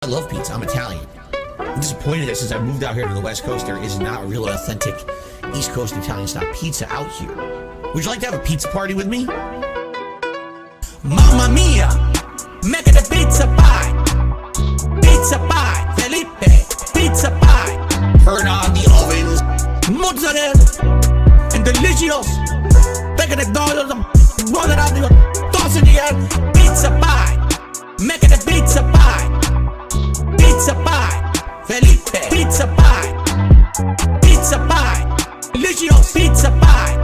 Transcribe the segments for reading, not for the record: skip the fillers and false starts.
I love pizza. I'm Italian. I'm disappointed that since I moved out here to the West Coast, there is not a real authentic East Coast Italian style pizza out here. Would you like to have a pizza party with me? Mamma mia, make it a pizza pie. Pizza pie, Felipe, pizza pie. Turn on the ovens, mozzarella, and delicious. Bacon and dollars, roll it out, toss in the air. Pizza pie, make it a pizza pie. Pizza pie, Felipe, pizza pie. Pizza pie, delicious pizza pie.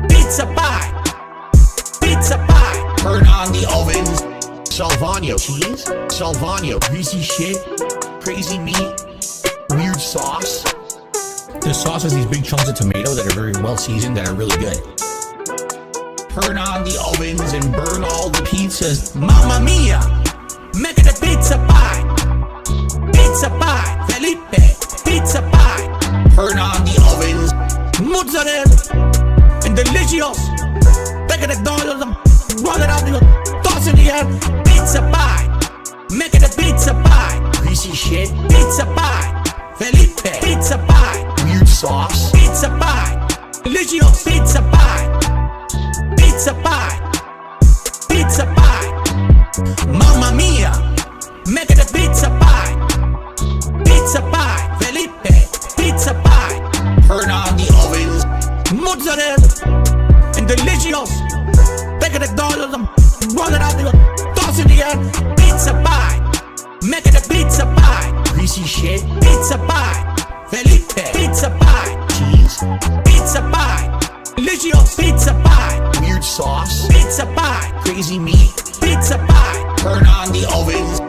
Pizza pie, pizza pie. Turn on the ovens. Salvano cheese, Salvano greasy shit, crazy meat, weird sauce. The sauce has these big chunks of tomato that are very well seasoned, that are really good. Turn on the ovens and burn all the pizzas. Mamma mia, make it a pizza pie. Pizza pie, Felipe, pizza pie. Turn on the ovens, mozzarella, and delicious. Bacon and dollars, roll it out, toss in the air. Pizza pie, make it a pizza pie. Greasy shit, pizza pie. Felipe, pizza pie. Weird sauce, pizza pie. Delicious pizza pie. Pizza pie, pizza pie. Mamma mia, make it a pizza pie. Pizza pie, Felipe, pizza pie. Turn on the ovens, mozzarella, and delicious. Bacon and dollars, roll it out, toss in the air. Pizza pie, make it a pizza pie. Greasy shit, pizza pie. Felipe, pizza pie. Cheese, pizza pie. Delicious pizza pie. Weird sauce, pizza pie. Crazy meat, pizza pie. Turn on the ovens.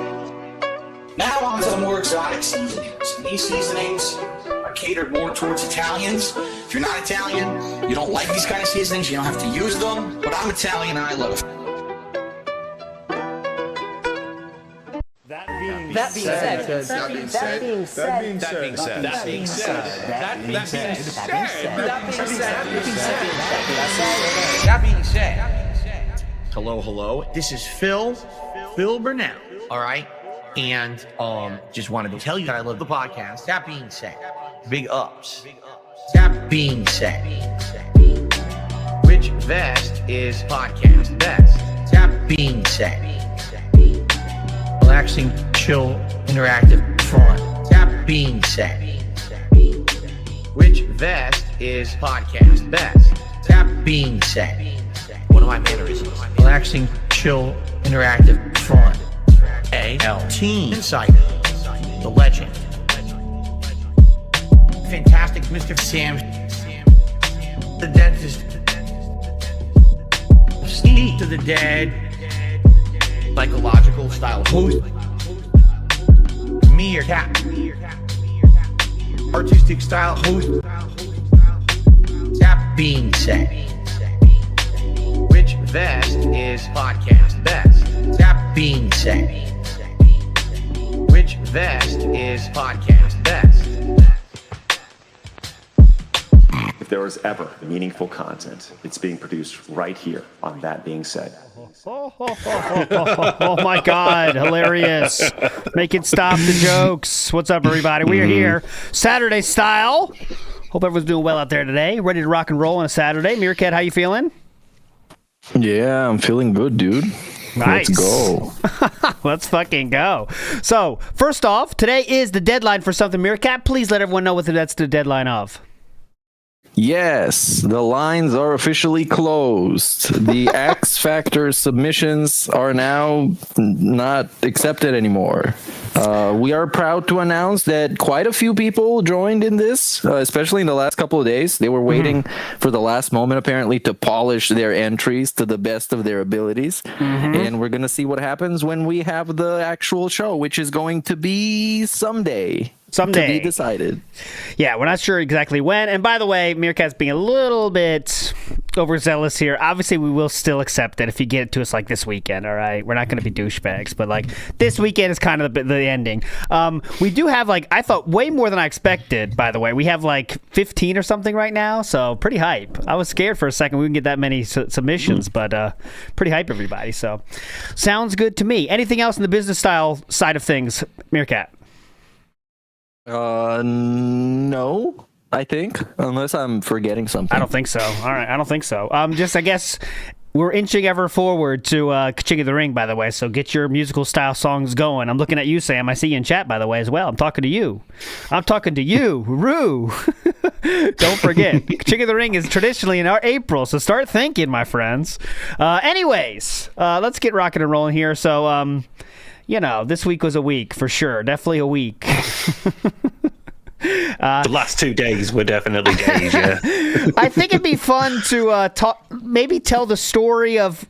Now on to the more exotic seasonings. These seasonings are catered more towards Italians. If you're not Italian, you don't like these kind of seasonings, you don't have to use them. But I'm Italian and I love it. That being said. Hello. This is Phil Burnell. All right. And just wanted to tell you that I love the podcast. That being said, big ups. That being said, which vest is podcast best? That being said, relaxing, chill, interactive, fun. That being said, which vest is podcast best? That being said, one of my mannerisms. Relaxing, chill, interactive, fun. A.L. Team Insider, the legend. Fantastic Mr. Sam, the dentist. Speak to the dead. Psychological style host. Meerkat. Artistic style host. That being said, which vest is podcast best? That being said, which vest is podcast best? If there was ever meaningful content, it's being produced right here on That Being Said. Oh my God, hilarious. Make it stop the jokes. What's up, everybody? We are here Saturday style. Hope everyone's doing well out there today. Ready to rock and roll on a Saturday. Meerkat, how you feeling? Yeah, I'm feeling good, dude. Nice. Let's go. Let's fucking go. So, first off, today is the deadline for something. Meerkat, please let everyone know what that's the deadline of. Yes, the lines are officially closed. The X Factor submissions are now not accepted anymore. We are proud to announce that quite a few people joined in this, especially in the last couple of days. They were waiting for the last moment, apparently, to polish their entries to the best of their abilities. And we're going to see what happens when we have the actual show, which is going to be someday. Someday. To be decided. Yeah, we're not sure exactly when. And by the way, Meerkat's being a little bit overzealous here. Obviously, we will still accept it if you get it to us like this weekend, all right? We're not going to be douchebags, but like this weekend is kind of the ending. We do have like, I thought way more than I expected, by the way. We have like 15 or something right now, so pretty hype. I was scared for a second we wouldn't get that many submissions, but pretty hype, everybody. So sounds good to me. Anything else in the business style side of things, Meerkat? No, I think, unless I'm forgetting something. I don't think so. All right, I don't think so. Just, I guess, we're inching ever forward to King of the Ring, by the way, so get your musical style songs going. I'm looking at you, Sam. I see you in chat, by the way, as well. I'm talking to you. Rue. Don't forget, King of the Ring is traditionally in our April, so start thinking, my friends. Anyways, let's get rocking and rolling here. So, this week was a week, for sure. Definitely a week. The last 2 days were definitely days, yeah. I think it'd be fun to maybe tell the story of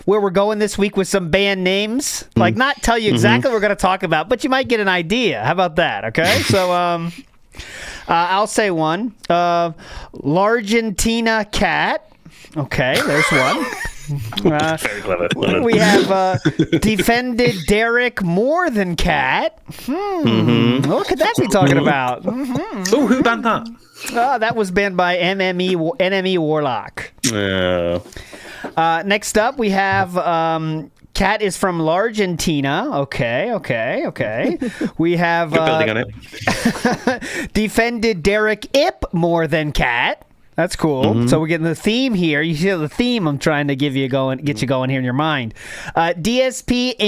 where we're going this week with some band names. Like, not tell you exactly what we're going to talk about, but you might get an idea. How about that, okay? So, I'll say one. Largentina Cat. Okay, there's one. Very clever. We have Defended Derek More Than Cat. What could that be talking about? Oh, who banned that? That was banned by NME Warlock. Next up, we have Cat is from Largentina. Okay. We have You're building on it. Defended Derek Ip More Than Cat. That's cool. So we're getting the theme here. You see the theme I'm trying to get you going here in your mind. DSP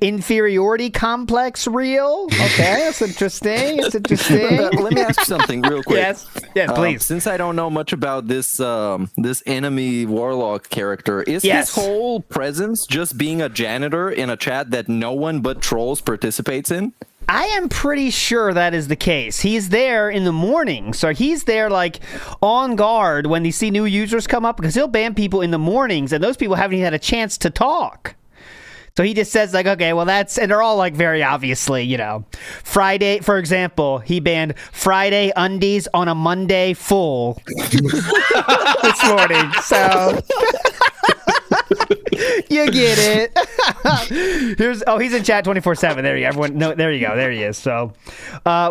inferiority complex real. Okay, that's interesting. Let me ask you something real quick. Yes, please. Since I don't know much about this enemy warlock character, is his whole presence just being a janitor in a chat that no one but trolls participates in? I am pretty sure that is the case. He's there in the morning. So he's there like on guard when they see new users come up, because he'll ban people in the mornings and those people haven't even had a chance to talk. So he just says like, okay, well and they're all like very obviously, Friday, for example, he banned Friday undies on a Monday full this morning. So you get it. He's in chat 24/7. There you go. Everyone, no, there you go. There he is. So,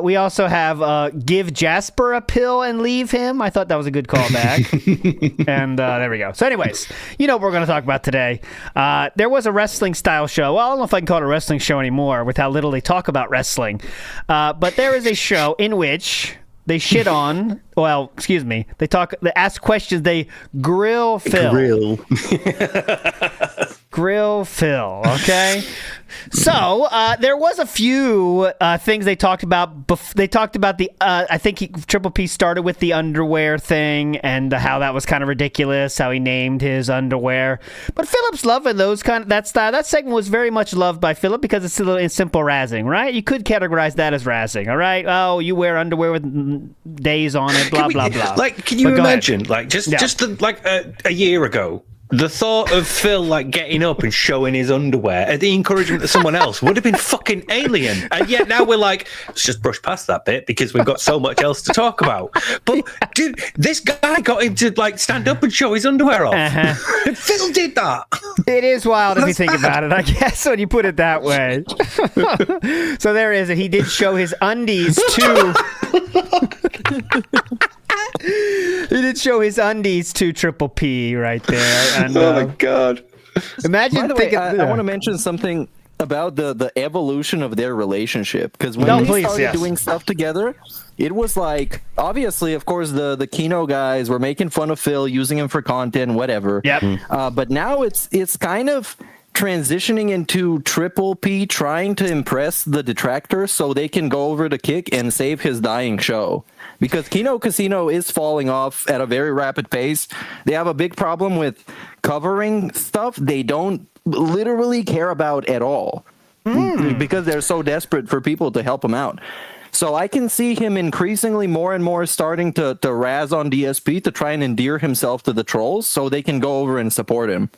we also have give Jasper a pill and leave him. I thought that was a good callback. And there we go. So, anyways, what we're going to talk about today. There was a wrestling style show. Well, I don't know if I can call it a wrestling show anymore with how little they talk about wrestling. But there is a show in which they shit on. Well, excuse me. They ask questions. They grill Phil. Grill Phil. Okay. So there was a few things they talked about. They talked about the. I think Triple P started with the underwear thing and how that was kind of ridiculous. How he named his underwear. But Philip's loving those that style. That segment was very much loved by Philip because it's simple razzing, right? You could categorize that as razzing. All right. Oh, you wear underwear with days on it. Blah blah blah. Like, can you imagine? Like, just a year ago, the thought of Phil getting up and showing his underwear at the encouragement of someone else would have been fucking alien. And yet now we're like, let's just brush past that bit because we've got so much else to talk about. But dude, this guy got him to stand up and show his underwear off. Phil did that. It is wild if you think about it, I guess, when you put it that way. So there is it. He did show his undies too. He did show his undies to Triple P right there. And, oh my god! Imagine. By the way, I want to mention something about the evolution of their relationship, because when they started doing stuff together, it was like, obviously, of course, the Kino guys were making fun of Phil, using him for content, whatever. Yep. But now it's kind of transitioning into Triple P trying to impress the detractors so they can go over the kick and save his dying show. Because Kino Casino is falling off at a very rapid pace. They have a big problem with covering stuff they don't literally care about at all. Because they're so desperate for people to help them out. So I can see him increasingly more and more starting to razz on DSP to try and endear himself to the trolls so they can go over and support him.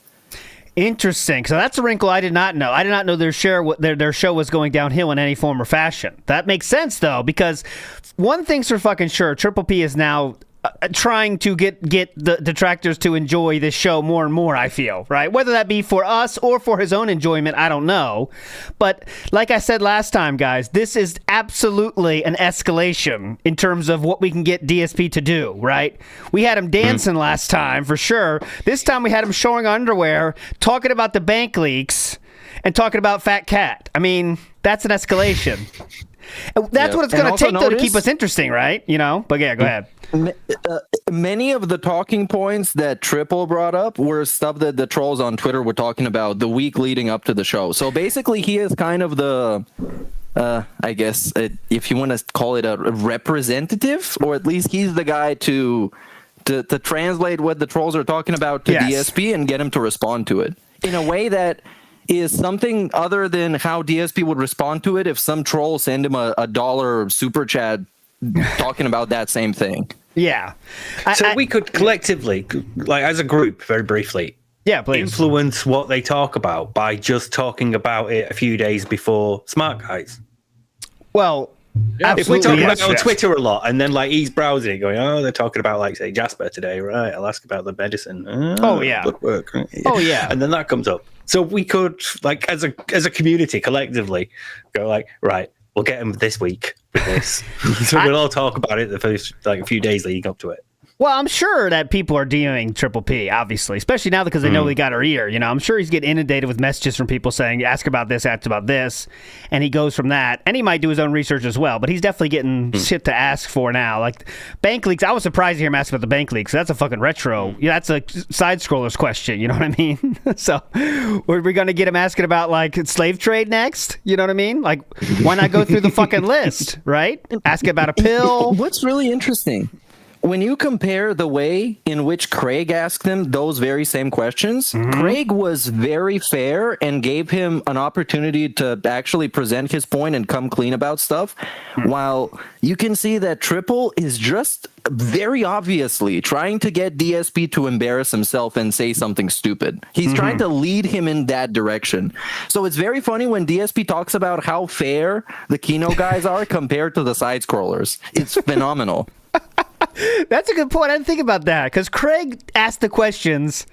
Interesting. So that's a wrinkle I did not know. I did not know their show was going downhill in any form or fashion. That makes sense, though, because one thing's for fucking sure. Triple P is now trying to get the detractors to enjoy this show more and more, I feel, right? Whether that be for us or for his own enjoyment, I don't know. But like I said last time, guys, this is absolutely an escalation in terms of what we can get DSP to do, right? We had him dancing last time, for sure. This time we had him showing underwear, talking about the bank leaks, and talking about Fat Cat. I mean, that's an escalation. That's what it's going to take, though, to keep us interesting, right? You know? But yeah, go ahead. Many of the talking points that Triple brought up were stuff that the trolls on Twitter were talking about the week leading up to the show. So basically, he is kind of the, I guess, if you want to call it a representative, or at least he's the guy to translate what the trolls are talking about to DSP and get him to respond to it in a way that is something other than how DSP would respond to it if some troll send him a $1 super chat talking about that same thing. Yeah. So we could collectively, like as a group, very briefly, influence what they talk about by just talking about it a few days before Smart Guys. Well, if we're talking about it on Twitter a lot, and then like he's browsing, going, "Oh, they're talking about like say Jasper today, right? I'll ask about the medicine. Good work. Right? And then that comes up. So we could, like, as a community, collectively, go like, right, we'll get him this week with this. So we'll all talk about it the first like a few days leading up to it. Well, I'm sure that people are DMing Triple P, obviously, especially now because they know we got our ear. You know, I'm sure he's getting inundated with messages from people saying, ask about this, and he goes from that. And he might do his own research as well, but he's definitely getting shit to ask for now. Like bank leaks, I was surprised to hear him ask about the bank leaks. That's a fucking retro. Yeah, that's a side-scroller's question, you know what I mean? So are we going to get him asking about, like, slave trade next? You know what I mean? Like, why not go through the fucking list, right? Ask about a pill. What's really interesting, when you compare the way in which Craig asked him those very same questions, Craig was very fair and gave him an opportunity to actually present his point and come clean about stuff, while you can see that Triple is just very obviously trying to get DSP to embarrass himself and say something stupid. He's trying to lead him in that direction. So it's very funny when DSP talks about how fair the Kino guys are compared to the side scrollers. It's phenomenal. That's a good point. I didn't think about that because Craig asked the questions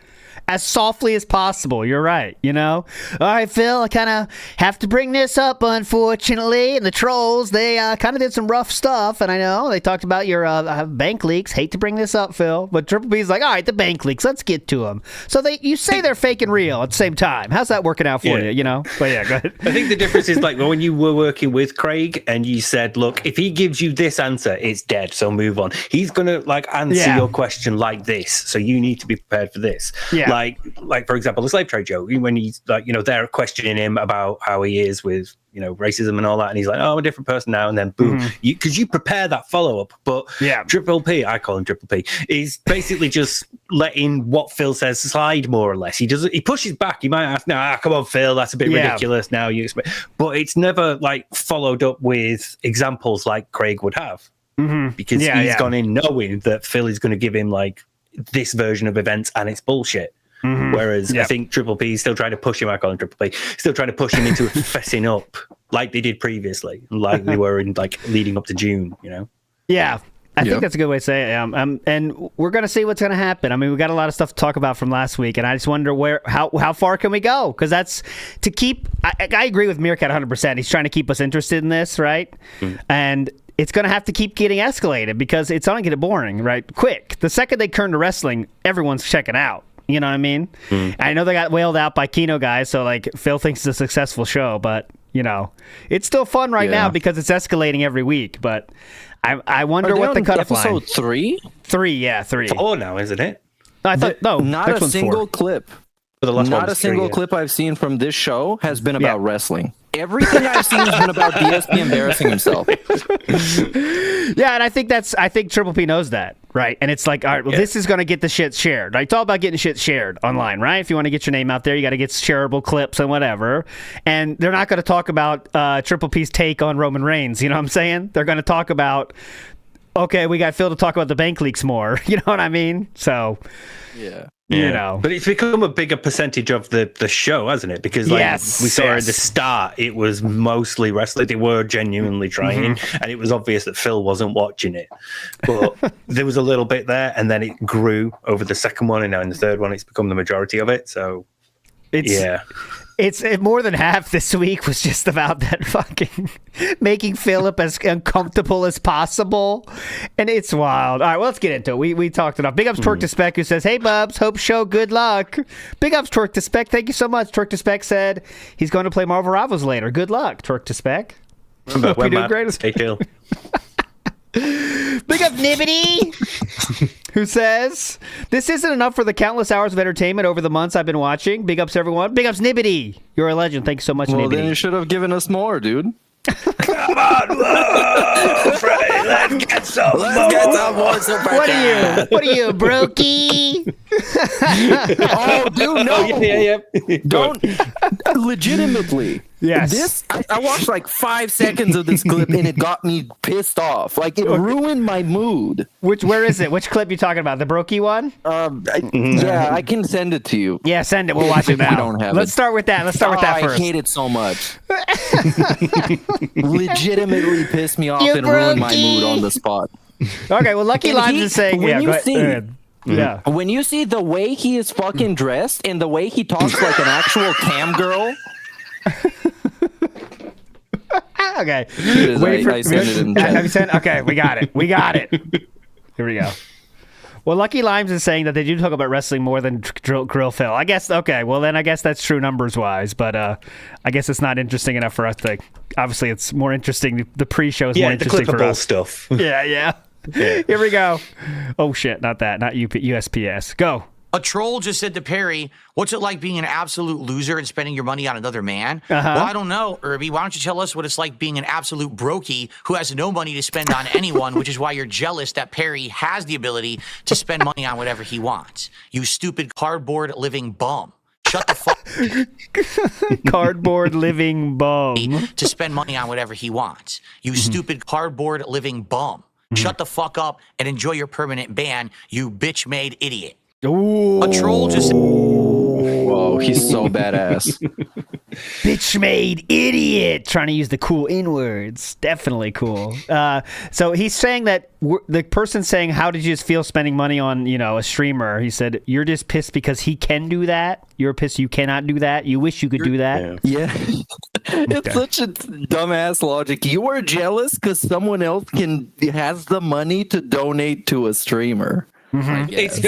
as softly as possible. You're right, you know? All right, Phil, I kind of have to bring this up, unfortunately. And the trolls, they kind of did some rough stuff. And I know they talked about your bank leaks. Hate to bring this up, Phil. But Triple B's like, all right, the bank leaks, let's get to them. So you say they're fake and real at the same time. How's that working out for you, you know? But yeah, go ahead. I think the difference is like when you were working with Craig and you said, look, if he gives you this answer, it's dead, so move on. He's going to like answer your question like this. So you need to be prepared for this. Yeah. Like for example, the slave trade joke, when he's like, you know, they're questioning him about how he is with, you know, racism and all that, and he's like, oh, I'm a different person now, and then boom, because you prepare that follow up. But Triple P, I call him Triple P, is basically just letting what Phil says slide more or less. He pushes back. He might ask, nah, come on, Phil, that's a bit ridiculous. Now you expect, but it's never like followed up with examples like Craig would have, because he's gone in knowing that Phil is going to give him like this version of events, and it's bullshit. Whereas I think Triple P is still trying to push him, I call him Triple P, still trying to push him into fessing up like they did previously, like they were in like leading up to June, you know? Yeah. I think that's a good way to say it. And we're going to see what's going to happen. I mean, we got a lot of stuff to talk about from last week, and I just wonder how far can we go? Because that's to keep. I agree with Meerkat 100%. He's trying to keep us interested in this, right? And it's going to have to keep getting escalated because it's going to get boring, right? Quick. The second they turn to wrestling, everyone's checking out. You know what I mean? I know they got whaled out by Kino guys, so like Phil thinks it's a successful show, but you know, it's still fun right now because it's escalating every week. But I wonder what the cutoff line. Episode 3? 3. 4 now, isn't it? I thought not a single clip. Not a single clip I've seen from this show has been about wrestling. Everything I've seen has been about DSP embarrassing himself. Yeah, and I think Triple P knows that, right? And it's like, all right, well, this is going to get the shit shared. Right? It's all about getting shit shared online, right? If you want to get your name out there, you got to get shareable clips and whatever. And they're not going to talk about Triple P's take on Roman Reigns. You know what I'm saying? They're going to talk about okay, we got Phil to talk about the bank leaks more. You know what I mean? So, Yeah. you know. But it's become a bigger percentage of the show, hasn't it? Because we saw at the start, it was mostly wrestling. They were genuinely trying, and it was obvious that Phil wasn't watching it. But there was a little bit there, and then it grew over the second one, and now in the third one, it's become the majority of it. So, It's more than half this week was just about that fucking making Philip as uncomfortable as possible. And it's wild. All right, well, let's get into it. We talked enough. Big ups Twerk to Spec, who says, hey, Bubs, hope show, good luck. Big ups Twerk to Spec. Thank you so much. Twerk to Spec said he's going to play Marvel Rivals later. Good luck, Twerk to Spec. Hope you're doing great. Hey, Phil. Big up Nibbity, who says, this isn't enough for the countless hours of entertainment over the months I've been watching. Big ups, everyone. Big ups, Nibbity. You're a legend. Thanks so much, Well, Nibbity. then you should have given us more, dude. Come on, whoa, Freddy, let's get some more. What are you, brokey? Oh, dude, no. Yeah. Don't. Legitimately. Yes. This, I watched like 5 seconds of this clip and it got me pissed off. Like, it ruined my mood. Where is it? Which clip you talking about? The brokey one? Yeah, I can send it to you. Yeah, send it. We'll watch it now. We don't have Let's start with that. Let's start with that first. I hate it so much. Legitimately pissed me off You and ruined my brokey. mood on the spot. Okay, well, Lucky And Limes is saying, when yeah, you go ahead. see- Yeah. When you see the way he is fucking dressed and the way he talks like an actual cam girl, Okay. I sent it in chat. Have you sent? Okay, we got it. Here we go. Well, Lucky Limes is saying that they do talk about wrestling more than Grill Phil. I guess, okay, well, then I guess that's true numbers-wise, but I guess it's not interesting enough for us to... Obviously, it's more interesting. The pre-show is more interesting the for clippable us. stuff. Yeah. Here we go. Oh, shit, not that. Not USPS. Go. A troll just said to Perry, what's it like being an absolute loser and spending your money on another man? Well, I don't know, Irby. Why don't you tell us what it's like being an absolute brokey who has no money to spend on anyone, which is why you're jealous that Perry has the ability to spend money on whatever he wants. You stupid cardboard living bum. Shut the fuck Cardboard living bum. to spend money on whatever he wants. You stupid cardboard living bum. Shut the fuck up and enjoy your permanent ban, you bitch-made idiot. Ooh. A troll just... Whoa, he's so badass. Bitch-made idiot. Trying to use the cool N-words. Definitely cool. So he's saying that the person saying, how did you just feel spending money on, a streamer? He said, you're just pissed because he can do that. You're pissed you cannot do that. You wish you could do that. Yeah. It's such a dumbass logic. You are jealous because someone else has the money to donate to a streamer. It's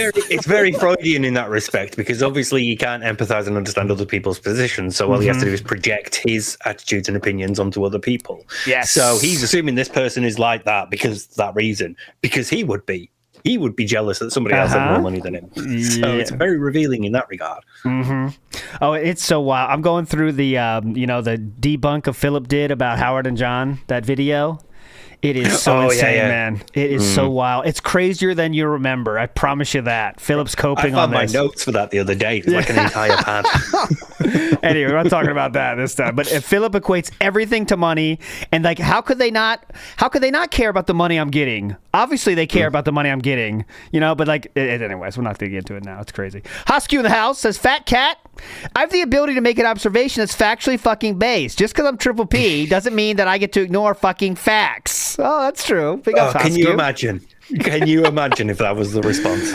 very Freudian in that respect, because obviously you can't empathize and understand other people's positions. So all he has to do is project his attitudes and opinions onto other people. Yes. So he's assuming this person is like that because that reason, because he would be jealous that somebody else had more money than him. So it's very revealing in that regard. Oh, it's so wild. I'm going through the the debunk of Philip did about Howard and John, that video. It is so insane, man. It is so wild. It's crazier than you remember. I promise you that. Philip's coping on this. I found my notes for that the other day. It's like an entire pad. Anyway, we're not talking about that this time. But if Philip equates everything to money, and like, how could they not care about the money I'm getting? Obviously, they care about the money I'm getting, But like, anyways, we're not going to get into it now. It's crazy. Hosky in the house says, "Fat Cat, I have the ability to make an observation that's factually fucking based. Just because I'm Triple P doesn't mean that I get to ignore fucking facts." Oh, that's true. Big ups, Can you Hosky. imagine? Can you imagine if that was the response?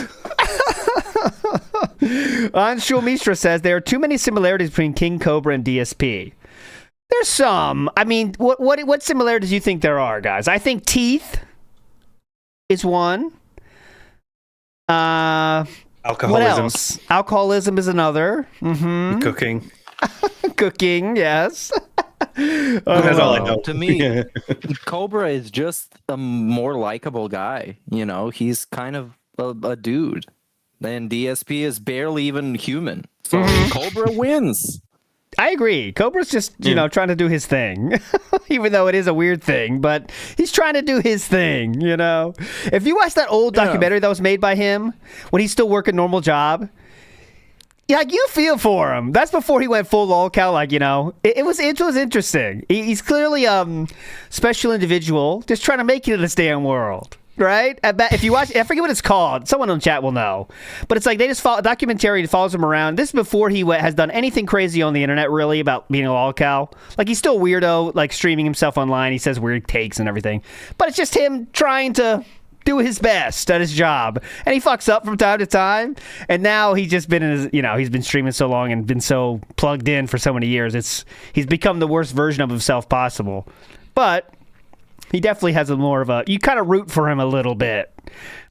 Anshul Mishra says there are too many similarities between King Cobra and DSP. There's some. I mean, what similarities do you think there are, guys? I think teeth is one. Alcoholism. What else? Alcoholism is another. Cooking. Cooking, yes. That's all I know. To me, Cobra is just a more likable guy. He's kind of a dude. And DSP is barely even human. So Cobra wins. I agree. Cobra's just, trying to do his thing, even though it is a weird thing, but he's trying to do his thing, If you watch that old documentary that was made by him when he's still working a normal job, like, you feel for him. That's before he went full lolcow, it was interesting. He's clearly special individual, just trying to make it in this damn world. right? If you watch, I forget what it's called. Someone in the chat will know. But it's like they just follow a documentary that follows him around. This is before he has done anything crazy on the internet, really, about being a lolcow. Like, he's still a weirdo, like streaming himself online. He says weird takes and everything. But it's just him trying to do his best at his job. And he fucks up from time to time. And now he's just been in his, he's been streaming so long and been so plugged in for so many years. He's become the worst version of himself possible. But he definitely has you kind of root for him a little bit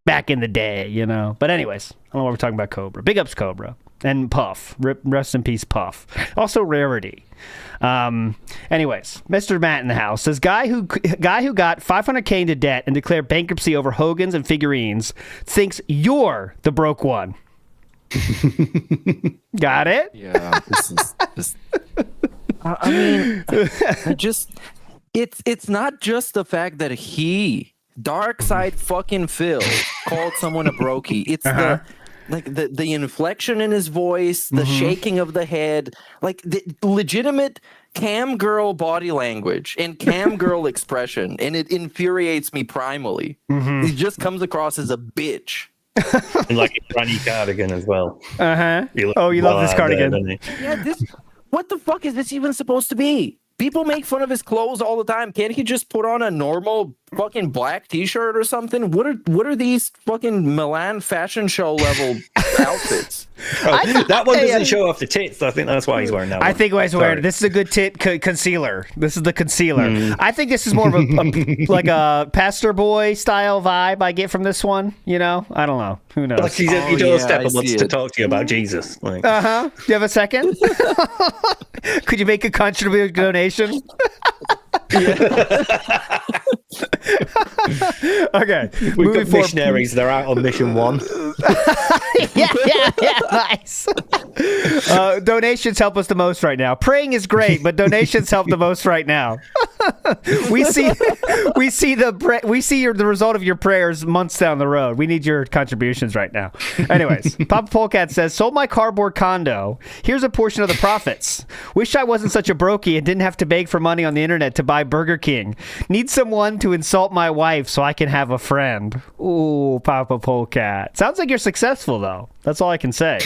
back in the day, But anyways, I don't know why we're talking about Cobra. Big ups, Cobra. And Puff. Rest in peace, Puff. Also, Rarity. Anyways, Mr. Matt in the house says, guy who got $500K into debt and declared bankruptcy over Hogan's and figurines thinks you're the broke one. Got it? Yeah. I mean, it's not just the fact that Dark Side fucking Phil called someone a brokey. It's the inflection in his voice, the shaking of the head, like the legitimate cam girl body language and cam girl expression, and it infuriates me primally. He just comes across as a bitch. And like a granny cardigan as well. You love this cardigan. What the fuck is this even supposed to be? People make fun of his clothes all the time. Can't he just put on a normal fucking black t-shirt or something? What are these fucking Milan fashion show level outfits? That one doesn't show off the tits. I think that's why he's wearing that one. I think why he's wearing it. This is a good tit concealer. This is the concealer. I think this is more of a like a pastor boy style vibe I get from this one. I don't know. Who knows? Like he's at your doorstep and wants to talk to you about Jesus. Like. Do you have a second? Could you make a contribution donation? Okay. We've got missionaries. They're out on mission 1. yeah, nice. Donations help us the most right now. Praying is great, but donations help the most right now. we see the result of your prayers months down the road. We need your contributions right now. Anyways, Papa Polecat says, sold my cardboard condo. Here's a portion of the profits. Wish I wasn't such a brokey and didn't have to beg for money on the internet to buy Burger King. Need someone to insult my wife so I can have a friend. Ooh, Papa Polecat. Sounds like you're successful, though. That's all I can say.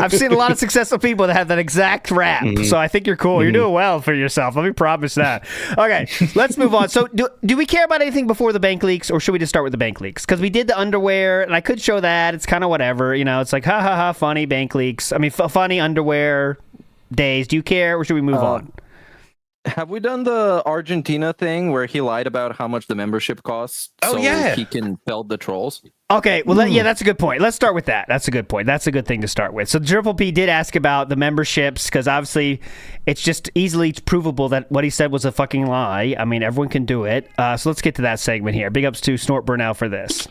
I've seen a lot of successful people that have that exact rap, so I think you're cool. You're doing well for yourself. Let me promise that. Okay, let's move on. So do we care about anything before the bank leaks, or should we just start with the bank leaks? Because we did the underwear, and I could show that. It's kind of whatever. It's like, ha, ha, ha, funny bank leaks. I mean, funny underwear days. Do you care, or should we move on? Have we done the Argentina thing where he lied about how much the membership costs he can feld the trolls? Okay, well, that's a good point. Let's start with that. That's a good point. That's a good thing to start with. So Triple P did ask about the memberships because obviously it's just easily provable that what he said was a fucking lie. I mean, everyone can do it. So let's get to that segment here. Big ups to Snort Burnell for this.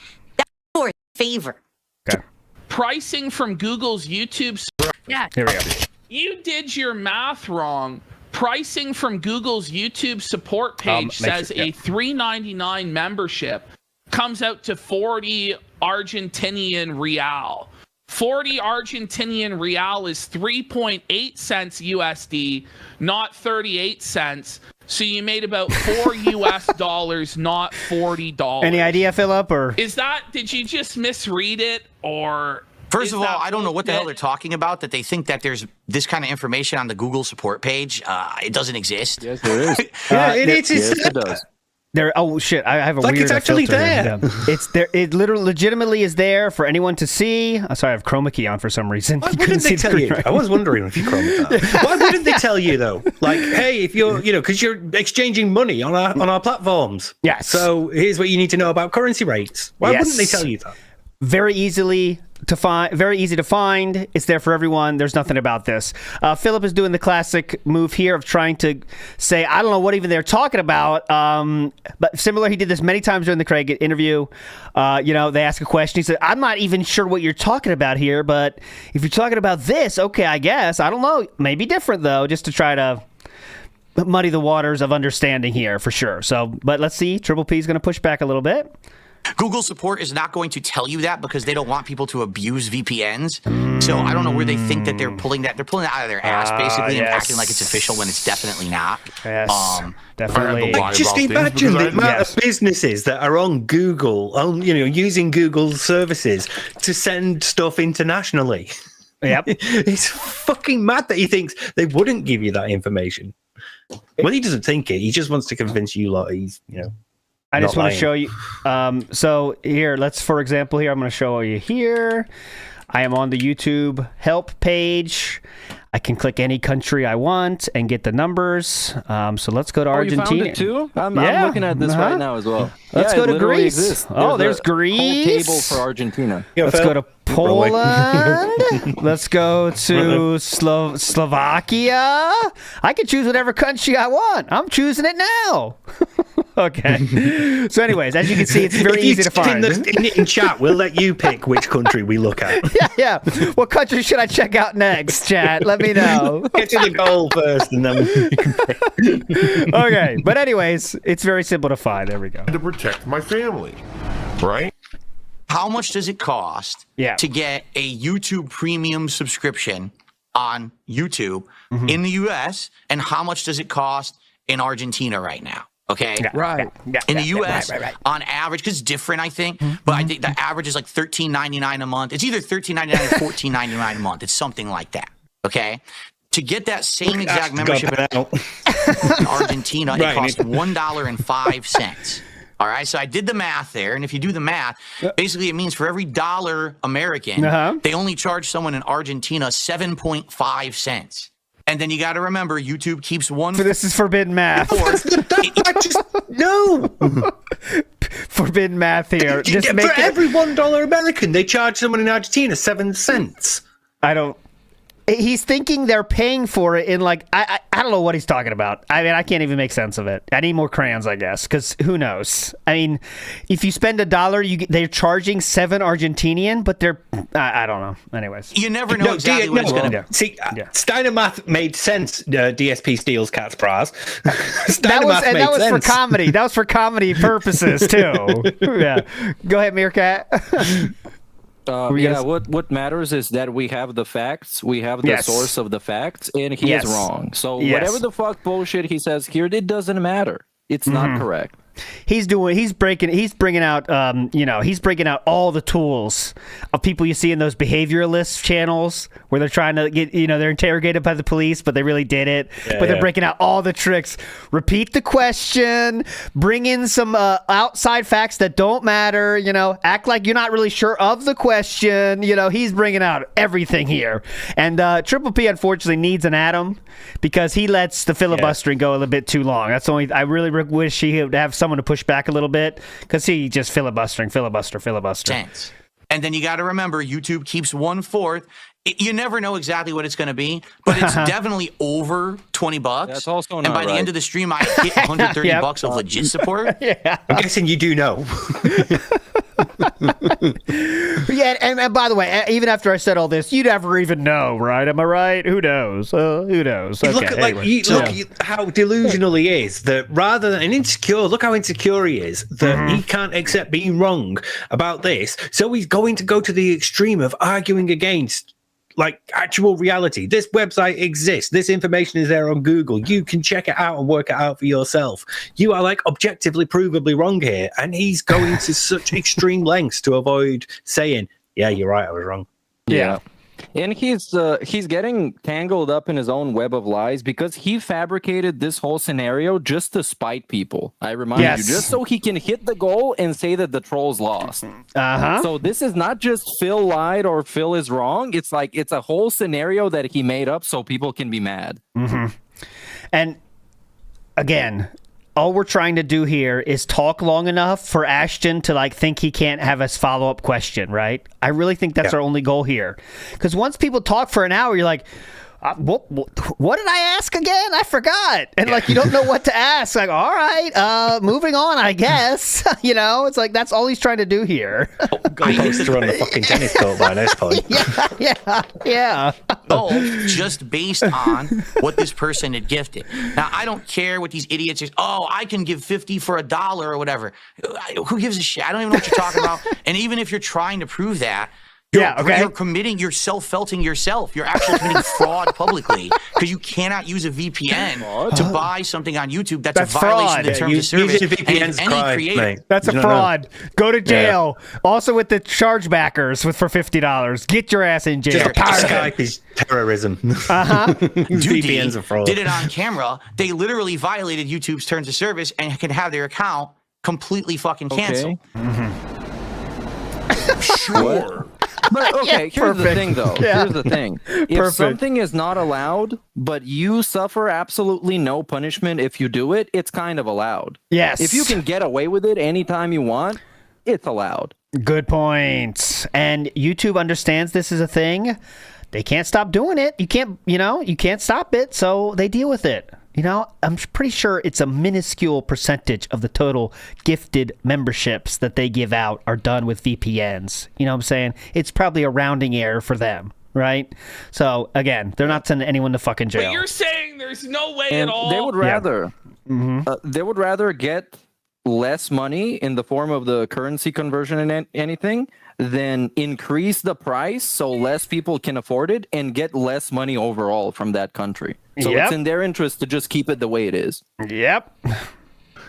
For favor. Okay. Pricing from Google's YouTube. Yeah. Here we go. You did your math wrong. Pricing from Google's YouTube support page says a $3.99 membership comes out to 40 Argentinian real. 40 Argentinian real is 3.8 cents USD, not 38 cents. So you made about $4 US, not $40. Any idea, Philip? Or did you just misread it, or? First of all, I don't know what the hell they're talking about, that they think that there's this kind of information on the Google support page. It doesn't exist. Yes, there is. It does. Oh shit! I have a weird. It's actually filter. there. Yeah. It's there. It literally, legitimately is there for anyone to see. Sorry, I have chroma key on for some reason. Why wouldn't they tell you? Right? I was wondering if you chroma that. Why wouldn't they tell you though? Like, hey, if you're, because you're exchanging money on our platforms. Yes. So here's what you need to know about currency rates. Why wouldn't they tell you that? Very easy to find. It's there for everyone. There's nothing about this. Philip is doing the classic move here of trying to say, I don't know what even they're talking about. But similar, he did this many times during the Craig interview. They ask a question. He said, I'm not even sure what you're talking about here, but if you're talking about this, okay, I guess. I don't know. Maybe different, though, just to try to muddy the waters of understanding here for sure. So, but let's see. Triple P is going to push back a little bit. Google support is not going to tell you that because they don't want people to abuse VPNs. So I don't know where they think that they're pulling that. They're pulling it out of their ass, basically, and acting like it's official when it's definitely not. Yes, definitely. Just imagine the amount of businesses that are on Google, using Google services to send stuff internationally. Yep. It's fucking mad that he thinks they wouldn't give you that information. Well, he doesn't think it. He just wants to convince you lot he's, I just want to show you. So here, for example, here, I'm going to show you here. I am on the YouTube help page. I can click any country I want and get the numbers. So let's go to Argentina. You found it too? I'm looking at this right now as well. Let's go to Greece. There's Greece. Whole table for Argentina. Let's go to Poland. Let's go to Slovakia. I can choose whatever country I want. I'm choosing it now. Okay. So anyways, as you can see, it's very easy to find. In chat, we'll let you pick which country we look at. Yeah. What country should I check out next, chat? Let me know. Get to the goal first, and then we can pick. Okay. But anyways, it's very simple to find. There we go. To protect my family, right? How much does it cost to get a YouTube premium subscription on YouTube in the US, and how much does it cost in Argentina right now? Okay. In the US, on average, because it's different, I think, but I think the average is like $13.99 a month. It's either $13.99 or $14.99 a month. It's something like that. Okay. To get that same exact membership in Argentina, it costs $1.05. All right, so I did the math there, and if you do the math, basically it means for every $1 American, they only charge someone in Argentina 7.5 cents. And then you got to remember, YouTube keeps one. So this is forbidden math. No. Forbidden math here. Just for every $1 American, they charge someone in Argentina 7 cents. I don't. He's thinking they're paying for it in like I don't know what he's talking about. I mean, I can't even make sense of it. I need more crayons, I guess, because who knows? I mean, if you spend $1, they're charging 7 Argentinian, but they're I don't know. Anyways, you never know exactly what it's going to be. See, Steiner math made sense. DSP steals cat's bras. that was for comedy. That was for comedy purposes too. Yeah, go ahead, Meerkat. What matters is that we have the facts, we have the source of the facts, and he is wrong. So whatever the fuck bullshit he says here, it doesn't matter. It's not correct. He's bringing out all the tools of people you see in those behavioralist channels where they're trying to get, they're interrogated by the police, but they really did it. But they're breaking out all the tricks. Repeat the question, bring in some outside facts that don't matter, act like you're not really sure of the question. He's bringing out everything here. And Triple P unfortunately needs an Adam because he lets the filibustering go a little bit too long. That's only, I really wish he would have someone to push back a little bit because he just filibuster. Tense. And then you got to remember, YouTube keeps 1/4. You never know exactly what it's going to be, but it's definitely over $20. That's also not and by the end of the stream, I hit $130 of legit support. I'm guessing you do know. And by the way, even after I said all this, you'd never even know, right? Am I right? Who knows? Who knows? Okay, look at how delusional he is. That rather than look how insecure he is. That he can't accept being wrong about this. So he's going to go to the extreme of arguing against actual reality. This website exists. This information is there on Google. You can check it out and work it out for yourself. You are objectively provably wrong here. And he's going to such extreme lengths to avoid saying, yeah, you're right, I was wrong. Yeah. And he's getting tangled up in his own web of lies because he fabricated this whole scenario just to spite people. I remind you, just so he can hit the goal and say that the trolls lost. So this is not just Phil lied or Phil is wrong. It's it's a whole scenario that he made up so people can be mad. And again, all we're trying to do here is talk long enough for Ashton to think he can't have a follow-up question, right? I really think that's our only goal here. Because once people talk for an hour, you're like, what did I ask again? I forgot. And like, you don't know what to ask. Like, all right, moving on, I guess. You know, it's like, that's all he's trying to do here. Poster on the fucking tennis court by this point. Yeah. Oh, just based on what this person had gifted. Now, I don't care what these idiots say. Oh, I can give 50 for $1 or whatever. Who gives a shit? I don't even know what you're talking about. And even if you're trying to prove that, you're self-felting yourself. You're actually committing fraud publicly because you cannot use a VPN to buy something on YouTube. That's a violation of the terms of service. VPN's any creator. That's a fraud. Go to jail. Yeah. Also with the chargebackers for $50. Get your ass in jail. Skype is terrorism. VPN's a fraud. Did it on camera. They literally violated YouTube's terms of service and can have their account completely fucking canceled. Sure. But okay, here's the thing, though. Here's the thing. If something is not allowed, but you suffer absolutely no punishment if you do it, it's kind of allowed. Yes. If you can get away with it anytime you want, it's allowed. Good point. And YouTube understands this is a thing. They can't stop doing it. You can't stop it, so they deal with it. You know, I'm pretty sure it's a minuscule percentage of the total gifted memberships that they give out are done with VPNs. You know what I'm saying? It's probably a rounding error for them, right? So, again, they're not sending anyone to fucking jail. But you're saying there's no way and at all? They would rather, they would rather get less money in the form of the currency conversion and anything than increase the price so less people can afford it and get less money overall from that country. So it's in their interest to just keep it the way it is. Yep.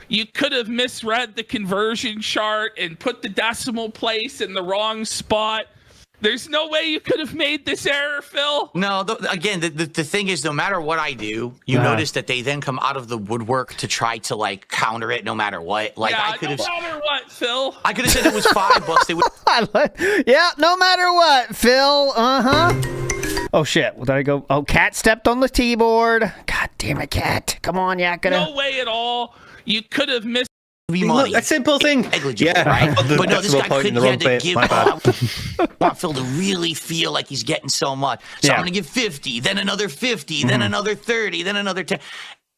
You could have misread the conversion chart and put the decimal place in the wrong spot. There's no way you could have made this error, Phil. No, again, the thing is, no matter what I do, you notice that they then come out of the woodwork to try to like counter it no matter what. Like I could have, no matter what, Phil. I could have said it was $5. They would. No matter what, Phil. Oh shit! Did I go? Oh, Cat stepped on the keyboard. God damn it, Cat! Come on, Yakata. No way at all. You could have missed. Money. Look, a simple thing. Right? But no, this guy couldn't get to give. I want Phil to really feel like he's getting so much. So I'm going to give 50, then another 50, then another 30, then another 10.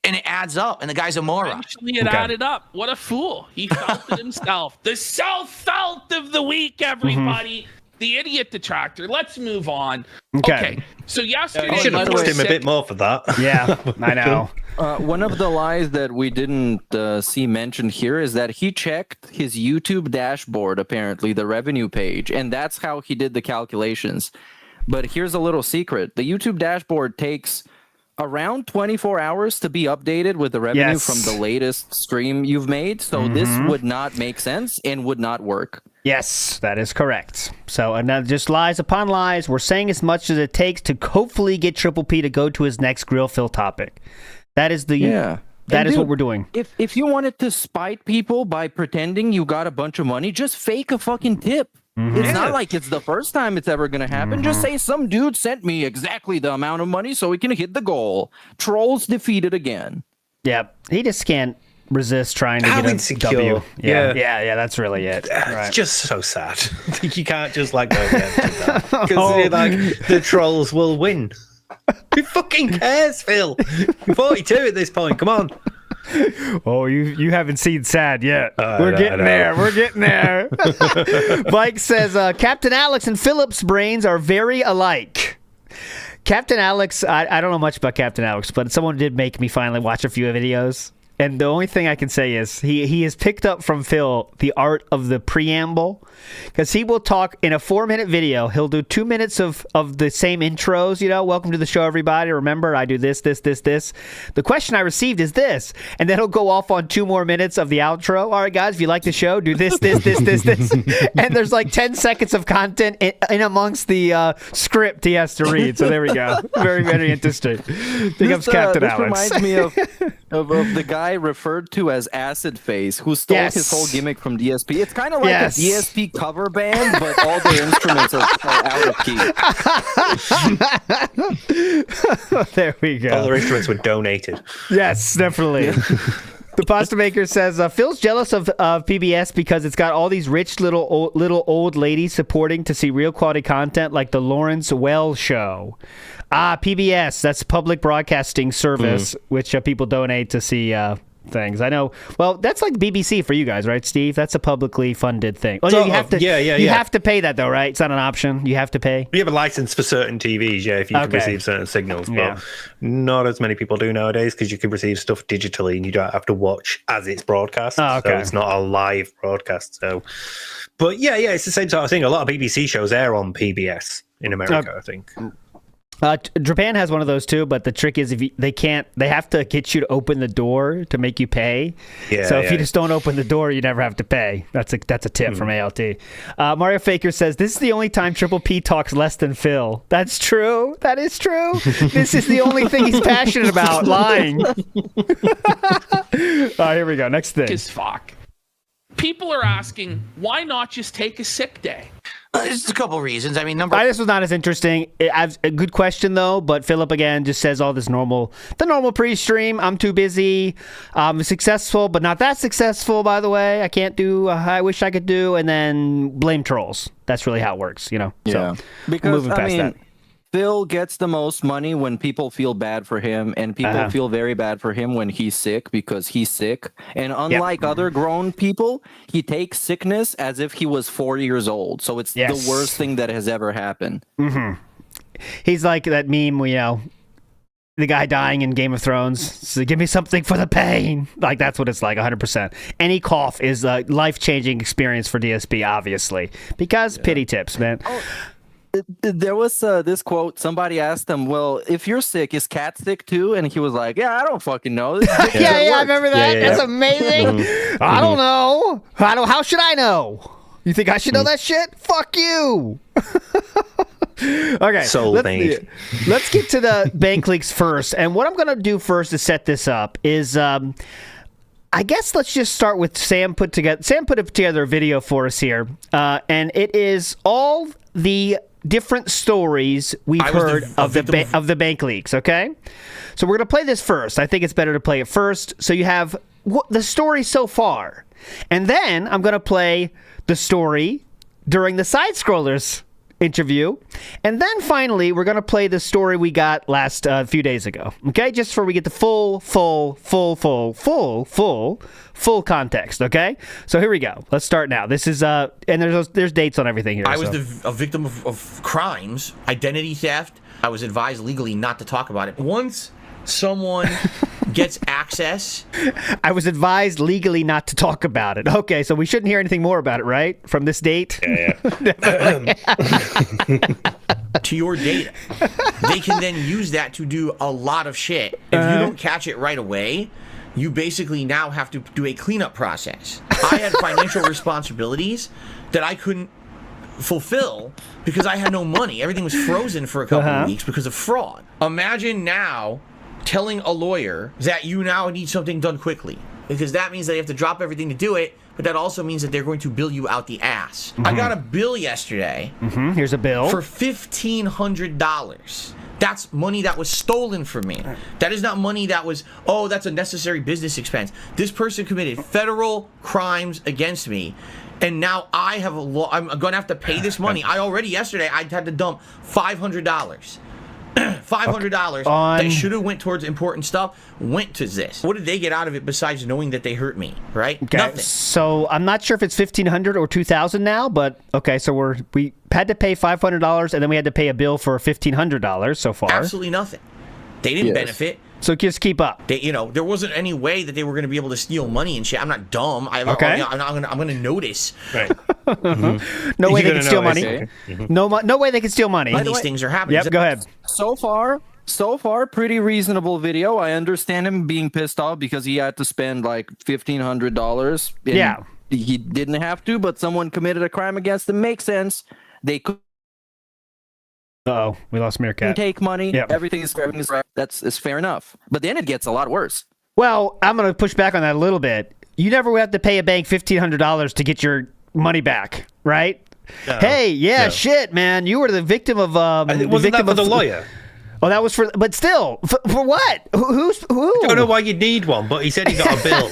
And it adds up, and the guy's a moron. Eventually it added up. What a fool. He felt it himself. The self-felt of the week, everybody. The idiot detractor. Let's move on. Okay. So yesterday... You should have pushed him a bit more for that. Yeah, I know. One of the lies that we didn't see mentioned here is that he checked his YouTube dashboard, apparently, the revenue page, and that's how he did the calculations. But here's a little secret. The YouTube dashboard takes around 24 hours to be updated with the revenue from the latest stream you've made, so this would not make sense and would not work. Yes, that is correct. So, and that just lies upon lies. We're saying as much as it takes to hopefully get Triple P to go to his next Grill Phil topic. That is the that is what we're doing. If you wanted to spite people by pretending you got a bunch of money, just fake a fucking tip. It's not like it's the first time it's ever going to happen. Just say some dude sent me exactly the amount of money so he can hit the goal. Trolls defeated again. Yep. He just can't resist trying to get a W. Yeah, that's really it. It's just so sad. You can't just like go against that. Because like the trolls will win. Who fucking cares, Phil? You're 42 at this point. Come on. Oh, you haven't seen sad yet. We're getting there. We're getting there. Mike says, Captain Alex and Philip's brains are very alike. Captain Alex, I don't know much about Captain Alex, but someone did make me finally watch a few videos. And the only thing I can say is he has picked up from Phil the art of the preamble, because he will talk in a 4-minute video. He'll do 2 minutes of the same intros, welcome to the show, everybody. Remember, I do this. The question I received is this. And then he'll go off on 2 more minutes of the outro. All right, guys, if you like the show, do this. And there's like 10 seconds of content in amongst the script he has to read. So there we go. Very, very interesting. Big ups, Captain Alex. This reminds me of the guy referred to as Acid Face, who stole his whole gimmick from DSP. It's kind of like a DSP cover band, but all their instruments are out of key. There we go. All their instruments were donated. Yes, definitely. The pasta maker says Phil's jealous of PBS because it's got all these rich little old ladies supporting to see real quality content like the Lawrence Wells show. PBS, that's public broadcasting service, which people donate to see things. I know. Well, that's like BBC for you guys, right, Steve? That's a publicly funded thing. Oh, you have to. You have to pay that though, right? It's not an option. You have to pay. You have a license for certain TVs, if you can receive certain signals. But not as many people do nowadays because you can receive stuff digitally and you don't have to watch as it's broadcast. So it's not a live broadcast. So, but it's the same sort of thing. A lot of BBC shows air on PBS in America, I think. Japan has one of those too, but the trick is they have to get you to open the door to make you pay. So if you just don't open the door, you never have to pay. That's a tip from ALT. Mario Faker says this is the only time Triple P talks less than Phil. That's true. That is true. This is the only thing he's passionate about. Lying. All right, here we go. Next thing. Is fuck. People are asking, why not just take a sick day? There's a couple reasons. I mean, this was not as interesting. I've a good question though, but Philip again just says all this the normal pre-stream. I'm too busy. Successful, but not that successful. By the way, I can't do. I wish I could do, and then blame trolls. That's really how it works, Yeah, So, because moving past that. Phil gets the most money when people feel bad for him, and people feel very bad for him when he's sick because he's sick. And unlike other grown people, he takes sickness as if he was 4 years old. So it's the worst thing that has ever happened. Mm-hmm. He's like that meme, the guy dying in Game of Thrones. So give me something for the pain. Like that's what it's like, 100%. Any cough is a life-changing experience for DSP, obviously, because pity tips, man. There was this quote. Somebody asked him, well, if you're sick, is Cat sick too? And he was like, I don't fucking know. I remember that. That's amazing. I don't know. How should I know? You think I should know that shit? Fuck you. Okay. Let's get to the bank leaks first. And what I'm going to do first to set this up is I guess let's just start with Sam put together a video for us here. And it is all the different stories we've heard of the bank leaks, okay? So we're going to play this first. I think it's better to play it first so you have the story so far. And then I'm going to play the story during the Side Scrollers interview. And then finally, we're going to play the story we got last few days ago, okay? Just so we get the full context, okay? So here we go. Let's start now. This is and there's dates on everything here. I was a victim of crimes, identity theft. I was advised legally not to talk about it. Once someone gets access, I was advised legally not to talk about it. Okay, so we shouldn't hear anything more about it, right? From this date? To your data. They can then use that to do a lot of shit. If you don't catch it right away, you basically now have to do a cleanup process. I had financial responsibilities that I couldn't fulfill because I had no money. Everything was frozen for a couple of weeks because of fraud. Imagine now telling a lawyer that you now need something done quickly, because that means they have to drop everything to do it, but that also means that they're going to bill you out the ass. I got a bill yesterday. Here's a bill. For $1,500. That's money that was stolen from me. That is not money that was, that's a necessary business expense. This person committed federal crimes against me, and now I have I'm going to have to pay this money. Yesterday, I had to dump $500. $500 that should have went towards important stuff went to this. What did they get out of it besides knowing that they hurt me, right? Okay. Nothing. So I'm not sure if it's $1,500 or $2,000 now, but okay, so we had to pay $500 and then we had to pay a bill for $1,500 so far. Absolutely nothing. They didn't benefit. So just keep up. There wasn't any way that they were going to be able to steal money and shit. I'm not dumb. I'm going to notice. Right. No way they can steal money. Okay. No way they can steal money. And these things are happening. Yep, go ahead. So far, pretty reasonable video. I understand him being pissed off because he had to spend like $1,500. Yeah. He didn't have to, but someone committed a crime against him. Makes sense. They could. Uh-oh, we lost Meerkat. Take money. Yep. Everything is that's fair enough. But then it gets a lot worse. Well, I'm going to push back on that a little bit. You never have to pay a bank $1,500 to get your money back, right? No, shit, man. You were the victim of... wasn't that for the lawyer? Oh, that was for, but still, for what? Who? I don't know why you'd need one, but he said he got a bill.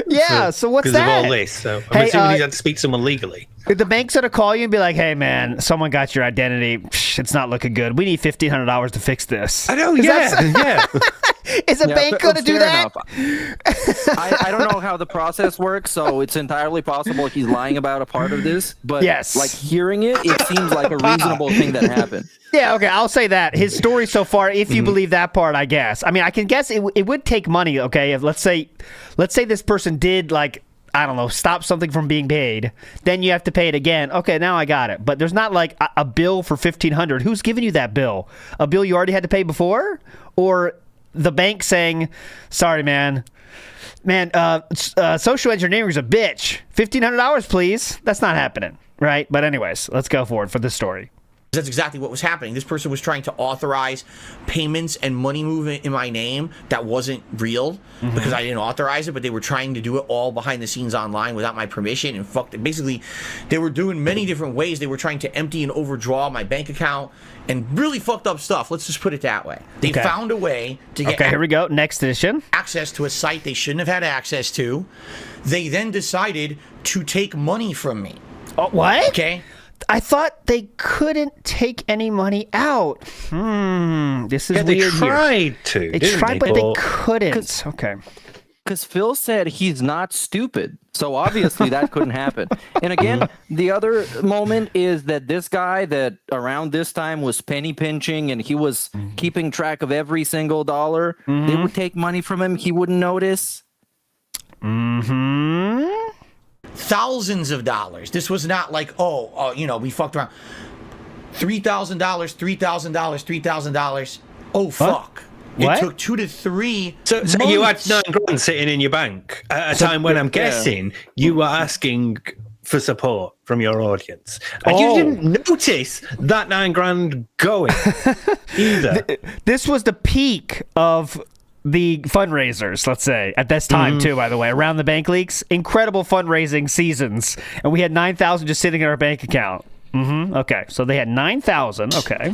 Yeah, so what's that? Because of all this. So I'm assuming he's had to speak to someone legally. The bank's going to call you and be like, hey, man, someone got your identity. It's not looking good. We need $1,500 to fix this. I know, yeah. Is a bank going to do that? I don't know how the process works, so it's entirely possible he's lying about a part of this. But like hearing it seems like a reasonable thing that happened. Yeah, okay, I'll say that. His story so far, if you believe that part, I guess. I mean, I can guess it would take money, okay? If let's say this person did, like, I don't know, stop something from being paid, then you have to pay it again. Okay, now I got it. But there's not like a bill for $1,500. Who's giving you that bill? A bill you already had to pay before? Or the bank saying, sorry, man, social engineering is a bitch. $1,500, please. That's not happening, right? But anyways, let's go forward for this story. That's exactly what was happening. This person was trying to authorize payments and money movement in my name that wasn't real because I didn't authorize it, but they were trying to do it all behind the scenes online without my permission and fucked it. Basically, they were doing many different ways. They were trying to empty and overdraw my bank account and really fucked up stuff. Let's just put it that way. They found a way to get here we go. Next edition. Access to a site they shouldn't have had access to. They then decided to take money from me. Oh, what? Okay. I thought they couldn't take any money out. This is weird. They tried to. They tried, but they couldn't. Okay. Because Phil said he's not stupid. So obviously that couldn't happen. And again, the other moment is that this guy that around this time was penny pinching and he was keeping track of every single dollar. They would take money from him. He wouldn't notice. Thousands of dollars. This was not like, we fucked around. $3,000, $3,000, $3,000. Oh, fuck. What? It took 2 to 3 So months. you had $9,000 sitting in your bank at a time when I'm guessing you were asking for support from your audience. And you didn't notice that $9,000 going either. This was the peak of the fundraisers, let's say, at this time too, by the way, around the bank leaks. Incredible fundraising seasons. And we had $9,000 just sitting in our bank account. Okay, so they had $9,000. Okay.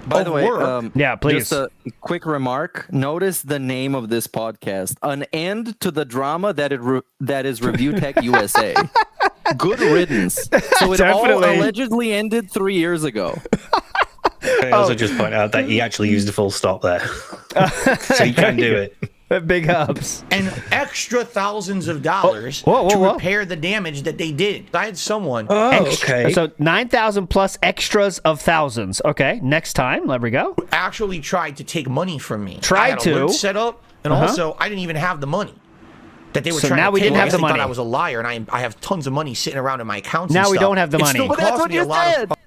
By the way, yeah, please. Just a quick remark. Notice the name of this podcast: "An End to the Drama That is Review Tech USA." Good riddance. So it all allegedly ended 3 years ago. I also just point out that he actually used a full stop there, so you can do it. Big ups. And extra thousands of dollars to repair the damage that they did. I had someone. Okay. So 9,000 plus extras of thousands. Okay. Next time, there we go. Actually tried to take money from me. Tried I had to a link set up, and also I didn't even have the money that they were so trying now to we take. didn't have the money. Thought I was a liar, and I have tons of money sitting around in my accounts. Now and we stuff. don't have the money. It still cost me a lot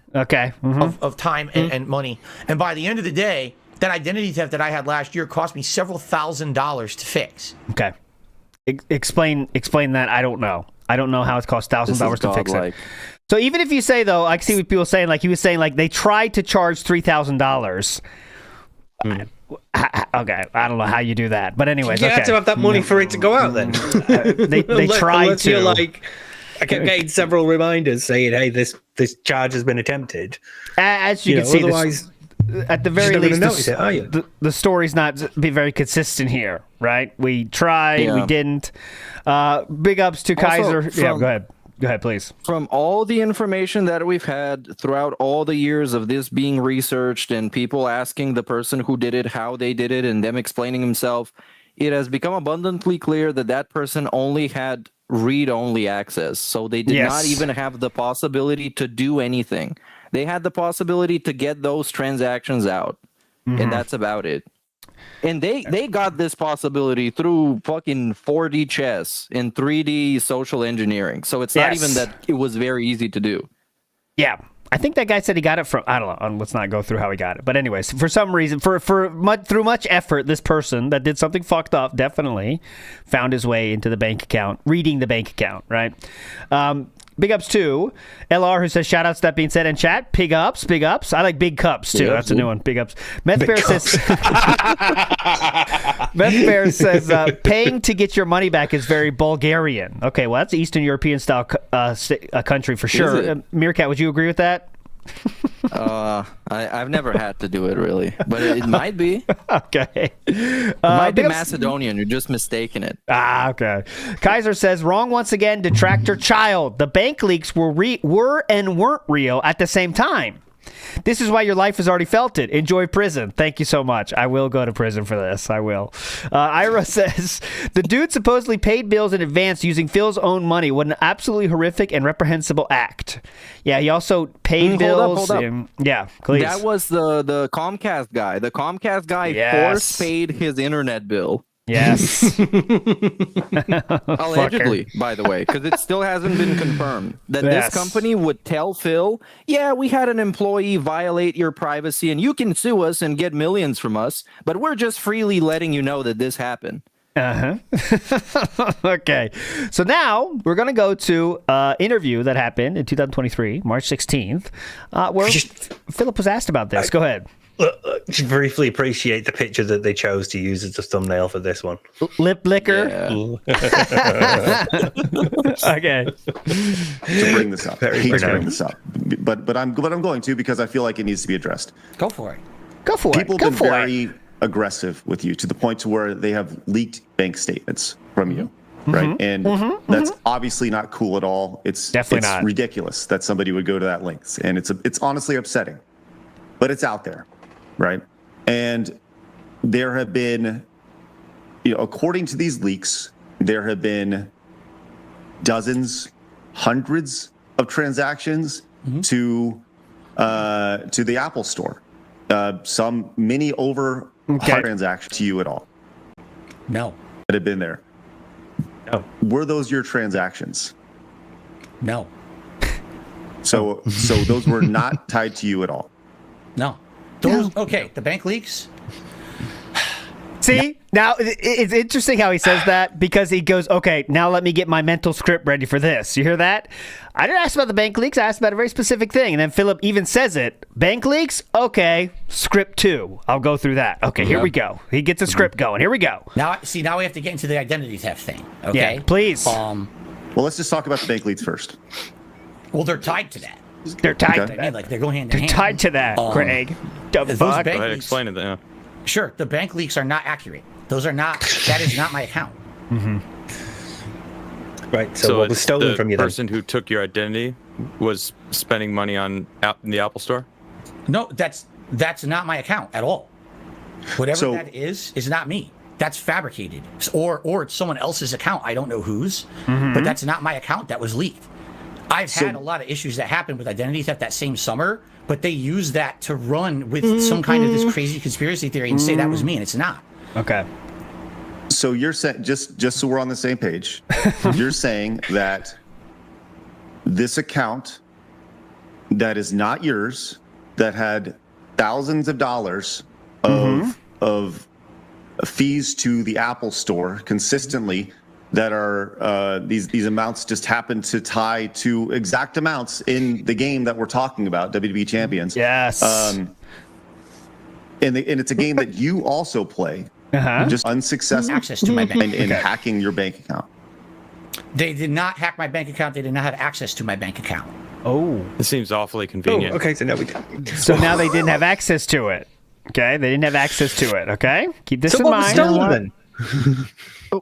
of time and money. And by the end of the day, that identity theft that I had last year cost me several $1,000s to fix. Okay. Explain that. I don't know. I don't know how it costs $1,000 to fix it. So even if you say, though, I see what people are saying, like he was saying, like they tried to charge $3,000. Okay, I don't know how you do that, but anyways, you have to have that money for it to go out. Then they tried to. You're like, I kept getting several reminders saying, "Hey, this charge has been attempted." As you can see, otherwise, at the very least, the story's not be very consistent here, right? We tried, we didn't. Big ups to Kaiser. Go ahead. Go ahead, please. From all the information that we've had throughout all the years of this being researched and people asking the person who did it, how they did it, and them explaining himself, it has become abundantly clear that that person only had read-only access. So they did not even have the possibility to do anything. They had the possibility to get those transactions out. And that's about it. And they got this possibility through fucking 4D chess and 3D social engineering. So it's not even that it was very easy to do. Yeah. I think that guy said he got it from, I don't know, let's not go through how he got it. But anyways, for some reason, through much effort, this person that did something fucked up definitely found his way into the bank account, reading the bank account, right? Big ups to LR, who says, shout outs, that being said, in chat. Big ups. I like big cups, too. That's a new one. Big ups. Meth Bear says, paying to get your money back is very Bulgarian. Okay, well, that's Eastern European style country for sure. Meerkat, would you agree with that? I've never had to do it really, but it might be. Okay. It might be Macedonian. You're just mistaking it. Okay. Kaiser says, wrong once again, detractor child. The bank leaks were and weren't real at the same time. This is why your life has already felt it. Enjoy prison. Thank you so much. I will go to prison for this. I will. Ira says, the dude supposedly paid bills in advance using Phil's own money. What an absolutely horrific and reprehensible act. Yeah, he also paid bills. Hold up. Yeah, please. That was the Comcast guy. The Comcast guy force paid his internet bill. Yes. Allegedly, by the way, because it still hasn't been confirmed that this company would tell Phil, yeah, we had an employee violate your privacy and you can sue us and get millions from us, but we're just freely letting you know that this happened. Okay. So now we're going to go to an interview that happened in 2023, March 16th, where Philip was asked about this. Go ahead. Just briefly appreciate the picture that they chose to use as a thumbnail for this one. Lip licker. Okay. To bring this up, I hate to bring this up, but I'm going to because I feel like it needs to be addressed. Go for it. People have been very aggressive with you to the point to where they have leaked bank statements from you, right? And that's obviously not cool at all. It's definitely not ridiculous that somebody would go to that lengths, and it's honestly upsetting, but it's out there. Right. And there have been, according to these leaks, there have been dozens, hundreds of transactions to the Apple Store. Some many over transactions to you at all. No. That have been there. No. Were those your transactions? No. So those were not tied to you at all. No. Okay, the bank leaks. See, now it's interesting how he says that because he goes, okay, now let me get my mental script ready for this. You hear that? I didn't ask about the bank leaks. I asked about a very specific thing. And then Philip even says it. Bank leaks? Okay, script 2. I'll go through that. Okay, here we go. He gets a script going. Here we go. Now we have to get into the identity theft thing. Okay? Yeah, please. Well, let's just talk about the bank leaks first. Well, they're tied to that. They're tied to that. I mean, like they're going hand in hand. They're tied to that, Craig. Go ahead, explain it. Yeah. Sure, the bank leaks are not accurate. That is not my account. Right. So what was stolen from you? The person who took your identity was spending money in the Apple Store? No, that's not my account at all. Whatever that is not me. That's fabricated, or it's someone else's account. I don't know whose, but that's not my account. That was leaked. I've had a lot of issues that happened with identity theft that same summer, but they used that to run with some kind of this crazy conspiracy theory and say that was me, and it's not. Okay. So you're saying, just so we're on the same page, you're saying that this account that is not yours, that had thousands of dollars of fees to the Apple Store consistently, that are these amounts just happen to tie to exact amounts in the game that we're talking about, WWE Champions. Yes. And it's a game that you also play. Just unsuccessful access to my bank in hacking your bank account. They did not hack my bank account. They did not have access to my bank account. Oh. This seems awfully convenient. Okay, so now we do. So now they didn't have access to it. Okay, they didn't have access to it. Okay, keep this in what mind. Was stolen?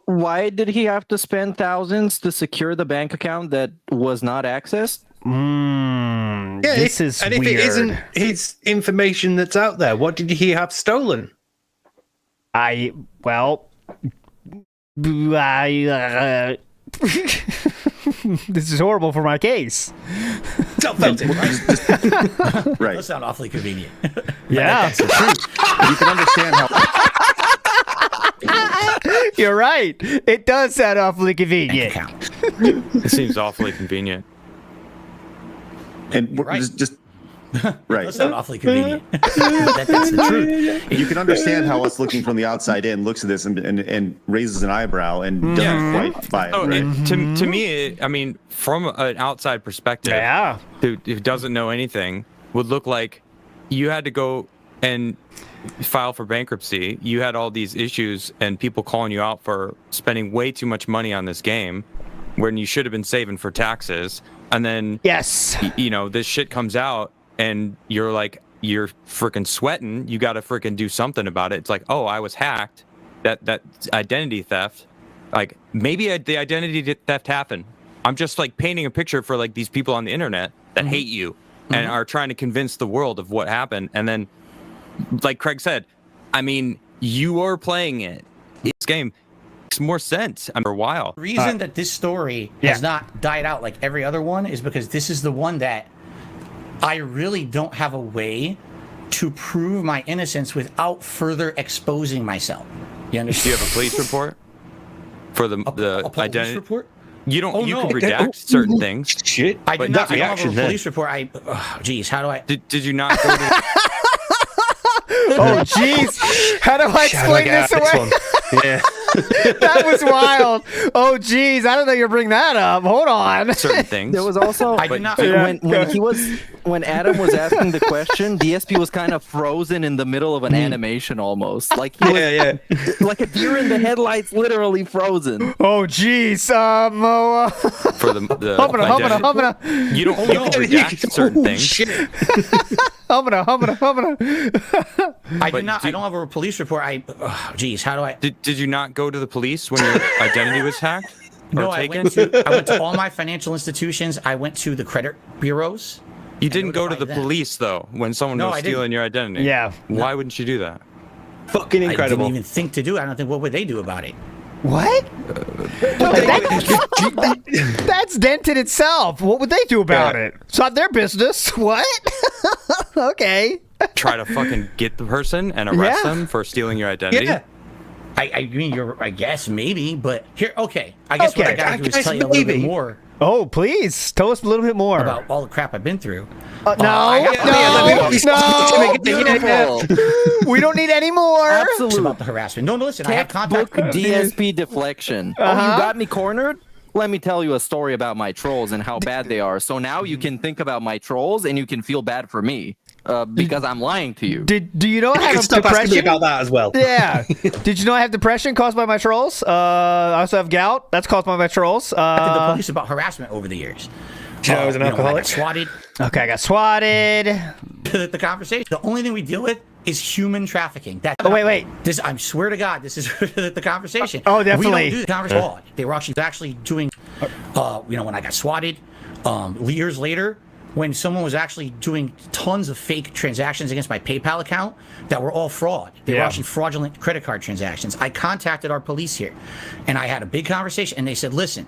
Why did he have to spend thousands to secure the bank account that was not accessed? This is and weird. If it isn't his information that's out there, what did he have stolen? This is horrible for my case. Right. That sounds awfully convenient. Yeah. You can understand how. You're right. It does sound awfully convenient. It seems awfully convenient. And right. just right. That sounds awfully convenient. That's the truth. You can understand how us looking from the outside in looks at this and raises an eyebrow and doesn't quite buy it. Oh, right? to me, I mean, from an outside perspective, who doesn't know anything, would look like you had to go and file for bankruptcy. You had all these issues and people calling you out for spending way too much money on this game when you should have been saving for taxes. And then, yes, this shit comes out and you're freaking sweating, you got to freaking do something about it. It's like, oh, I was hacked. That identity theft. Like, maybe the identity theft happened. I'm just like painting a picture for like these people on the internet that hate you and are trying to convince the world of what happened. And then, like Craig said, I mean, you are playing it. This game makes more sense for a while. The reason that this story has not died out like every other one is because this is the one that I really don't have a way to prove my innocence without further exposing myself. You understand? Do you have a police report for the police identity report? You don't. You can redact certain things. Shit. I did not. I don't have a police report. Geez, how do I? Did you not go to? Oh, jeez. How do I explain this away? Yeah. That was wild. Oh, geez. I don't know you're bringing that up. Hold on. Certain things. There was also I did not. when Adam was asking the question, DSP was kind of frozen in the middle of an animation almost. Like he was, like a deer in the headlights, literally frozen. Oh, jeez. For the identity. You can redact certain things. Shit. I did not. I don't have a police report. Geez, how do I? Did you not go to the police when your identity was hacked? No, I went to all my financial institutions. I went to the credit bureaus. You didn't go to the police though when someone was stealing your identity. Yeah. Why wouldn't you do that? Fucking incredible. I didn't even think to do it. I don't think. What would they do about it? What? That's dented itself. What would they do about it? It's not their business. What? Okay. Try to fucking get the person and arrest them for stealing your identity? Yeah. I mean, I guess maybe, but here, okay. I guess what I gotta do is tell you a little bit more. Oh, please tell us a little bit more about all the crap I've been through. No. We don't need any more. Absolutely. It's about the harassment. No, listen. I have contact. DSP deflection. Oh, you got me cornered? Let me tell you a story about my trolls and how bad they are. So now you can think about my trolls and you can feel bad for me. Because I'm lying to you. Do you know I have depression? Me about that as well. Yeah. Did you know I have depression caused by my trolls? I also have gout. That's caused by my trolls. I did the police about harassment over the years. I was an alcoholic. I got swatted. Okay, I got swatted. The conversation. The only thing we deal with is human trafficking. Wait. I swear to God, this is the conversation. Oh, definitely. We don't do the conversation. They were actually doing, when I got swatted, years later, when someone was actually doing tons of fake transactions against my PayPal account that were all fraud. They were actually fraudulent credit card transactions. I contacted our police here, and I had a big conversation, and they said, listen,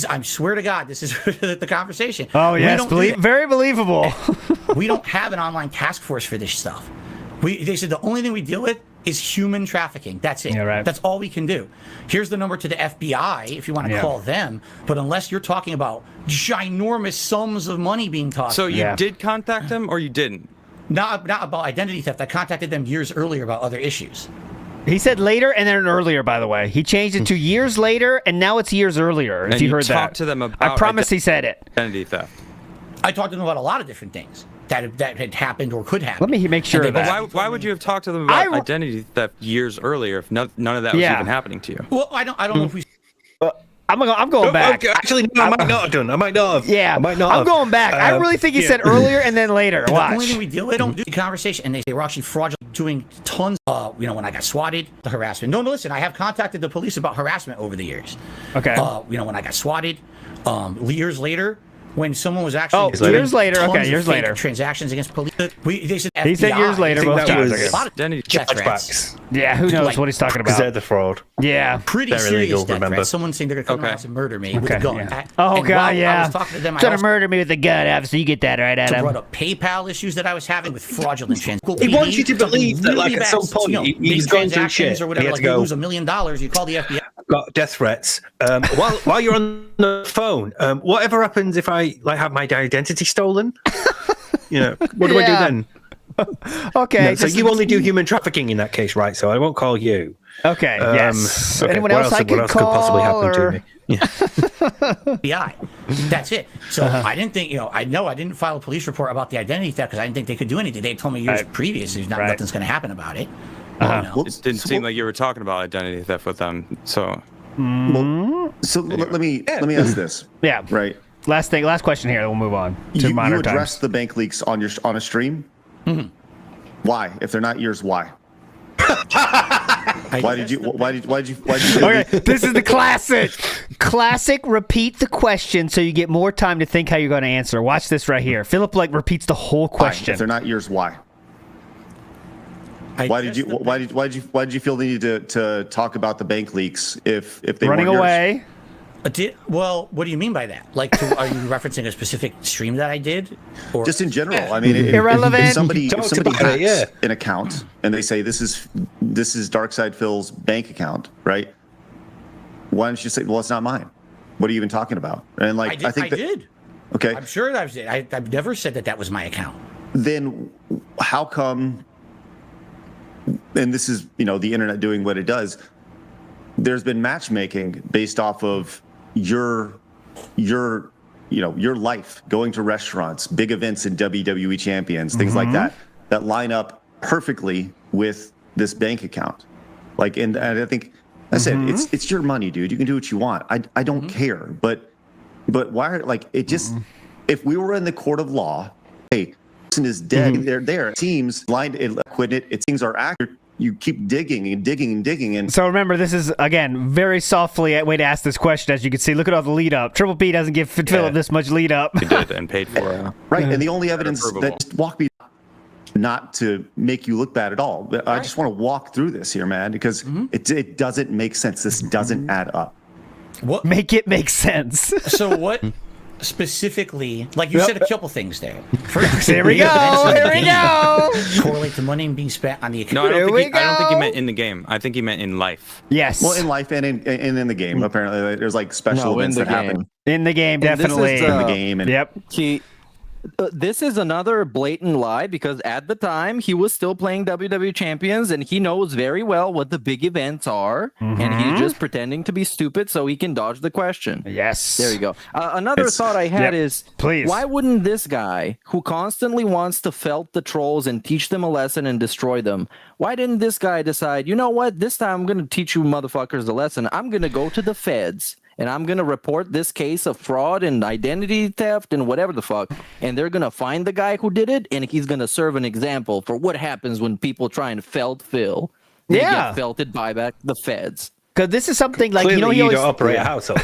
I swear to God, this is the conversation. Oh, yes, very believable. We don't have an online task force for this stuff. They said the only thing we deal with is human trafficking. That's it. Yeah, right. That's all we can do. Here's the number to the FBI if you want to call them. But unless you're talking about ginormous sums of money being tossed. So you did contact them or you didn't? Not about identity theft. I contacted them years earlier about other issues. He said later and then earlier, by the way. He changed it to years later, and now it's years earlier, if you heard that. Talked to them about I promise he said it. Identity theft. I talked to them about a lot of different things that had happened or could happen. Let me make sure of that. But why would you have talked to them about identity theft years earlier if none of that was even happening to you? Well, I don't know if we... I'm going back. Actually, no, I might not have done. I might not have. Yeah, I might not I'm going back. I really think he said earlier and then later. Watch. The only thing we deal with, don't do the conversation, and they were actually fraudulent, doing tons. When I got swatted, the harassment. No, listen, I have contacted the police about harassment over the years. Okay. When I got swatted, years later. When someone was actually years later. Okay, years later. Transactions against police. They said FBI. He said years later. Both times. A lot of death threats. Yeah, who knows what he's talking about? Because they're the fraud. Yeah, pretty serious death threats. Someone saying they're going to come around and murder me with a gun. Yeah. Oh God, yeah. I was talking to them. Trying to murder me with a gun. Obviously, you get that right, Adam. Brought up PayPal issues that I was having with fraudulent transactions. He wants you to believe that, like, at some point, he's going through shit or whatever. Like, you lose $1 million, you call the FBI. Got death threats. While you're on the phone, whatever happens if I have my identity stolen? What do I do then? Okay. So you only do human trafficking in that case, right? So I won't call you. Okay. Yes. Okay. Anyone else I can call? Could possibly happen to me? Yeah. FBI. That's it. So I didn't think, I didn't file a police report about the identity theft because I didn't think they could do anything. They told me years previous nothing's going to happen about it. It didn't seem like you were talking about identity theft with them. So, let me ask this. Yeah. Right. Last question here. Then we'll move on to you modern address times. the bank leaks on a stream. Mm-hmm. Why? If they're not yours, why? Why did you? Okay, this is the classic. Repeat the question so you get more time to think how you're going to answer. Watch this right here. Philip repeats the whole question. Why? If they're not yours, why? Why did you feel the need to talk about the bank leaks if they running weren't away? Yours? Well, what do you mean by that? Like, are you referencing a specific stream that I did, or just in general? I mean, irrelevant. If somebody hacks an account and they say this is Darkside Phil's bank account, right? Why don't you say, well, it's not mine? What are you even talking about? And like, I did. Okay, I'm sure that I did. I've never said that was my account. Then how come? And this is the internet doing what it does. There's been matchmaking based off of your life, going to restaurants, big events in WWE champions, things like that line up perfectly with this bank account. Like, and I think I said it's your money, dude. You can do what you want. I don't care. But why? It just if we were in the court of law, hey, person is dead. They're there. It seems blind, acquitted. It seems are accurate. You keep digging and digging and digging. And so remember, this is, again, very softly a way to ask this question. As you can see, look at all the lead up. Triple P doesn't give Philip this much lead up. He did and paid for it. Right. And the only evidence that just walk me not to make you look bad at all. But I just want to walk through this here, man, because it doesn't make sense. This doesn't add up. What? Make it make sense. So what specifically, like you said a couple things there. Here we go. Correlate the money being spent on the account. No, I don't think he meant in the game. I think he meant in life. Yes. Well, in life and in the game, apparently there's like special events that happen. In the game, definitely. In the game. And yep. This is another blatant lie because at the time he was still playing WWE Champions and he knows very well what the big events are and he's just pretending to be stupid so he can dodge the question. Yes. There you go. Another thought I had is, please, why wouldn't this guy who constantly wants to felt the trolls and teach them a lesson and destroy them, why didn't this guy decide, you know what, this time I'm going to teach you motherfuckers a lesson. I'm going to go to the feds. And I'm going to report this case of fraud and identity theft and whatever the fuck. And they're going to find the guy who did it. And he's going to serve an example for what happens when people try and felt Phil. They get felted by back the feds. Because this is something like, clearly he always don't operate a household.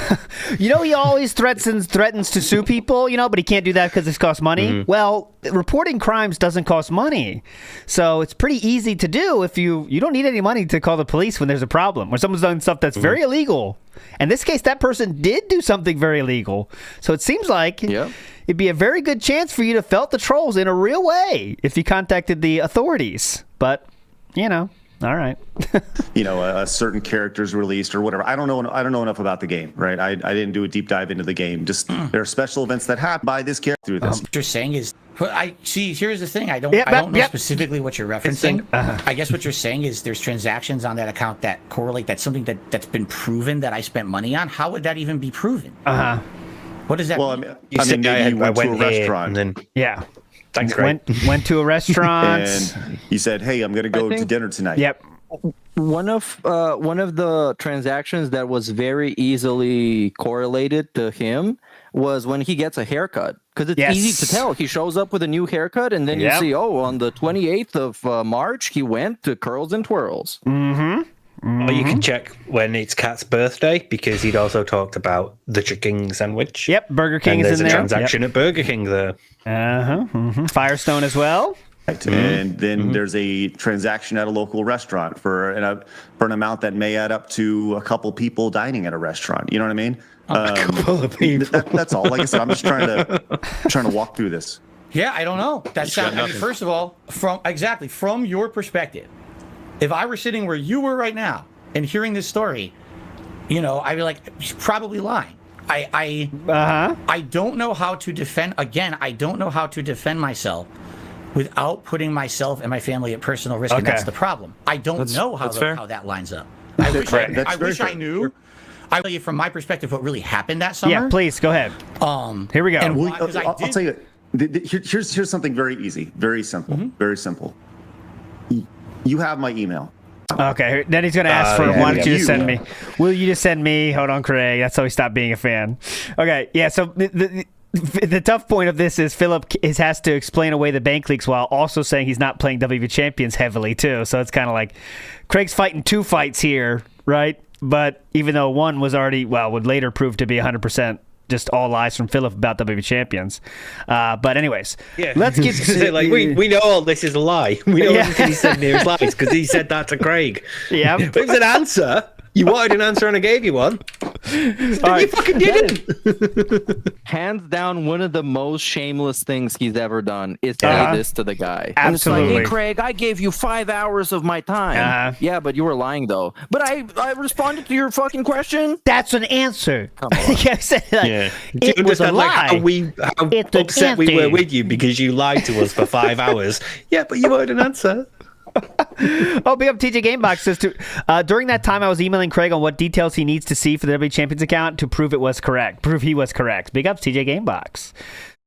He always threatens to sue people, but he can't do that because this costs money. Well, reporting crimes doesn't cost money. So it's pretty easy to do if you don't need any money to call the police when there's a problem, when someone's done stuff that's very illegal. In this case, that person did do something very illegal. So it seems like it'd be a very good chance for you to felt the trolls in a real way if you contacted the authorities. But, all right. A certain character's released or whatever. I don't know enough about the game, right? I didn't do a deep dive into the game. Just there are special events that happen by this character through this. What you're saying is, here's the thing. I don't know specifically what you're referencing. I guess what you're saying is there's transactions on that account that correlate. That's something that's been proven that I spent money on. How would that even be proven? What does that mean? Maybe you went to a restaurant. And then, thanks, Greg. Went to a restaurant. And you said, hey, I'm going to go to dinner tonight. Yep. One of the transactions that was very easily correlated to him was when he gets a haircut, because it's easy to tell. He shows up with a new haircut, and then you see, on the 28th of March, he went to Curls and Twirls. Or you can check when it's Kat's birthday, because he'd also talked about the chicken sandwich. Yep, Burger King is in there. There's a transaction at Burger King there. Firestone as well. Right. And then there's a transaction at a local restaurant for an amount that may add up to a couple people dining at a restaurant. You know what I mean? A couple of people. That's all. Like I said, I'm just trying to walk through this. Yeah, I don't know. First of all, from your perspective, if I were sitting where you were right now and hearing this story, I'd be like, he's probably lying. I don't know how to defend. Again, I don't know how to defend myself without putting myself and my family at personal risk, and that's the problem. I don't know how that lines up. I wish I knew. I'll tell you from my perspective what really happened that summer. Yeah, please, go ahead. Here we go. I'll tell you, here's something very easy, very simple, very simple. You have my email. Okay, then he's going to ask for, why don't you just send me? Will you just send me? Hold on, Craig. That's how he stopped being a fan. Okay, yeah, so the tough point of this is Philip has to explain away the bank leaks while also saying he's not playing WWE Champions heavily, too. So it's kind of like Craig's fighting two fights here, right? But even though one was already, would later prove to be 100% just all lies from Philip about WWE Champions. But anyways, let's get to like we know all this is a lie. We know everything he said near is lies because he said that to Craig. Yeah, but it was an answer. You wanted an answer and I gave you one. You fucking didn't. Hands down, one of the most shameless things he's ever done is say this to the guy. Absolutely. And it's like, hey, Craig, I gave you 5 hours of my time. Yeah, but you were lying, though. But I responded to your fucking question. That's an answer. Come on. It was a lie. How upset we were with you because you lied to us for 5 hours. Yeah, but you wanted an answer. Oh, big up TJ Gamebox says during that time I was emailing Craig on what details he needs to see for the WWE Champions account to prove he was correct. Big up TJ Gamebox.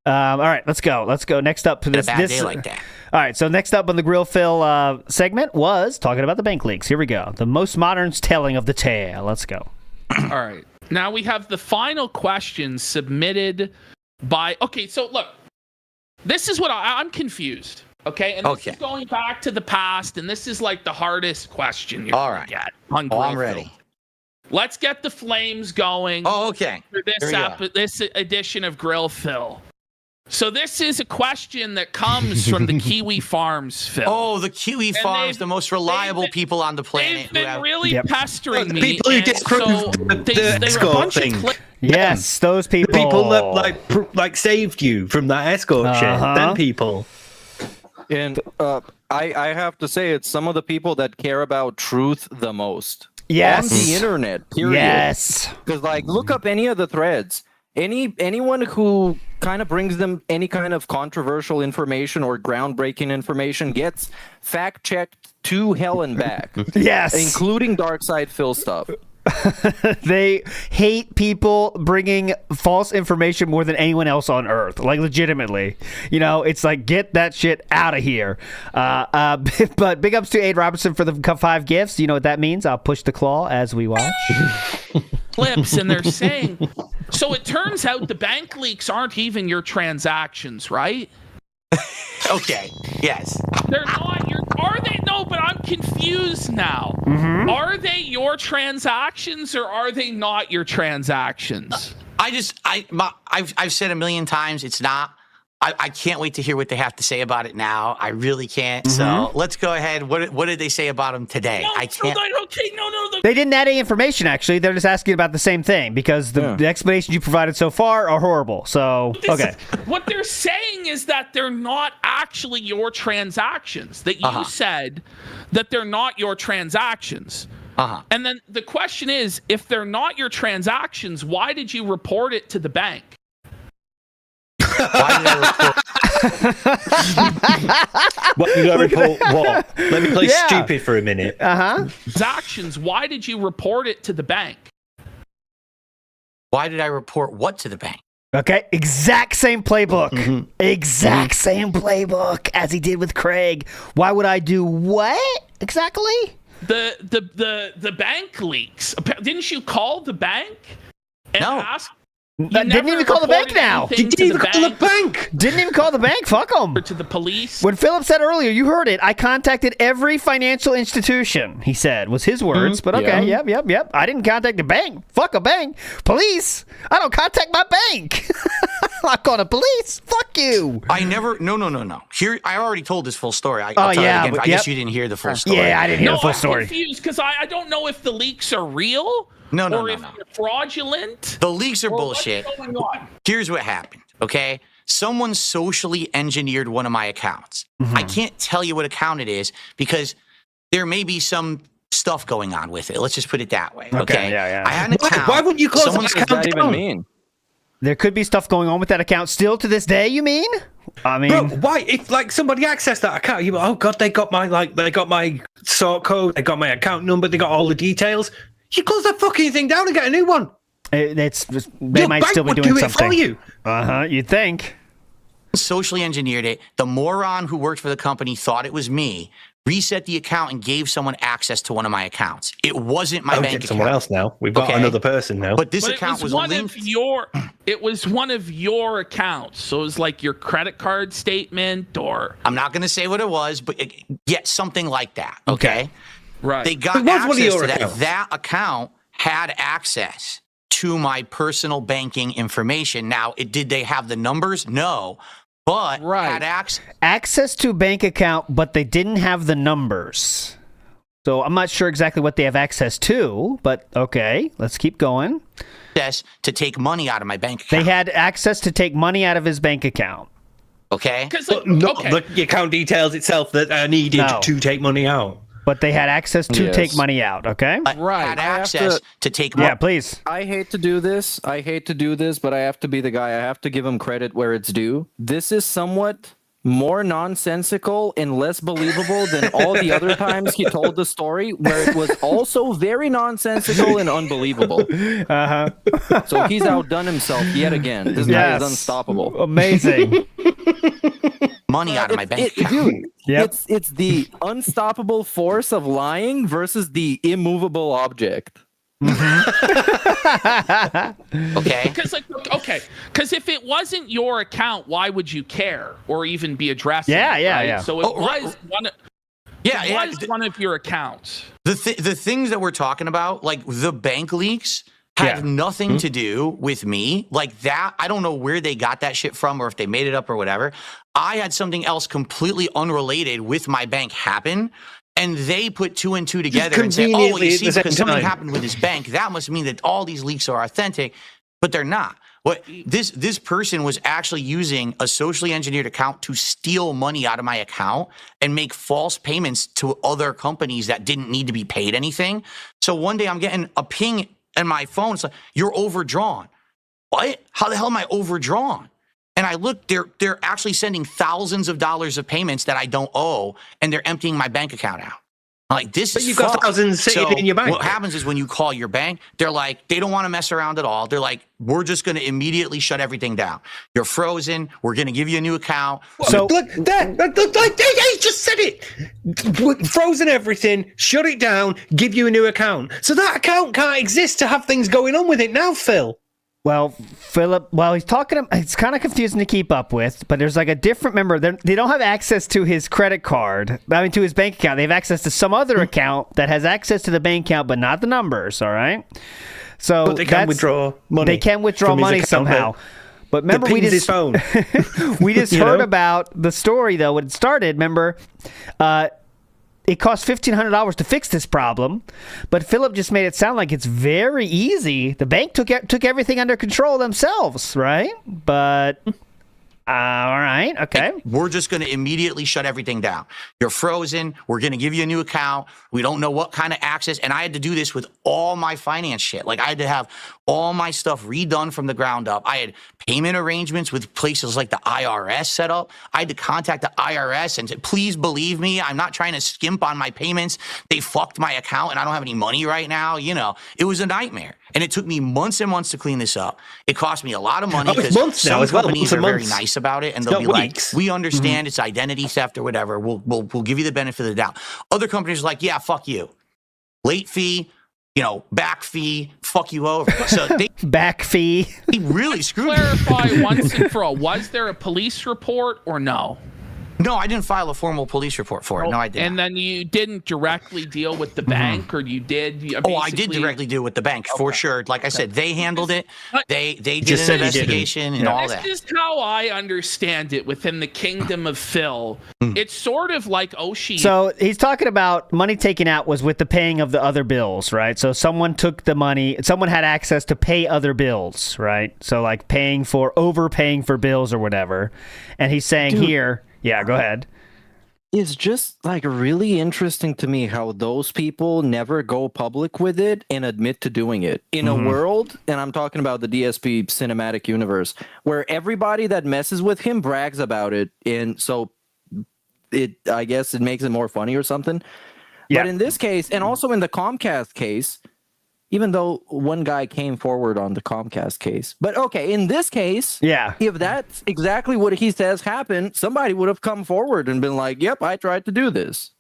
All right, let's go. Next up for this. Day like that. All right, so next up on the Grill Phil segment was talking about the bank leaks. Here we go. The most modern telling of the tale. Let's go. All right. Now we have the final question submitted by. Okay, so look, this is what I'm confused. Okay, and this is going back to the past, and this is like the hardest question you're going to get on Grill I'm ready. Phil. Let's get the flames going. Oh, okay. For this edition of Grill Phil. So this is a question that comes from the Kiwi Farms, Phil. Oh, the Kiwi Farms, the most reliable people on the planet. They've been really pestering me. People who disprove the escort thing. Yes, those people. The people that like saved you from that escort shit. Them people. And I have to say, it's some of the people that care about truth the most. Yes. On the internet, period. Yes. Because, look up any of the threads. Anyone who kind of brings them any kind of controversial information or groundbreaking information gets fact-checked to hell and back. Yes. Including Dark Side Phil stuff. They hate people bringing false information more than anyone else on earth, like legitimately. It's like, get that shit out of here. But big ups to Aid Robertson for the 5 gifts. You know what that means? I'll push the claw as we watch. Clips, and they're saying, so it turns out the bank leaks aren't even your transactions, right? Okay. Yes. They're not your. Are they? No, but I'm confused now. Mm-hmm. Are they your transactions or are they not your transactions? I've said a million times it's not. I can't wait to hear what they have to say about it now. I really can't. Mm-hmm. So let's go ahead. What did they say about them today? No, I can't. No. They didn't add any information, actually. They're just asking about the same thing because the explanations you provided so far are horrible. So, okay. What they're saying is that they're not actually your transactions, that you said that they're not your transactions. And then the question is, if they're not your transactions, why did you report it to the bank? Why did I report what? Let me play stupid for a minute. Transactions. Why did you report it to the bank? Why did I report what to the bank? Okay, exact same playbook. Exact same playbook as he did with Craig. Why would I do what exactly? The bank leaks. Didn't you call the bank and ask? Didn't even call the bank now. You didn't even call the bank. Didn't even call the bank. Fuck them. To the police. When Philip said earlier, you heard it. I contacted every financial institution, he said, was his words. But okay, yep. I didn't contact the bank. Fuck a bank. Police. I don't contact my bank. I'm calling the police. Fuck you. I never. No. Here, I already told this full story. I'll tell you again. But I guess you didn't hear the full story. Yeah, I didn't hear the full story. I'm confused because I don't know if the leaks are real. No. If they're fraudulent. The leaks are bullshit. What's going on? Here's what happened, okay? Someone socially engineered one of my accounts. I can't tell you what account it is because there may be some stuff going on with it. Let's just put it that way, okay? Yeah. I had an account. Why wouldn't you close the What does account that down? even mean? There could be stuff going on with that account still to this day, you mean? I mean, Bro, why? If somebody accessed that account, you go, oh god, they got my sort code, they got my account number, they got all the details. You close that fucking thing down and get a new one. They might still be doing something. It for you. You'd think. socially engineered it. The moron who worked for the company thought it was me, reset the account and gave someone access to one of my accounts. It wasn't my bank account. Someone else now. We've got another person now. But this account was linked. It was one of your accounts. So it was like your credit card statement or... I'm not going to say what it was, but something like that. Okay. Right. They got access to that. That account had access to my personal banking information. Now, did they have the numbers? No. But had access to bank account, but they didn't have the numbers. So I'm not sure exactly what they have access to, but okay, let's keep going. Access to take money out of my bank account. They had access to take money out of his bank account. Okay. The account details itself that are needed to take money out. But they had access to take money out, okay? Had access to take money. Yeah, please. I hate to do this, but I have to be the guy. I have to give him credit where it's due. This is somewhat more nonsensical and less believable than all the other times he told the story, where it was also very nonsensical and unbelievable. So he's outdone himself yet again. This guy is unstoppable. Amazing. Money out of my bank account. Dude, it's the unstoppable force of lying versus the immovable object. Okay. Because if it wasn't your account, why would you care or even be addressing it? Yeah. So it was one. It was one of your accounts. The things that we're talking about, like the bank leaks, had nothing to do with me. Like that, I don't know where they got that shit from or if they made it up or whatever. I had something else completely unrelated with my bank happen, and they put two and two together and said, oh, well, you see, because something happened with this bank, that must mean that all these leaks are authentic, but they're not. What this person was actually using a socially engineered account to steal money out of my account and make false payments to other companies that didn't need to be paid anything. So one day I'm getting a ping and my phone, it's like, you're overdrawn. What? How the hell am I overdrawn? And I look, they're actually sending thousands of dollars of payments that I don't owe, and they're emptying my bank account out. I'm like, this is you've got thousands sitting in your bank. What happens is when you call your bank, they're like, they don't want to mess around at all. They're like, we're just going to immediately shut everything down. You're frozen. We're going to give you a new account. So look, they just said it. Frozen everything, shut it down, give you a new account. So that account can't exist to have things going on with it now, Phil. Well, Philip, he's talking, it's kind of confusing to keep up with, but there's like a different member. They don't have access to his credit card, to his bank account. They have access to some other account that has access to the bank account, but not the numbers, all right? So but they can withdraw money. They can withdraw money somehow. But remember, we just heard about the story, though, when it started. Remember, it cost $1,500 to fix this problem, but Philip just made it sound like it's very easy. The bank took everything under control themselves, right? But all right, okay. We're just going to immediately shut everything down. You're frozen. We're going to give you a new account. We don't know what kind of access. And I had to do this with all my finance shit. Like I had to have all my stuff redone from the ground up. I had payment arrangements with places like the IRS set up. I had to contact the IRS and say, please believe me, I'm not trying to skimp on my payments. They fucked my account and I don't have any money right now. You know, it was a nightmare. And it took me months and months to clean this up. It cost me a lot of money because some companies are very nice about it, and they'll be like, "We understand it's identity theft or whatever. We'll give you the benefit of the doubt." Other companies are like, "Yeah, fuck you, late fee, back fee, fuck you over." So they back fee. They really screwed me. Clarify once and for all: was there a police report or no? No, I didn't file a formal police report for it. No, I didn't. And then you didn't directly deal with the bank, or you did? I did directly deal with the bank for sure. Like I said, they handled it. They did an investigation and all that. This is how I understand it within the kingdom of Phil. It's sort of like Oshi. So he's talking about money taken out was with the paying of the other bills, right? So someone took the money, someone had access to pay other bills, right? So like overpaying for bills or whatever. And he's saying here... Yeah, go ahead. It's just like really interesting to me how those people never go public with it and admit to doing it in a world, and I'm talking about the DSP cinematic universe, where everybody that messes with him brags about it, and so I guess it makes it more funny or something. Yeah. But in this case, and also in the Comcast case, even though one guy came forward on the Comcast case. But okay, in this case, if that's exactly what he says happened, somebody would have come forward and been like, yep, I tried to do this.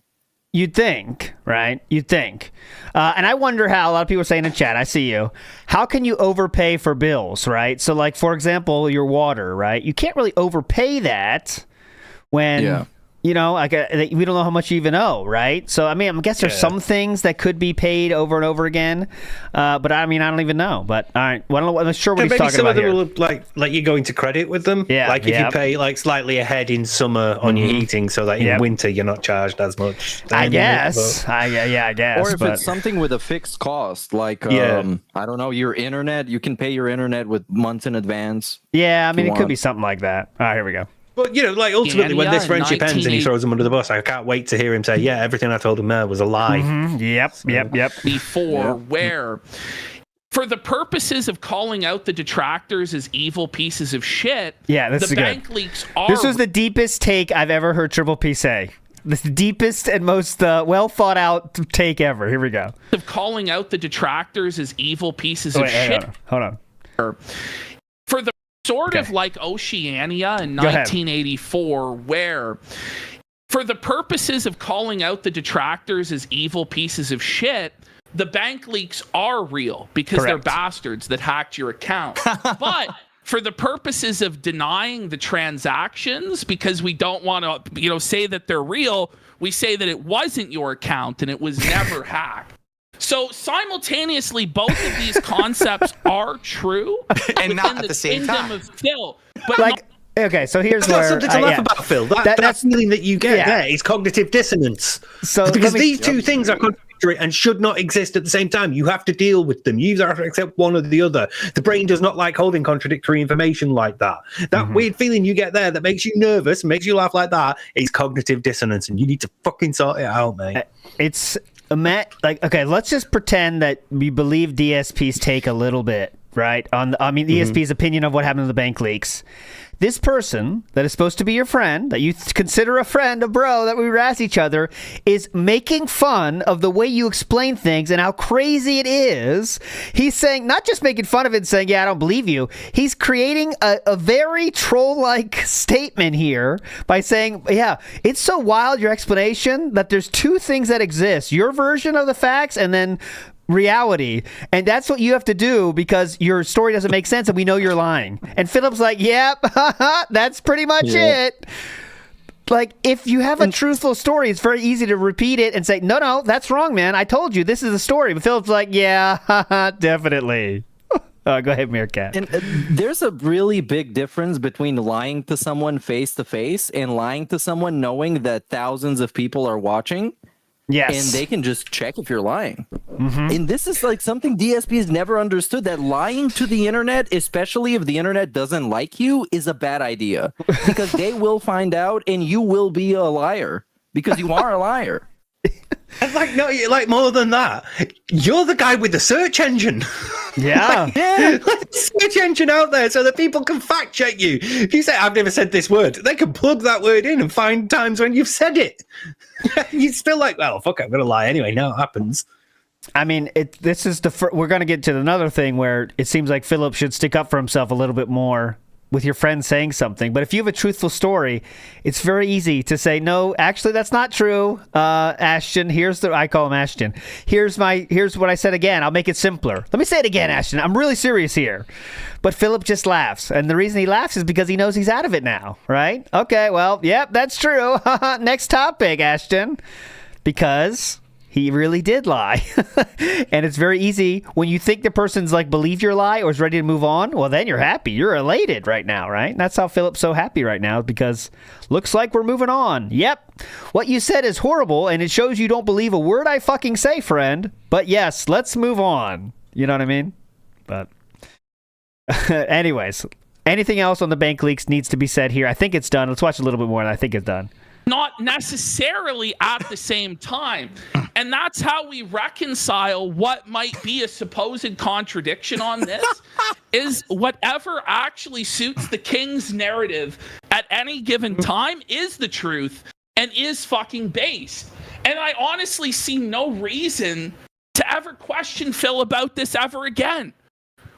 You'd think, right? You'd think. And I wonder how a lot of people are saying in chat, I see you, how can you overpay for bills, right? So, like, for example, your water, right? You can't really overpay that when... You know, like we don't know how much you even owe, right? So, I mean, I guess there's some things that could be paid over and over again, but I mean, I don't even know. But all right, well, I'm sure what he's talking about here. Maybe some of them will like you go into credit with them. Yeah, like if you pay like slightly ahead in summer on your heating, so that in winter you're not charged as much. I guess. I guess. Or if it's something with a fixed cost, like I don't know, your internet, you can pay your internet with months in advance. Yeah, I mean, it could be something like that. All right, here we go. But, you know, like, ultimately, when this friendship ends and he throws him under the bus, I can't wait to hear him say, yeah, everything I told him there was a lie. Yep. Before, where, for the purposes of calling out the detractors as evil pieces of shit, this the bank leaks are... This was the deepest take I've ever heard Triple P say. The deepest and most well-thought-out take ever. Here we go. Of calling out the detractors as evil pieces of shit. Hold on. For the sort of like Oceania in 1984, where for the purposes of calling out the detractors as evil pieces of shit, the bank leaks are real because they're bastards that hacked your account. But for the purposes of denying the transactions, because we don't want to, say that they're real, we say that it wasn't your account and it was never hacked. So simultaneously, both of these concepts are true, and not at the same time. Of Phil, but like, okay, so here's where something to laugh about, Phil. That feeling that you get there is cognitive dissonance. So because these two things are contradictory and should not exist at the same time. You have to deal with them. You either have to accept one or the other. The brain does not like holding contradictory information like that. That weird feeling you get there that makes you nervous, makes you laugh like that, is cognitive dissonance, and you need to fucking sort it out, mate. It's okay, let's just pretend that we believe DSP's take a little bit, right? DSP's opinion of what happened to the bank leaks. This person that is supposed to be your friend, that you consider a friend, a bro, that we harass each other, is making fun of the way you explain things and how crazy it is. He's saying, not just making fun of it and saying, yeah, I don't believe you. He's creating a very troll-like statement here by saying, yeah, it's so wild, your explanation, that there's two things that exist. Your version of the facts and then reality, and that's what you have to do because your story doesn't make sense and we know you're lying. And Philip's like, yep, that's pretty much it. Like, if you have a truthful story, it's very easy to repeat it and say, no, that's wrong, man, I told you this is the story. But Philip's like, yeah, definitely. Go ahead, Meerkat. And there's a really big difference between lying to someone face to face and lying to someone knowing that thousands of people are watching. Yes. And they can just check if you're lying. And this is like something DSP has never understood, that lying to the internet, especially if the internet doesn't like you, is a bad idea. Because they will find out and you will be a liar because you are a liar. And more than that, you're the guy with the search engine. Yeah. Let the search engine out there so that people can fact check you. If you say, I've never said this word, they can plug that word in and find times when you've said it. You're still like, well, fuck it, I'm going to lie anyway. Now it happens. I mean, this is we're going to get to another thing where it seems like Philip should stick up for himself a little bit more with your friend saying something. But if you have a truthful story, it's very easy to say, no, actually, that's not true. Ashton, I call him Ashton. Here's what I said again. I'll make it simpler. Let me say it again, Ashton. I'm really serious here. But Philip just laughs. And the reason he laughs is because he knows he's out of it now, right? Okay, well, yep, that's true. Next topic, Ashton. Because he really did lie. And it's very easy when you think the person's like believe your lie or is ready to move on. Well, then you're happy. You're elated right now, right? And that's how Philip's so happy right now, because looks like we're moving on. Yep. What you said is horrible, and it shows you don't believe a word I fucking say, friend. But yes, let's move on. You know what I mean? But anyways, anything else on the bank leaks needs to be said here? I think it's done. Let's watch a little bit more, and I think it's done. Not necessarily at the same time. And that's how we reconcile what might be a supposed contradiction on this is whatever actually suits the king's narrative at any given time is the truth and is fucking based. And I honestly see no reason to ever question Phil about this ever again.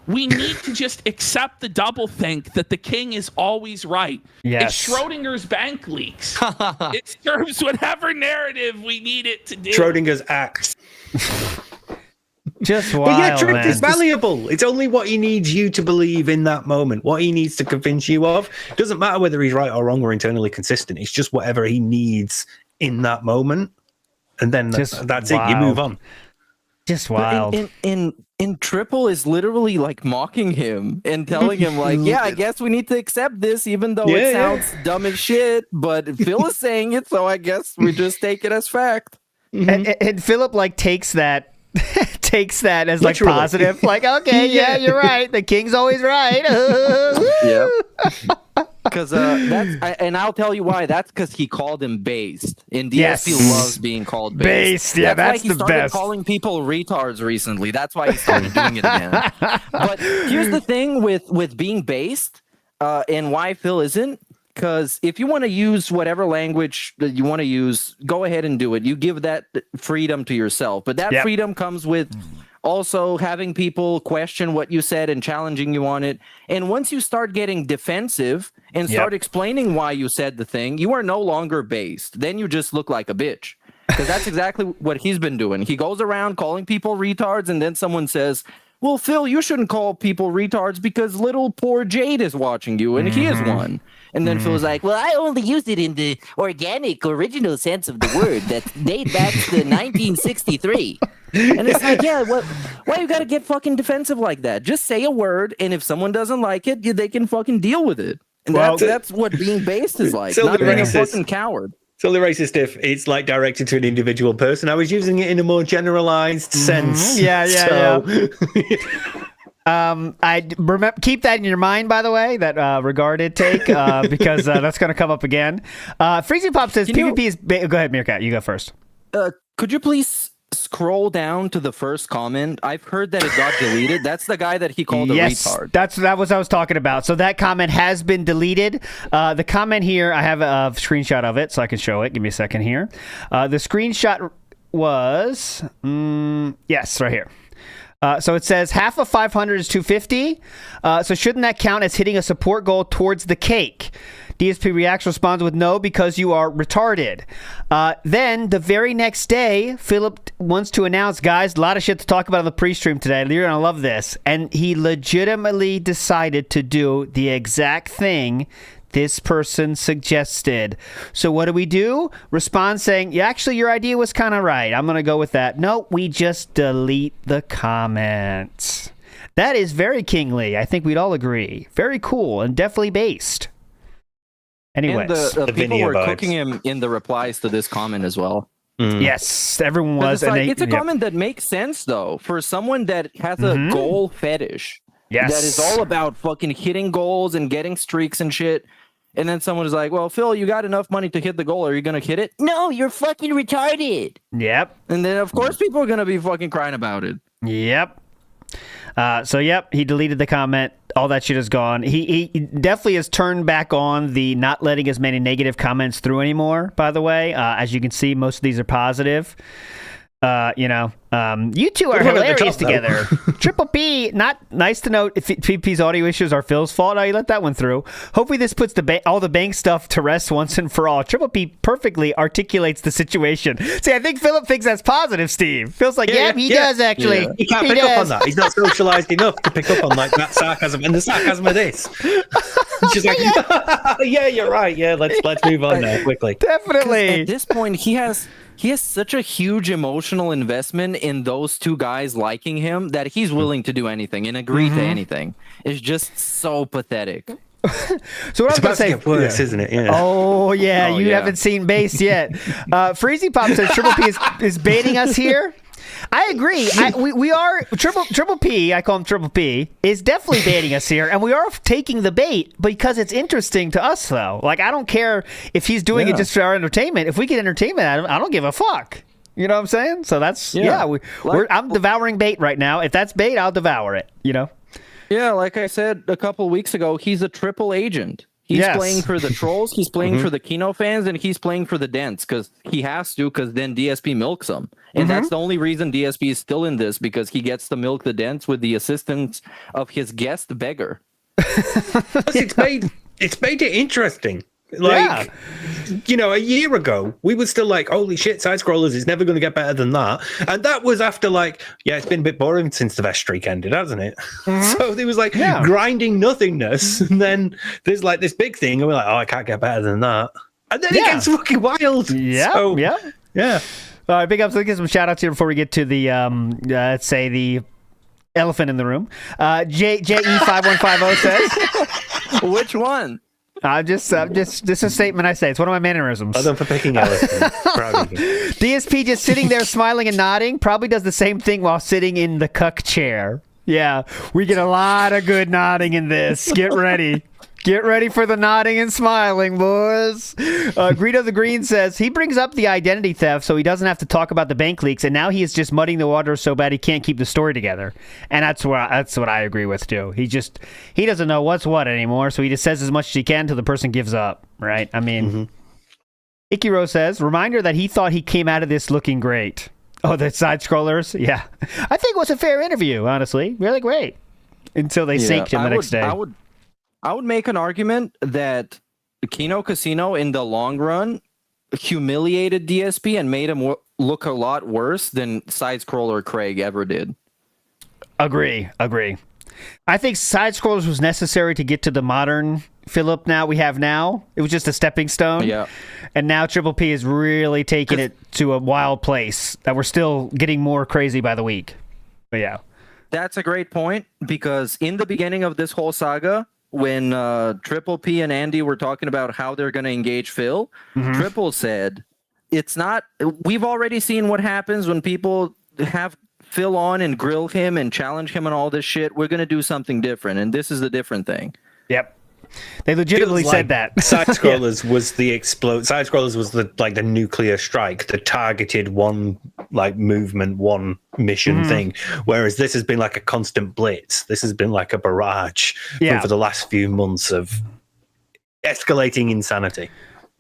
We need to just accept the doublethink that the king is always right. Yes. It's Schrodinger's bank leaks. It serves whatever narrative we need it to do. Schrodinger's axe. Just wild, But yeah, truth man. is malleable. It's only what he needs you to believe in that moment, what he needs to convince you of. It doesn't matter whether he's right or wrong or internally consistent. It's just whatever he needs in that moment. And then that's it. You move on. Just wild. In Triple is literally like mocking him and telling him like, yeah, I guess we need to accept this, even though it sounds dumb as shit. But Phil is saying it, so I guess we just take it as fact. And Philip like takes that as like positive, like, okay, yeah, you're right. The king's always right. Yeah. Because and I'll tell you why. That's because he called him based. And DSP loves being called based. Yeah, that's why he the started best. calling people retards recently. That's why he started doing it again. But here's the thing with being based, and why Phil isn't. Because if you want to use whatever language that you want to use, go ahead and do it. You give that freedom to yourself. But that freedom comes with also having people question what you said and challenging you on it. And once you start getting defensive and start explaining why you said the thing, you are no longer based. Then you just look like a bitch. Because that's exactly what he's been doing. He goes around calling people retards, and then someone says, well, Phil, you shouldn't call people retards because little poor Jade is watching you, and he is one. And then Phil's like, well, I only used it in the organic, original sense of the word that date back to 1963. And it's like, yeah, why you gotta get fucking defensive like that? Just say a word, and if someone doesn't like it, they can fucking deal with it. And that's what being based is like, not being a fucking coward. It's only racist if it's like directed to an individual person. I was using it in a more generalized sense. Yeah. I remember, keep that in your mind, by the way, that regarded take, because that's going to come up again. Freezy Pop says PvP is... Go ahead, Meerkat. You go first. Could you please scroll down to the first comment? I've heard that it got deleted. That's the guy that he called a retard. That was what I was talking about. So that comment has been deleted. The comment here, I have a screenshot of it, so I can show it. Give me a second here. The screenshot was... yes, right here. So it says half of 500 is 250. So shouldn't that count as hitting a support goal towards the cake? DSP Reacts responds with no, because you are retarded. Then the very next day, Philip wants to announce, guys, a lot of shit to talk about on the pre-stream today. You're going to love this. And he legitimately decided to do the exact thing this person suggested. So what do? Respond saying, yeah, actually, your idea was kind of right. I'm going to go with that. No, we just delete the comments. That is very kingly. I think we'd all agree. Very cool and definitely based. Anyways. And the people were cooking him in the replies to this comment as well. Yes, everyone was. It's a comment that makes sense, though, for someone that has a goal fetish. Yes. That is all about fucking hitting goals and getting streaks and shit. And then someone is like, well, Phil, you got enough money to hit the goal. Are you going to hit it? No, you're fucking retarded. Yep. And then, of course, people are going to be fucking crying about it. Yep. He deleted the comment. All that shit is gone. He definitely has turned back on the not letting as many negative comments through anymore, by the way. As you can see, most of these are positive. You two are hilarious together. Triple P, not nice to note if PP's audio issues are Phil's fault. Oh, you let that one through. Hopefully this puts all the bank stuff to rest once and for all. Triple P perfectly articulates the situation. See, I think Philip thinks that's positive, Steve. Feels like, he does actually. Yeah. He can't pick up on that. He's not socialized enough to pick up on like that sarcasm and the sarcasm of this. She's like, yeah, you're right. Yeah, let's move on now quickly. Definitely. At this point, he has such a huge emotional investment in those two guys liking him that he's willing to do anything and agree to anything. It's just so pathetic. So what I was going to say, get worse, isn't it? Yeah. Oh yeah, you haven't seen base yet. Freezy Pop says Triple P is baiting us here. I agree. We are Triple P. I call him Triple P. Is definitely baiting us here, and we are taking the bait because it's interesting to us, though. Like, I don't care if he's doing it just for our entertainment. If we get entertainment out of him, I don't give a fuck. You know what I'm saying? So that's I'm devouring bait right now. If that's bait, I'll devour it. You know? Yeah, like I said a couple weeks ago, he's a triple agent. He's playing for the trolls, he's playing for the Kino fans, and he's playing for the Dents because he has to, because then DSP milks him. And that's the only reason DSP is still in this, because he gets to milk the Dents with the assistance of his guest beggar. It's made it interesting. Like, you know, a year ago, we were still like, holy shit, side scrollers is never going to get better than that. And that was after, like, it's been a bit boring since the Vest streak ended, hasn't it? So there was like grinding nothingness. And then there's like this big thing, and we're like, oh, I can't get better than that. And then it gets fucking wild. Yeah. So, yeah. All right, big ups. Let's get some shout outs here before we get to the, let's say, the elephant in the room. JE5150 says, which one? This is a statement I say. It's one of my mannerisms. Well done for picking elephant. Proud of you. DSP just sitting there smiling and nodding, probably does the same thing while sitting in the cuck chair. Yeah, we get a lot of good nodding in this. Get ready. Get ready for the nodding and smiling, boys. Greedo the Green says he brings up the identity theft so he doesn't have to talk about the bank leaks, and now he is just muddying the water so bad he can't keep the story together. And that's what I agree with too. He doesn't know what's what anymore, so he just says as much as he can until the person gives up. Right? I mean, Ikiro says reminder that he thought he came out of this looking great. Oh, the side scrollers? Yeah, I think it was a fair interview. Honestly, really great until they synced him the next day. I would make an argument that Kino Casino, in the long run, humiliated DSP and made him look a lot worse than Side Scroller Craig ever did. Agree. I think Side Scrollers was necessary to get to the modern Philip we have now. It was just a stepping stone. Yeah. And now Triple P is really taking it to a wild place that we're still getting more crazy by the week. But yeah. That's a great point, because in the beginning of this whole saga, when Triple P and Andy were talking about how they're going to engage Phil, Triple said, we've already seen what happens when people have Phil on and grill him and challenge him and all this shit. We're going to do something different, and this is the different thing. Yep. They legitimately said that. Side Scrollers was the explode. Side Scrollers was the nuclear strike, the targeted one movement, one mission thing. Whereas this has been like a constant blitz. This has been like a barrage over the last few months of escalating insanity.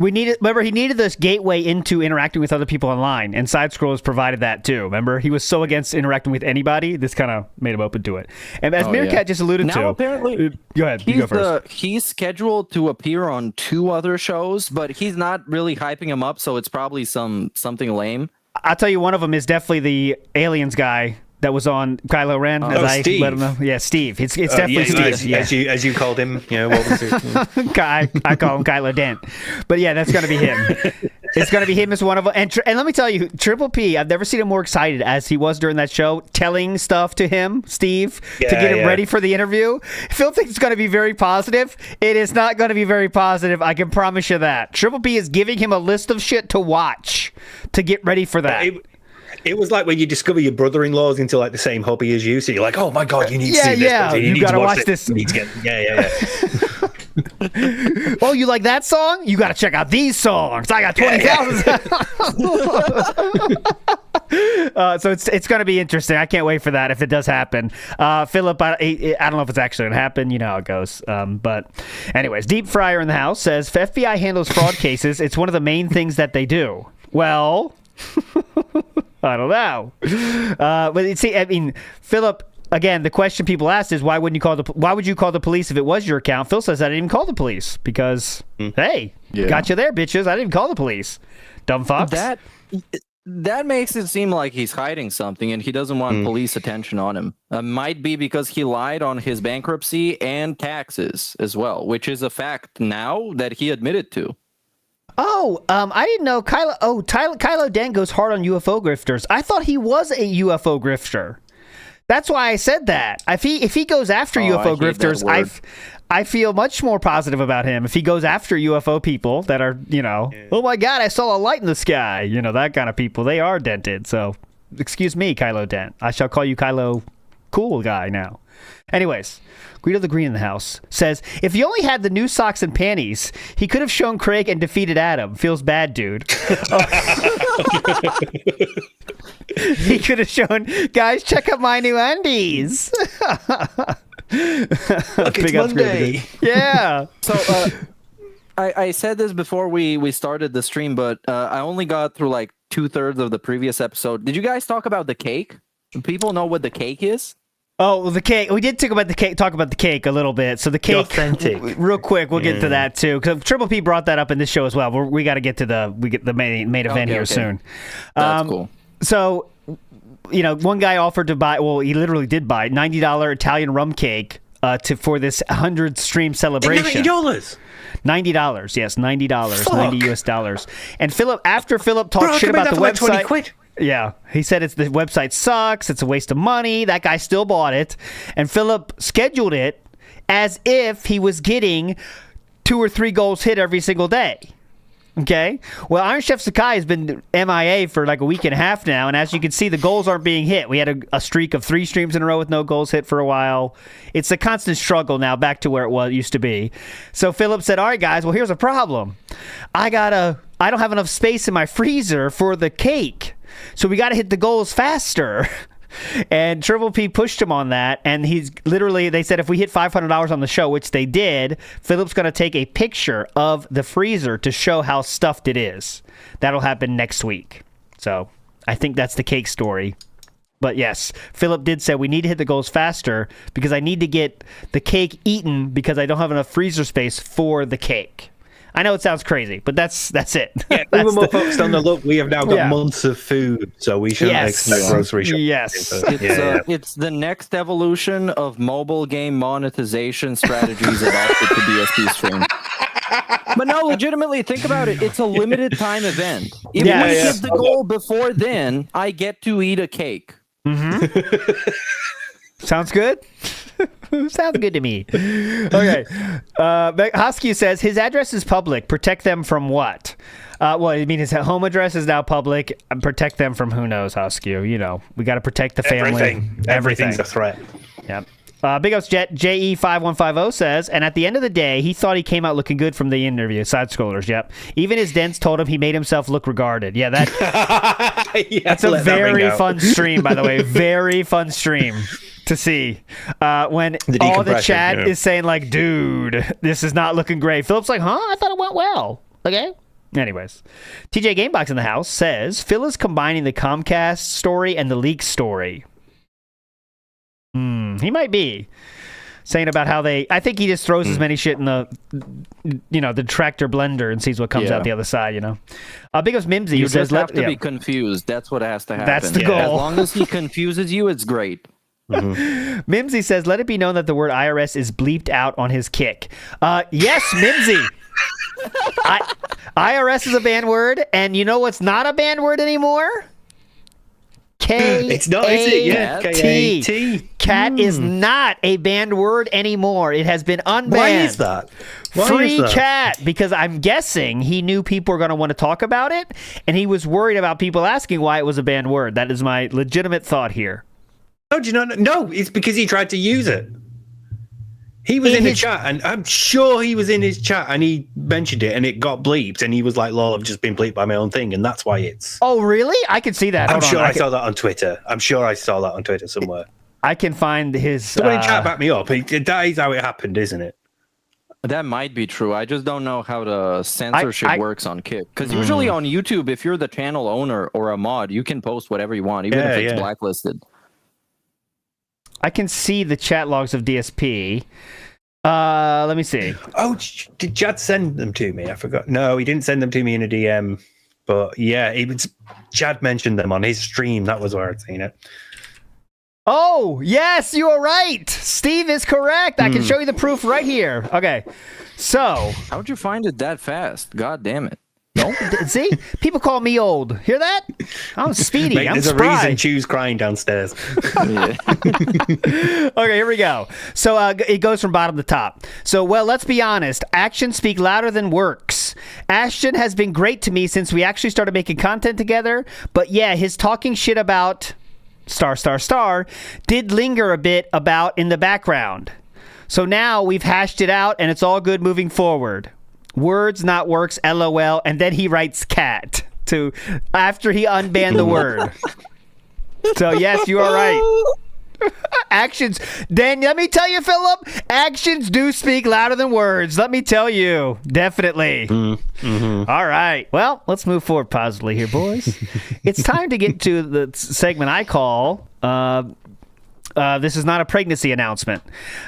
He needed this gateway into interacting with other people online, and Side Scrollers provided that too. Remember, he was so against interacting with anybody. This kind of made him open to it. And as Meerkat just alluded to, apparently, go ahead. You go first. He's scheduled to appear on 2 other shows, but he's not really hyping him up, so it's probably something lame. I'll tell you, one of them is definitely the Aliens guy that was on Kylo Ren. Steve. Let him know. Yeah, Steve. It's definitely Steve. As you called him. Yeah, what was it? I call him Kylo Dent. But yeah, that's going to be him. It's going to be him as one of them. And let me tell you, Triple P, I've never seen him more excited as he was during that show, telling stuff to him, Steve, to get him ready for the interview. Phil thinks it's going to be very positive. It is not going to be very positive. I can promise you that. Triple P is giving him a list of shit to watch to get ready for that. It was like when you discover your brother-in-law's into like the same hobby as you, so you're like, "Oh my god, you need to see this! Yeah, you got to watch this. You need to get, Oh, you like that song? You got to check out these songs. I got 20,000. So it's going to be interesting. I can't wait for that if it does happen. Philip, I don't know if it's actually going to happen. You know how it goes. But anyways, Deep Fryer in the house says, if FBI handles fraud cases, it's one of the main things that they do. Well, I don't know. But see, I mean, Philip, again, the question people asked is why would you call the police if it was your account? Phil says I didn't even call the police because hey, got you there, bitches. I didn't call the police. Dumb fucks. That makes it seem like he's hiding something and he doesn't want police attention on him. Might be because he lied on his bankruptcy and taxes as well, which is a fact now that he admitted to. Oh, I didn't know Kylo Dent goes hard on UFO grifters. I thought he was a UFO grifter. That's why I said that. If he goes after UFO grifters, I feel much more positive about him. If he goes after UFO people that are, oh my God, I saw a light in the sky, that kind of people, they are dented. So, excuse me, Kylo Dent. I shall call you Kylo Cool Guy now. Anyways, Guido the Green in the house says, if he only had the new socks and panties, he could have shown Craig and defeated Adam. Feels bad, dude. He could have shown, guys, check out my new undies. Look, it's Monday. Yeah. So, I said this before we started the stream, but I only got through like 2/3 of the previous episode. Did you guys talk about the cake? Do people know what the cake is? Oh, well, the cake. We did talk about the cake a little bit. So the cake, authentic. Real quick, we'll get to that too. Because Triple P brought that up in this show as well. We got to get to the main event here soon. That's cool. So, one guy offered to buy. Well, he literally did buy $90 Italian rum cake for this 100 stream celebration. $90. $90, yes, $90, $90 US dollars. And after Philip talked shit about the website. 20 quid. Yeah, he said the website sucks, it's a waste of money. That guy still bought it, and Philip scheduled it as if he was getting 2 or 3 goals hit every single day. Okay? Well, Iron Chef Sakai has been MIA for like a week and a half now, and as you can see, the goals aren't being hit. We had a streak of 3 streams in a row with no goals hit for a while. It's a constant struggle now, back to where it used to be. So Philip said, all right, guys, well, here's a problem. I don't have enough space in my freezer for the cake. So we got to hit the goals faster. And Triple P pushed him on that. And they said if we hit $500 on the show, which they did, Philip's going to take a picture of the freezer to show how stuffed it is. That'll happen next week. So I think that's the cake story. But yes, Philip did say we need to hit the goals faster because I need to get the cake eaten because I don't have enough freezer space for the cake. I know it sounds crazy, but that's it. Yeah, we were more focused on the look. We have now got months of food, so we shouldn't expect grocery shopping. Yes. It's the next evolution of mobile game monetization strategies adopted to DSP stream. But no, legitimately, think about it. It's a limited time event. If we hit the goal before then, I get to eat a cake. Mm-hmm. Sounds good? Sounds good to me. Okay. Hosky says his address is public. Protect them from what? His home address is now public. Protect them from who knows, Hosky. We got to protect the family. Everything's a threat. Yep. Big Ups JE5150 says, and at the end of the day, he thought he came out looking good from the interview. Side scrollers, yep. Even his dents told him he made himself look regarded. Yeah, that's a very fun stream, by the way. Very fun stream to see. When all the chat is saying, like, dude, this is not looking great. Philip's like, I thought it went well. Okay. Anyways, TJ Gamebox in the house says, Phil is combining the Comcast story and the leak story. He might be saying about how I think he just throws as many shit in the tractor blender and sees what comes out the other side, Big Ups Mimsy. You just have to be confused. That's what has to happen. That's the goal. As long as he confuses you, it's great. Mm-hmm. Mimsy says, let it be known that the word IRS is bleeped out on his kick. Yes, Mimsy. IRS is a banned word, and you know what's not a banned word anymore? It's not, is it? Yeah, K-A-T. Cat is not a banned word anymore. It has been unbanned. Why is that? Free cat, because I'm guessing he knew people were going to want to talk about it, and he was worried about people asking why it was a banned word. That is my legitimate thought here. Oh, do you know? No, it's because he tried to use it. He was in the chat, and I'm sure he was in his chat, and he mentioned it, and it got bleeped, and he was like, lol, I've just been bleeped by my own thing, and that's why it's... Oh, really? I can see that. I'm sure I saw that on Twitter. I'm sure I saw that on Twitter somewhere. I can find his... Someone in chat back me up. That is how it happened, isn't it? That might be true. I just don't know how the censorship works on Kick. Because usually on YouTube, if you're the channel owner or a mod, you can post whatever you want, even if it's blacklisted. I can see the chat logs of DSP. Let me see. Oh, did Chad send them to me? I forgot. No, he didn't send them to me in a DM. But yeah, Chad mentioned them on his stream. That was where I'd seen it. Oh, yes, you are right. Steve is correct. I can show you the proof right here. Okay, so. How'd you find it that fast? God damn it. No, see? People call me old. Hear that? I'm speedy. Mate, there's spry. a reason Chew's crying downstairs. Okay, here we go. So it goes from bottom to top. So, well, let's be honest. Actions speak louder than works. Ashton has been great to me since we actually started making content together. But yeah, his talking shit about ... did linger a bit about in the background. So now we've hashed it out and it's all good moving forward. Words, not works, LOL. And then he writes cat after he unbanned the word. So yes, you are right. Actions. Dan, let me tell you, Philip, actions do speak louder than words. Let me tell you. Definitely. Mm-hmm. All right. Well, let's move forward positively here, boys. It's time to get to the segment I call, this is not a pregnancy announcement.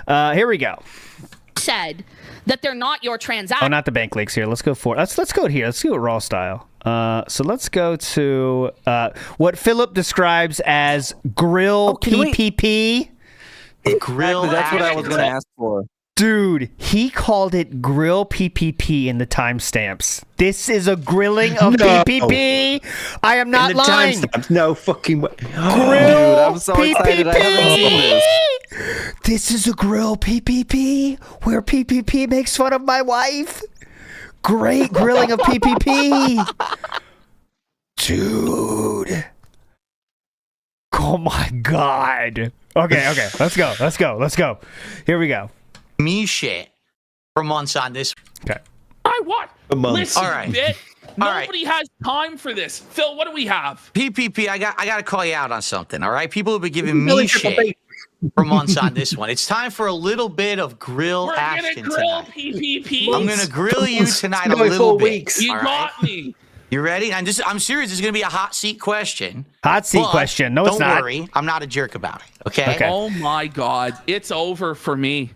Here we go. Said that they're not your transaction. Oh, not the bank leaks here. Let's go for it. Let's go here. Let's do it raw style. So let's go to what Philip describes as grill PPP. Grill. That's what I was going to ask for. Dude, he called it grill PPP in the timestamps. This is a grilling of PPP. I am not lying. No fucking way. Grill Dude, I'm so excited. I haven't seen this. This is a grill PPP where PPP makes fun of my wife. Great grilling of PPP. Dude. Oh my God. Okay. Let's go. Here we go. Me shit for months on this. Okay. I what? Listen, All right. Nobody has time for this. Phil, what do we have? PPP, I got to call you out on something, all right? People have been giving me shit for months on this one. It's time for a little bit of grill action grill tonight. PPP. I'm going to grill you tonight a little bit. You got me. You ready? I'm serious. This is going to be a hot seat question. Hot seat question. No, it's not. Don't worry. I'm not a jerk about it. Okay? Oh, my God. It's over for me.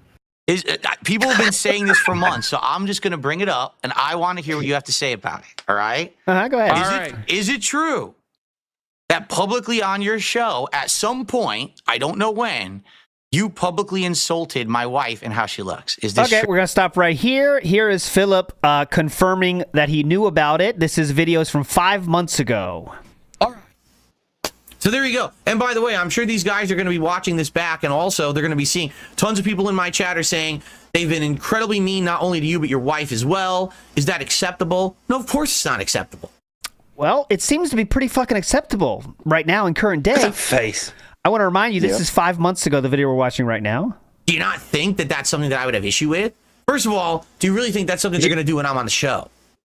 People have been saying this for months, so I'm just going to bring it up, and I want to hear what you have to say about it. All right? Go ahead. Is it true that publicly on your show, at some point, I don't know when, you publicly insulted my wife and how she looks? Is this okay? true? We're gonna stop right here. Here is Philip confirming that he knew about it. This is videos from 5 months ago. All right. So there you go. And by the way, I'm sure these guys are going to be watching this back, and also they're going to be seeing tons of people in my chat are saying they've been incredibly mean, not only to you, but your wife as well. Is that acceptable? No, of course it's not acceptable. Well, it seems to be pretty fucking acceptable right now in current day. Face. I want to remind you, this is 5 months ago, the video we're watching right now. Do you not think that that's something that I would have issue with? First of all, do you really think that's something they're going to do when I'm on the show?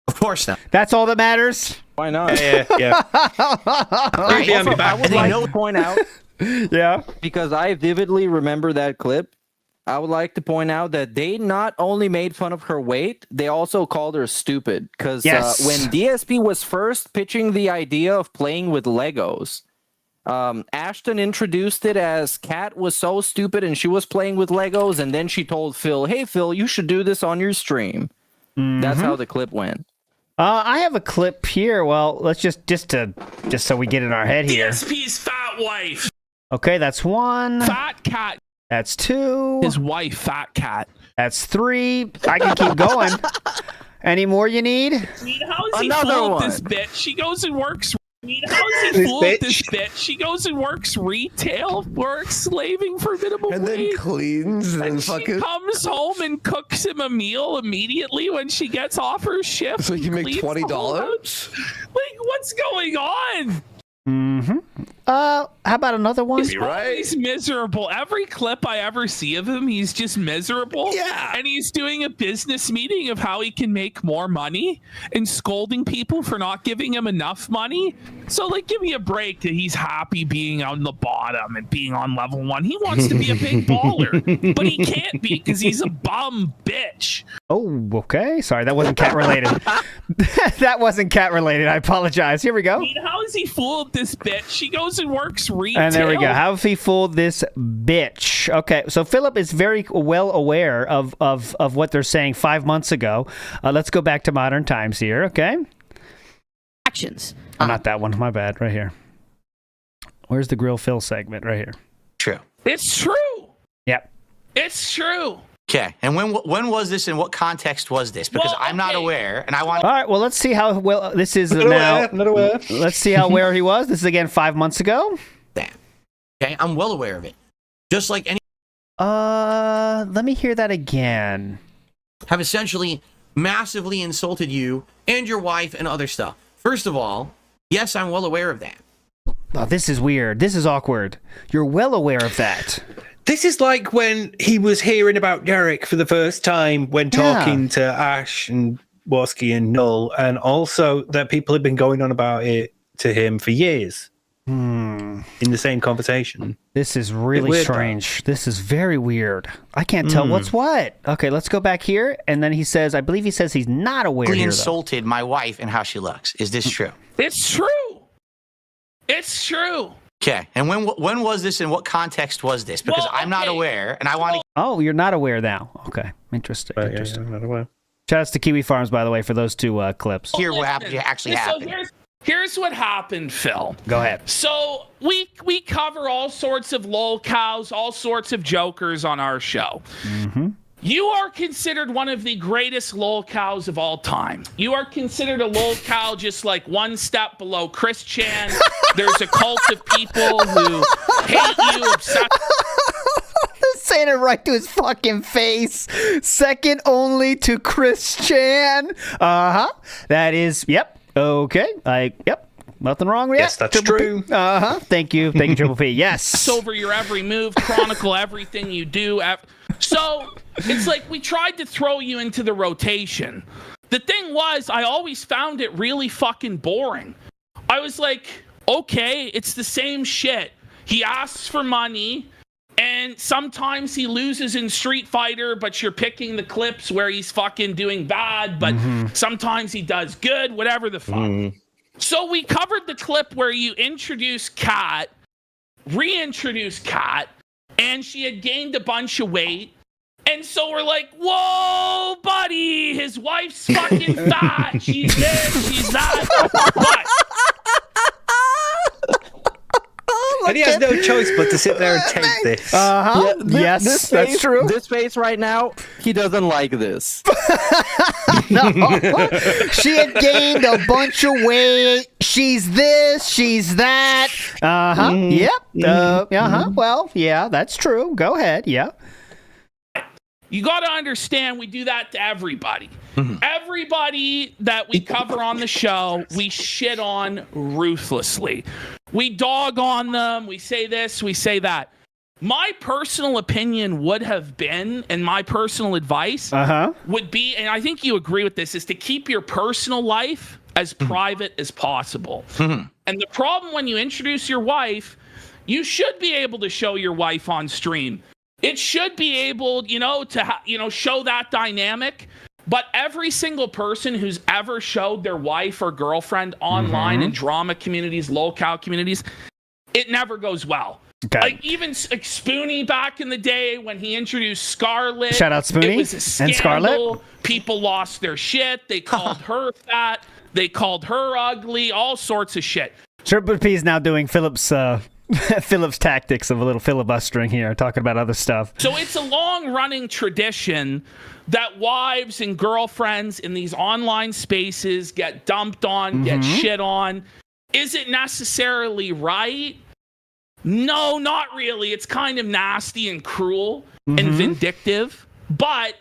Of course not. That's all that matters. Why not? Yeah. I would like to point out, yeah, because I vividly remember that clip. I would like to point out that they not only made fun of her weight, they also called her stupid. Because when DSP was first pitching the idea of playing with Legos, Ashton introduced it as Kat was so stupid and she was playing with Legos, and then she told Phil, "Hey Phil, you should do this on your stream." Mm-hmm. That's how the clip went. I have a clip here. Well, let's just so we get in our head here. DSP's fat wife. Okay, that's one. Fat cat. That's two. His wife, fat cat. That's three. I can keep going. Any more you need? How is he fooled this bitch? She goes and works. How is he fooled this bitch? She goes and works retail, works slaving for minimum and wage. Then cleans and she fucking comes home and cooks him a meal immediately when she gets off her shift. So you can make $20. Like, what's going on? Mm-hmm. How about another one? He's always miserable. Every clip I ever see of him, he's just miserable. Yeah. And he's doing a business meeting of how he can make more money and scolding people for not giving him enough money. So, like, give me a break that he's happy being on the bottom and being on level 1. He wants to be a big baller, but he can't be because he's a bum bitch. Oh, okay. Sorry, that wasn't cat related. That wasn't cat related. I apologize. Here we go. How is he fooled this bitch? She goes and works retail. And there we go. How have he fooled this bitch? Okay, so Philip is very well aware of what they're saying 5 months ago. Let's go back to modern times here, okay? Actions. Oh, not that one. My bad. Right here. Where's the Grill Phil segment? Right here. True. It's true. Yep. It's true. Okay, and when was this, and what context was this? Because I'm not aware, and I want. All right, well, let's see how well this is now. Not aware. Let's see how aware he was. This is again 5 months ago. Damn. Okay, I'm well aware of it. Just like any. Let me hear that again. Have essentially massively insulted you and your wife and other stuff. First of all, yes, I'm well aware of that. Oh, this is weird. This is awkward. You're well aware of that. This is like when he was hearing about Derek for the first time when talking to Ash and Woski and Null, and also that people have been going on about it to him for years. in the same conversation. This is really strange. This is very weird. I can't tell what's what. Okay, let's go back here. And then he says, I believe he says he's not aware He here, insulted my wife and how she looks. Is this true? It's true. It's true. Okay. And when was this and what context was this? Because I'm not aware and I want to. Oh, you're not aware now. Okay. Interesting. Interesting. I'm not aware. Shout outs to Kiwi Farms, by the way, for those two clips. Hear what actually happened. Here's what happened, Phil. Go ahead. So we cover all sorts of lolcows, all sorts of jokers on our show. Mm-hmm. You are considered one of the greatest lolcows of all time. You are considered a lolcow just like one step below Chris Chan. There's a cult of people who hate you, obsessed. Saying it right to his fucking face. Second only to Chris Chan. That is, yep. Okay. Yep. Nothing wrong with that. Yes, that's true. Thank you. Thank you, Triple P. Yes. Over your every move, chronicle everything you do. So it's like we tried to throw you into the rotation. The thing was, I always found it really fucking boring. I was like, okay, it's the same shit. He asks for money, and sometimes he loses in Street Fighter, but you're picking the clips where he's fucking doing bad, but sometimes he does good, whatever the fuck. So we covered the clip where you introduce Kat, reintroduce Kat, and she had gained a bunch of weight. And so we're like, whoa, buddy, his wife's fucking fat. She's this, she's that. But And he has no choice but to sit there and take this. Yes, that's true. This face right now, he doesn't like this. No. She had gained a bunch of weight. She's this, she's that. Yep. Well, yeah, that's true. Go ahead. Yeah. You got to understand, we do that to everybody. Everybody that we cover on the show, we shit on ruthlessly. We dog on them. We say this, we say that. My personal opinion would have been, and my personal advice would be, and I think you agree with this, is to keep your personal life as private as possible. And the problem when you introduce your wife, you should be able to show your wife on stream. It should be able, to show that dynamic. But every single person who's ever showed their wife or girlfriend online in drama communities, lolcow communities, it never goes well. Okay. Like even Spoonie back in the day when he introduced Scarlett. Shout out Spoonie it was a scandal. And Scarlett. People lost their shit. They called her fat. They called her ugly. All sorts of shit. Triple P is now doing Philip's tactics of a little filibustering here, talking about other stuff. So it's a long-running tradition that wives and girlfriends in these online spaces get dumped on, get shit on. Is it necessarily right? No, not really. It's kind of nasty and cruel and vindictive. But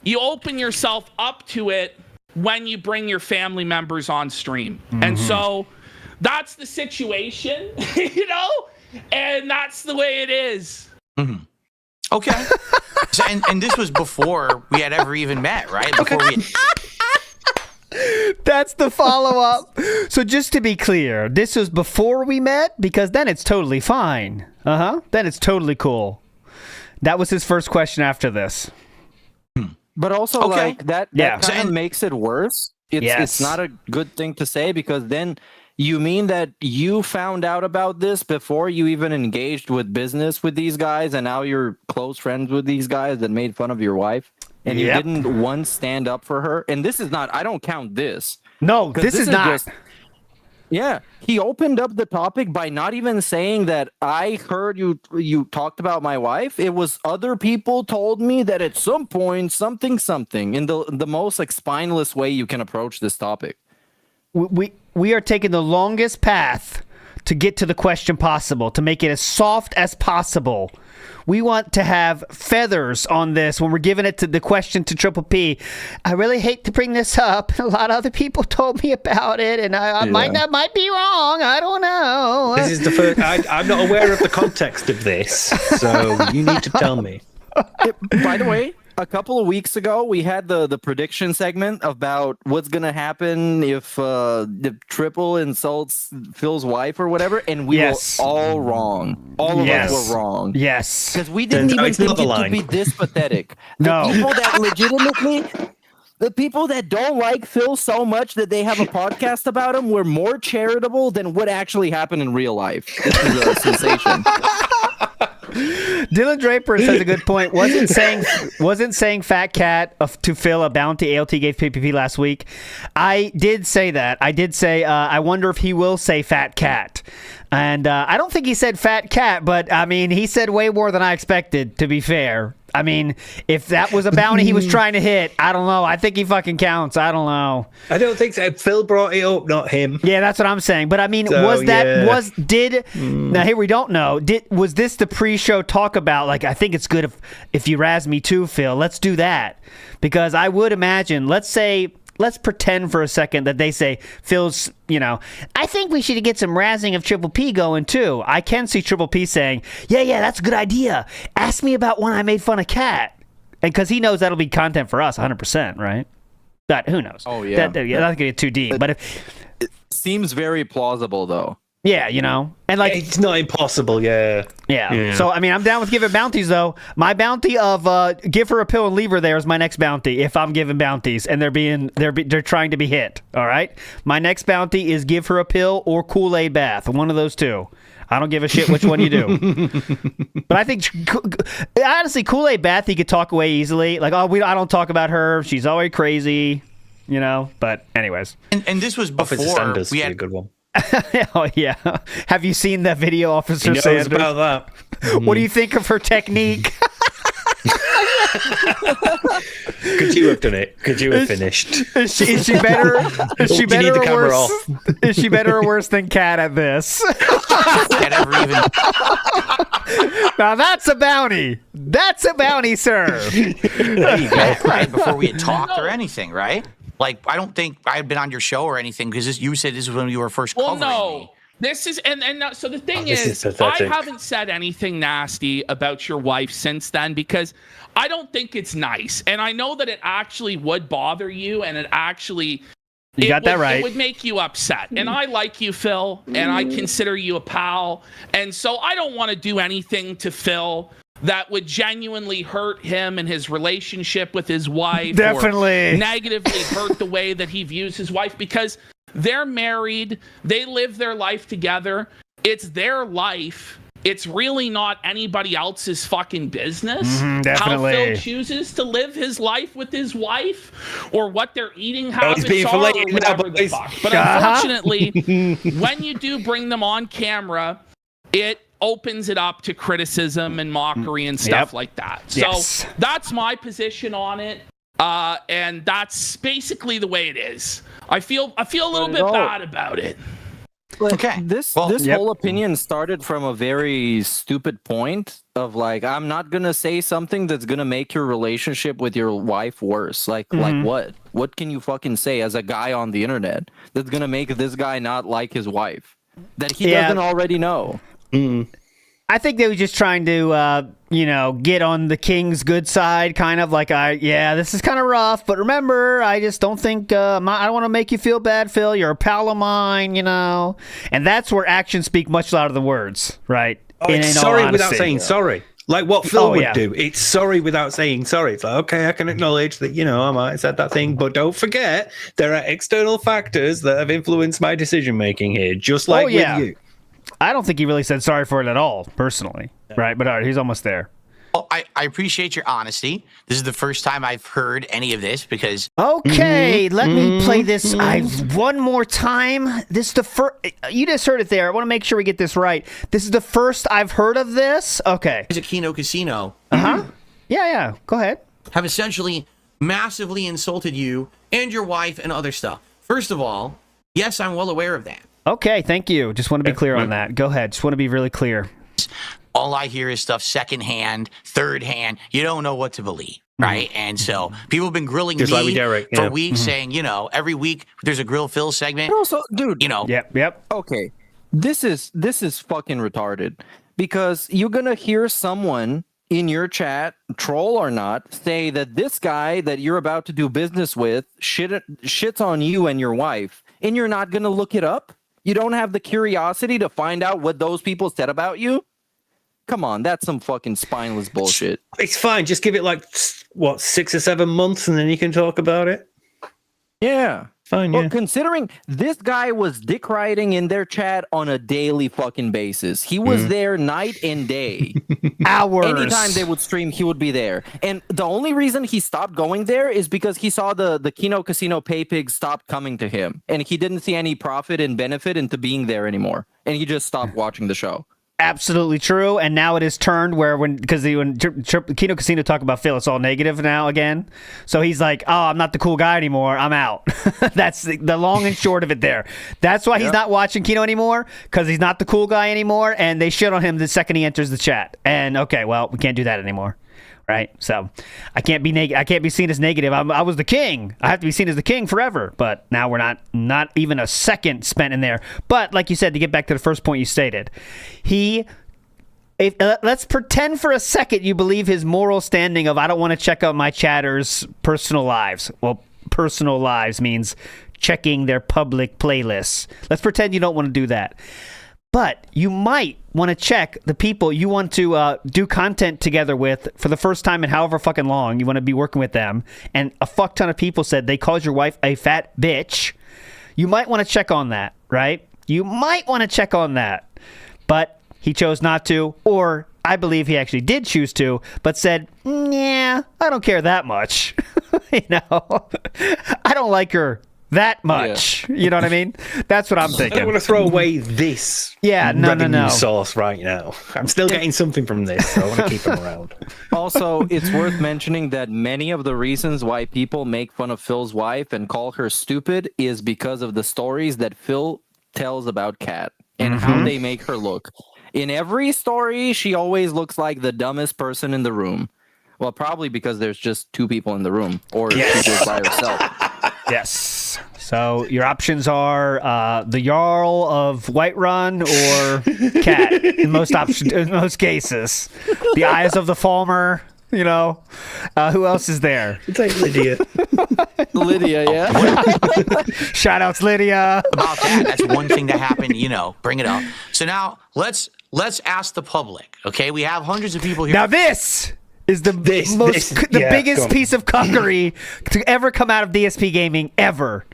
you open yourself up to it when you bring your family members on stream. And so that's the situation, and that's the way it is. Okay. And this was before we had ever even met, right? That's the follow-up. So just to be clear, this was before we met, because then it's totally fine. Then it's totally cool. That was his first question after this. But also, like, that kind of makes it worse. It's not a good thing to say, because then you mean that you found out about this before you even engaged with business with these guys, and now you're close friends with these guys that made fun of your wife, and you didn't once stand up for her? And this is not, I don't count this. No, this is not. He opened up the topic by not even saying that I heard you talked about my wife. It was other people told me that at some point something in the most like spineless way you can approach this topic. We are taking the longest path to get to the question possible, to make it as soft as possible. We want to have feathers on this when we're giving it to the question to Triple P. I really hate to bring this up. A lot of other people told me about it, and I might be wrong. I don't know. This is the first. I'm not aware of the context of this, so you need to tell me. By the way, a couple of weeks ago, we had the prediction segment about what's gonna happen if the Triple insults Phil's wife or whatever, and we were all wrong. All of us were wrong. Yes, because we didn't even think it to be this pathetic. The people that legitimately. The people that don't like Phil so much that they have a podcast about him were more charitable than what actually happened in real life. This is a sensation. Dylan Draper says a good point. Wasn't saying fat cat to Phil a bounty ALT gave PPP last week. I did say that. I did say I wonder if he will say fat cat. And I don't think he said fat cat, but I mean, he said way more than I expected, to be fair. I mean, if that was a bounty he was trying to hit, I don't know. I think he fucking counts. I don't know. I don't think so. Phil brought it up, not him. Yeah, that's what I'm saying. But I mean, now here we don't know. Was this the pre-show talk about, like, I think it's good if you razz me too, Phil. Let's do that. Because I would imagine, let's pretend for a second that they say, Phil's, I think we should get some razzing of Triple P going too. I can see Triple P saying, yeah, that's a good idea. Ask me about when I made fun of Cat. And because he knows that'll be content for us 100%, right? But who knows? Oh, yeah. Not going to get too deep. But it seems very plausible, though. Yeah, and like it's not impossible. Yeah. So I mean, I'm down with giving bounties though. My bounty of give her a pill and leave her there is my next bounty. If I'm giving bounties and they're trying to be hit, all right. My next bounty is give her a pill or Kool-Aid bath. One of those two. I don't give a shit which one you do. But I think honestly, Kool-Aid bath you could talk away easily. Like, I don't talk about her. She's always crazy, But anyways, and this was before we had a good one. Oh yeah. Have you seen that video, Officer Sanders? About that. What do you think of her technique? Could you have done it? Could you have finished? Is she better? Is she better or worse? Is she better or worse than Kat at this? Now that's a bounty. That's a bounty, sir. There you go. Right before we had talked or anything, right? Like, I don't think I had been on your show or anything because you said this was when you were first covering me. This is so the thing is I haven't said anything nasty about your wife since then because I don't think it's nice, and I know that it actually would bother you, and it actually It would make you upset, and I like you, Phil, and I consider you a pal, and so I don't want to do anything to Phil that would genuinely hurt him and his relationship with his wife. Definitely. Or negatively hurt the way that he views his wife, because they're married. They live their life together. It's their life. It's really not anybody else's fucking business. Definitely. How Phil chooses to live his life with his wife or what their eating habits are or whatever the fuck. But unfortunately, when you do bring them on camera, it opens it up to criticism and mockery and stuff like that. So that's my position on it. And that's basically the way it is. I feel a little bit bad about it. Okay. This whole opinion started from a very stupid point of like, I'm not gonna say something that's gonna make your relationship with your wife worse. Like what? What can you fucking say as a guy on the internet that's gonna make this guy not like his wife that he doesn't already know? I think they were just trying to, get on the king's good side, kind of like, this is kind of rough, but remember, I just don't think, I don't want to make you feel bad, Phil. You're a pal of mine, And that's where actions speak much louder than words, right? Oh, it's sorry without saying sorry. Like what Phil would do. It's sorry without saying sorry. It's like, okay, I can acknowledge that, I might have said that thing, but don't forget, there are external factors that have influenced my decision-making here, just like with you. I don't think he really said sorry for it at all, personally. Right, but all right, he's almost there. Well, I appreciate your honesty. This is the first time I've heard any of this because... Okay, let me play this one more time. This is the first... You just heard it there. I want to make sure we get this right. This is the first I've heard of this. Okay. It's a Kino Casino. Yeah. Go ahead. Have essentially massively insulted you and your wife and other stuff. First of all, yes, I'm well aware of that. Okay, thank you. Just want to be clear on that. Go ahead. Just want to be really clear. All I hear is stuff secondhand, third hand. You don't know what to believe, right? And so people have been grilling me for weeks, saying, every week there's a Grill Phil segment. But also, dude, Yep. Okay, this is fucking retarded because you're gonna hear someone in your chat, troll or not, say that this guy that you're about to do business with shits on you and your wife, and you're not going to look it up? You don't have the curiosity to find out what those people said about you? Come on, that's some fucking spineless bullshit. It's fine. Just give it 6 or 7 months, and then you can talk about it. Yeah. Fine, well, considering this guy was dick riding in their chat on a daily fucking basis. He was there night and day. Hours. Anytime they would stream, he would be there. And the only reason he stopped going there is because he saw the Kino Casino pay pigs stopped coming to him. And he didn't see any profit and benefit into being there anymore. And he just stopped watching the show. Absolutely true, and now it is turned where when Kino Casino talk about Phil, it's all negative now again. So he's like, "Oh, I'm not the cool guy anymore. I'm out." That's the long and short of it. There. That's why he's not watching Kino anymore, because he's not the cool guy anymore, and they shit on him the second he enters the chat. And okay, well, we can't do that anymore. Right, so I can't be seen as negative. I was the king. I have to be seen as the king forever. But now we're not even a second spent in there. But like you said, to get back to the first point you stated, let's pretend for a second you believe his moral standing of I don't want to check out my chatters' personal lives. Well, personal lives means checking their public playlists. Let's pretend you don't want to do that. But you might want to check the people you want to do content together with for the first time in however fucking long you want to be working with them. And a fuck ton of people said they called your wife a fat bitch. You might want to check on that, right? You might want to check on that. But he chose not to, or I believe he actually did choose to, but said, yeah, I don't care that much. I don't like her that much. Yeah. You know what I mean? That's what I'm thinking. I don't want to throw away this revenue source right now. I'm still getting something from this, so I want to keep him around. Also, it's worth mentioning that many of the reasons why people make fun of Phil's wife and call her stupid is because of the stories that Phil tells about Kat and how they make her look. In every story, she always looks like the dumbest person in the room. Well, probably because there's just 2 people in the room, or she's just by herself. Yes. So your options are the Jarl of Whiterun or Cat in most cases. The Eyes of the Falmer. Who else is there? It's like Lydia. Lydia, yeah. Shout outs, Lydia. About that, that's one thing that happened. Bring it up. So now let's ask the public. Okay, we have hundreds of people here. Now this is the biggest piece of cuckery to ever come out of DSP Gaming ever.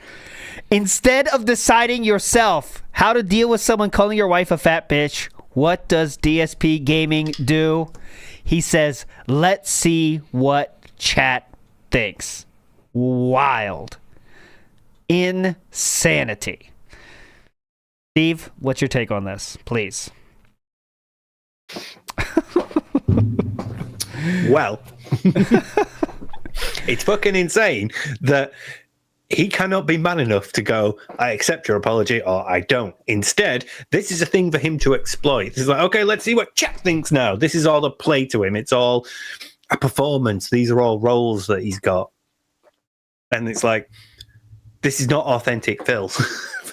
Instead of deciding yourself how to deal with someone calling your wife a fat bitch, what does DSP Gaming do? He says, let's see what chat thinks. Wild. Insanity. Steve, what's your take on this, please? Well, it's fucking insane that he cannot be man enough to go, I accept your apology or I don't. Instead, this is a thing for him to exploit. It's like, okay, let's see what chat thinks now. This is all a play to him. It's all a performance. These are all roles that he's got. And it's like, this is not authentic Phil.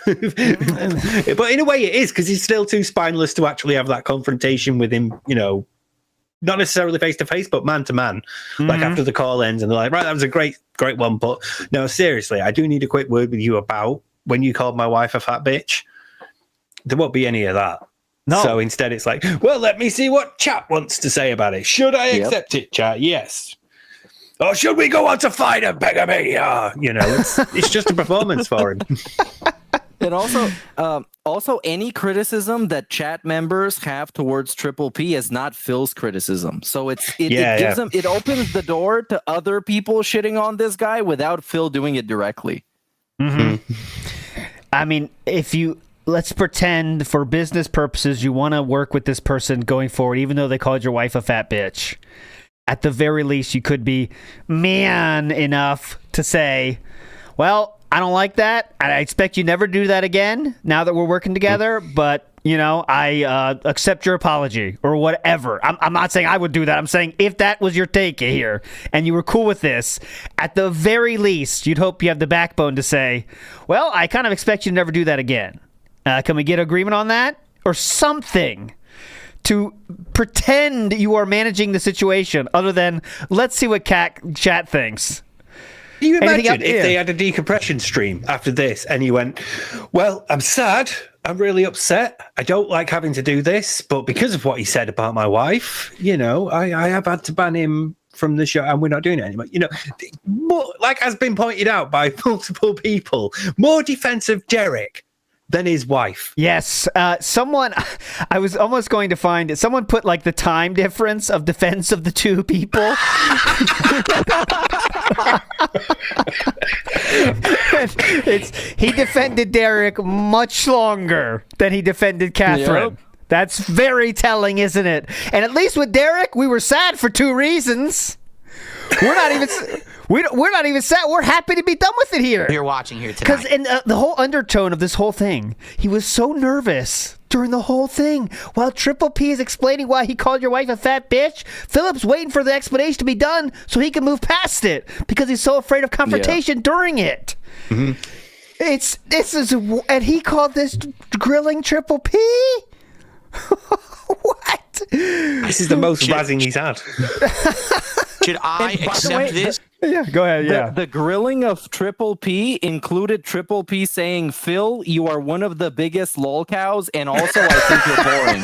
But in a way it is, because he's still too spineless to actually have that confrontation with him, not necessarily face to face, but man to man. Like after the call ends, and they're like, "Right, that was a great one." But no, seriously, I do need a quick word with you about when you called my wife a fat bitch. There won't be any of that. No. So instead, it's like, well, let me see what chat wants to say about it. Should I accept it, chat? Yes. Or should we go on to fight a Pegamania? It's just a performance for him. And also, any criticism that chat members have towards Triple P is not Phil's criticism. So it gives them, it opens the door to other people shitting on this guy without Phil doing it directly. I mean, let's pretend for business purposes you want to work with this person going forward, even though they called your wife a fat bitch. At the very least, you could be man enough to say, well, I don't like that. I expect you never do that again now that we're working together, but, I accept your apology or whatever. I'm not saying I would do that. I'm saying if that was your take here and you were cool with this, at the very least, you'd hope you have the backbone to say, well, I kind of expect you to never do that again. Can we get agreement on that? Or something to pretend you are managing the situation other than let's see what chat thinks. Can you imagine if they had a decompression stream after this and you went, well, I'm sad. I'm really upset. I don't like having to do this, but because of what he said about my wife, I have had to ban him from the show and we're not doing it anymore. More, like has been pointed out by multiple people, more defensive Derek than his wife. Yes. Someone, I was almost going to find it. Someone put like the time difference of defense of the two people. He defended Derek much longer than he defended Catherine. Yep. That's very telling, isn't it? And at least with Derek, we were sad for two reasons. We're not even sad. We're happy to be done with it here. You're watching here tonight. Because in the whole undertone of this whole thing, he was so nervous during the whole thing. While Triple P is explaining why he called your wife a fat bitch, Philip's waiting for the explanation to be done so he can move past it because he's so afraid of confrontation during it. Mm-hmm. And he called this grilling Triple P? What? This is the most razzing he's had. Should I accept this? Yeah, go ahead. Yeah. The grilling of Triple P included Triple P saying, Phil, you are one of the biggest lol cows, and also I think you're boring.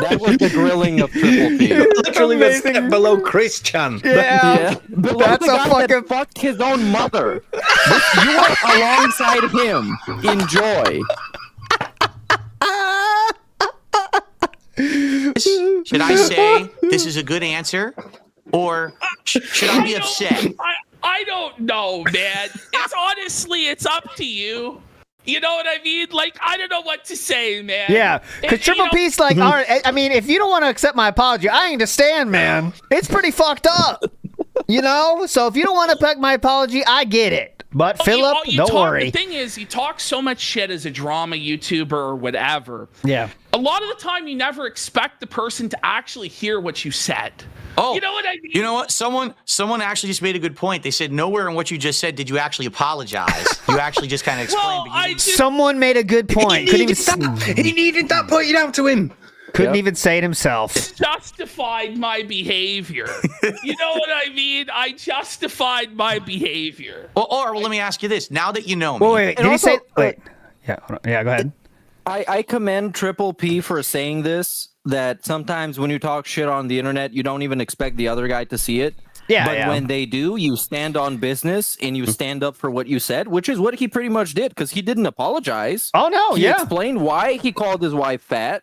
That was the grilling of Triple P. Literally a step below Chris Chan. Yeah. Below that's the guy that fucked his own mother. You are alongside him. Enjoy. Should I say this is a good answer, or should I be upset? I don't know, man. It's up to you. You know what I mean? Like, I don't know what to say, man. Yeah, because Triple P's like, all right, I mean, if you don't want to accept my apology, I understand, man. It's pretty fucked up, So if you don't want to accept my apology, I get it. But Philip, don't worry. The thing is, you talk so much shit as a drama YouTuber or whatever. Yeah. A lot of the time, you never expect the person to actually hear what you said. Oh, you know what I mean? You know what? Someone actually just made a good point. They said, nowhere in what you just said did you actually apologize. You actually just kind of explained. Someone made a good point. He needed that pointed out to him. Couldn't even say it himself. Justified my behavior. You know what I mean? I justified my behavior. Well, let me ask you this. Now that you know me. Wait. Did he say... Wait. Yeah, hold on. Yeah, go ahead. I commend Triple P for saying this, that sometimes when you talk shit on the internet, you don't even expect the other guy to see it. Yeah, but when they do, you stand on business and you stand up for what you said, which is what he pretty much did, because he didn't apologize. Oh, no, he explained why he called his wife fat,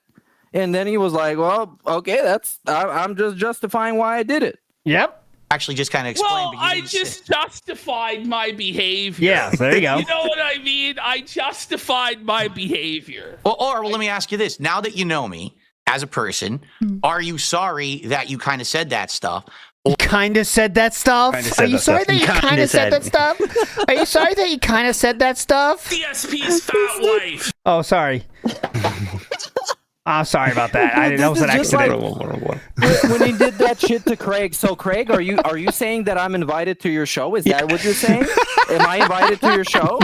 and then he was like, well, okay, I'm just justifying why I did it. Yep. Actually just kind of explained. Well, I just justified my behavior. Yeah, there you go. You know what I mean? I justified my behavior. Well, let me ask you this. Now that you know me as a person, are you sorry that you kind of said that stuff? Kind of said that stuff? Are you sorry that you kind of said that stuff? Are you sorry that you kind of said that stuff? DSP's fat wife. Oh, sorry. I'm sorry about that. That was an accident. When he did that shit to Craig. So, Craig, are you saying that I'm invited to your show? Is that what you're saying? Am I invited to your show?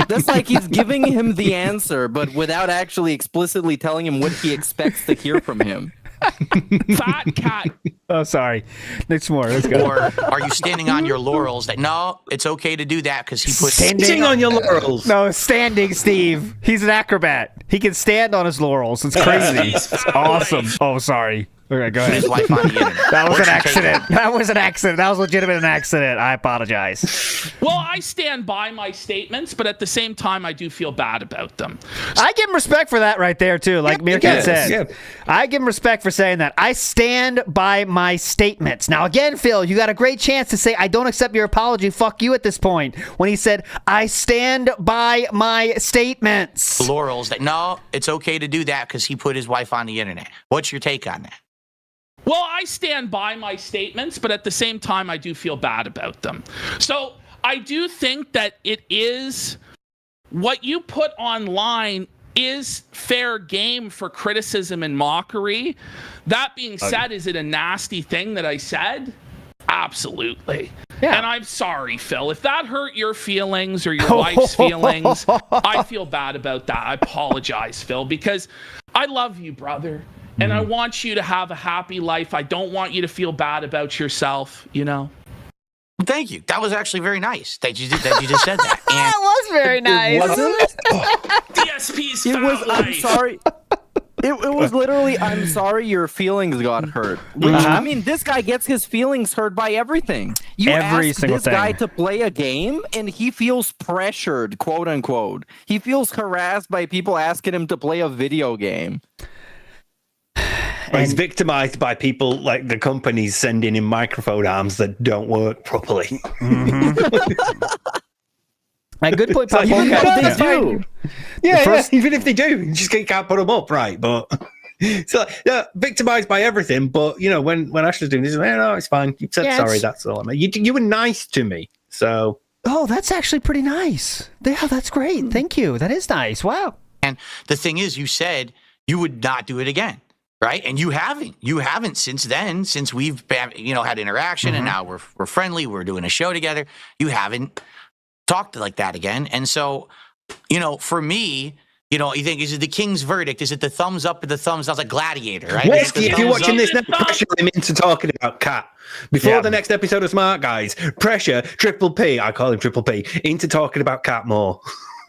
That's like he's giving him the answer, but without actually explicitly telling him what he expects to hear from him. Fat cat. Oh, sorry. Next more. Let's go. Or are you standing on your laurels that, no, it's okay to do that because he put... Standing on your laurels. No, standing, Steve. He's an acrobat. He can stand on his laurels. It's crazy. It's awesome. Oh, sorry. Okay, go ahead. His wife on the internet. That was an accident. That was an accident. That was legitimate an accident. I apologize. Well, I stand by my statements, but at the same time, I do feel bad about them. I give him respect for that right there, too, like Meerkat said. Yeah. I give him respect for saying that. I stand by my statements. Now, again, Phil, you got a great chance to say, I don't accept your apology. Fuck you at this point. When he said, I stand by my statements. Laurels that, no, it's okay to do that because he put his wife on the internet. What's your take on that? Well, I stand by my statements, but at the same time, I do feel bad about them. So I do think that it is what you put online is fair game for criticism and mockery. That being said, is it a nasty thing that I said? Absolutely. Yeah. And I'm sorry, Phil. If that hurt your feelings or your wife's feelings, I feel bad about that. I apologize, Phil, because I love you, brother. And I want you to have a happy life. I don't want you to feel bad about yourself, you know? Thank you. That was actually very nice that you just said that. And That was very nice. DSP's It was. fat I'm life. sorry. It was literally, I'm sorry your feelings got hurt. Which, I mean, this guy gets his feelings hurt by everything. You Every ask single this guy thing. to play a game, and he feels pressured, quote unquote. He feels harassed by people asking him to play a video game. He's victimized by people like the companies sending him microphone arms that don't work properly. A good point, Like, Pop. even Yeah. they do. Yeah, even if they do, you just can't put them up right. But so victimized by everything. But you know, when Ashley's doing this, no, it's fine. You said sorry. That's all. I mean, you were nice to me, so. Oh, that's actually pretty nice. Yeah, that's great. Thank you. That is nice. Wow. And the thing is, you said you would not do it again. Right. And you haven't since then, since we've been, had interaction and now we're friendly. We're doing a show together. You haven't talked like that again. And so, for me, you think, is it the king's verdict? Is it the thumbs up or the thumbs down? It's like Gladiator, right? Whiskey, if you're watching this, then pressure him into talking about Cat. Before the next episode of Smart Guys, pressure Triple P, I call him Triple P, into talking about Cat more.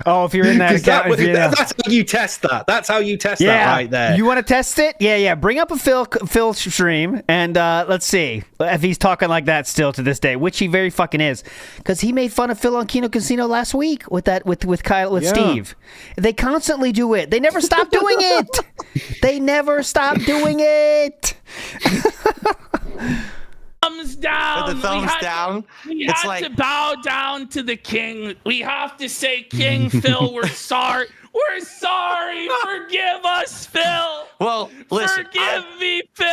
Oh, if you're in that account, that's how you test that. That's how you test that right there. You want to test it? Yeah. Bring up a Phil stream, and let's see if he's talking like that still to this day, which he very fucking is, because he made fun of Phil on Kino Casino last week with Kyle with Steve. They constantly do it. They never stop doing it. They never stop doing it. Thumbs down. The thumbs down. We It's had like- to bow down to the king. We have to say, King Phil, we're sorry. We're sorry. Forgive us, Phil. Well, listen. Forgive me, Phil.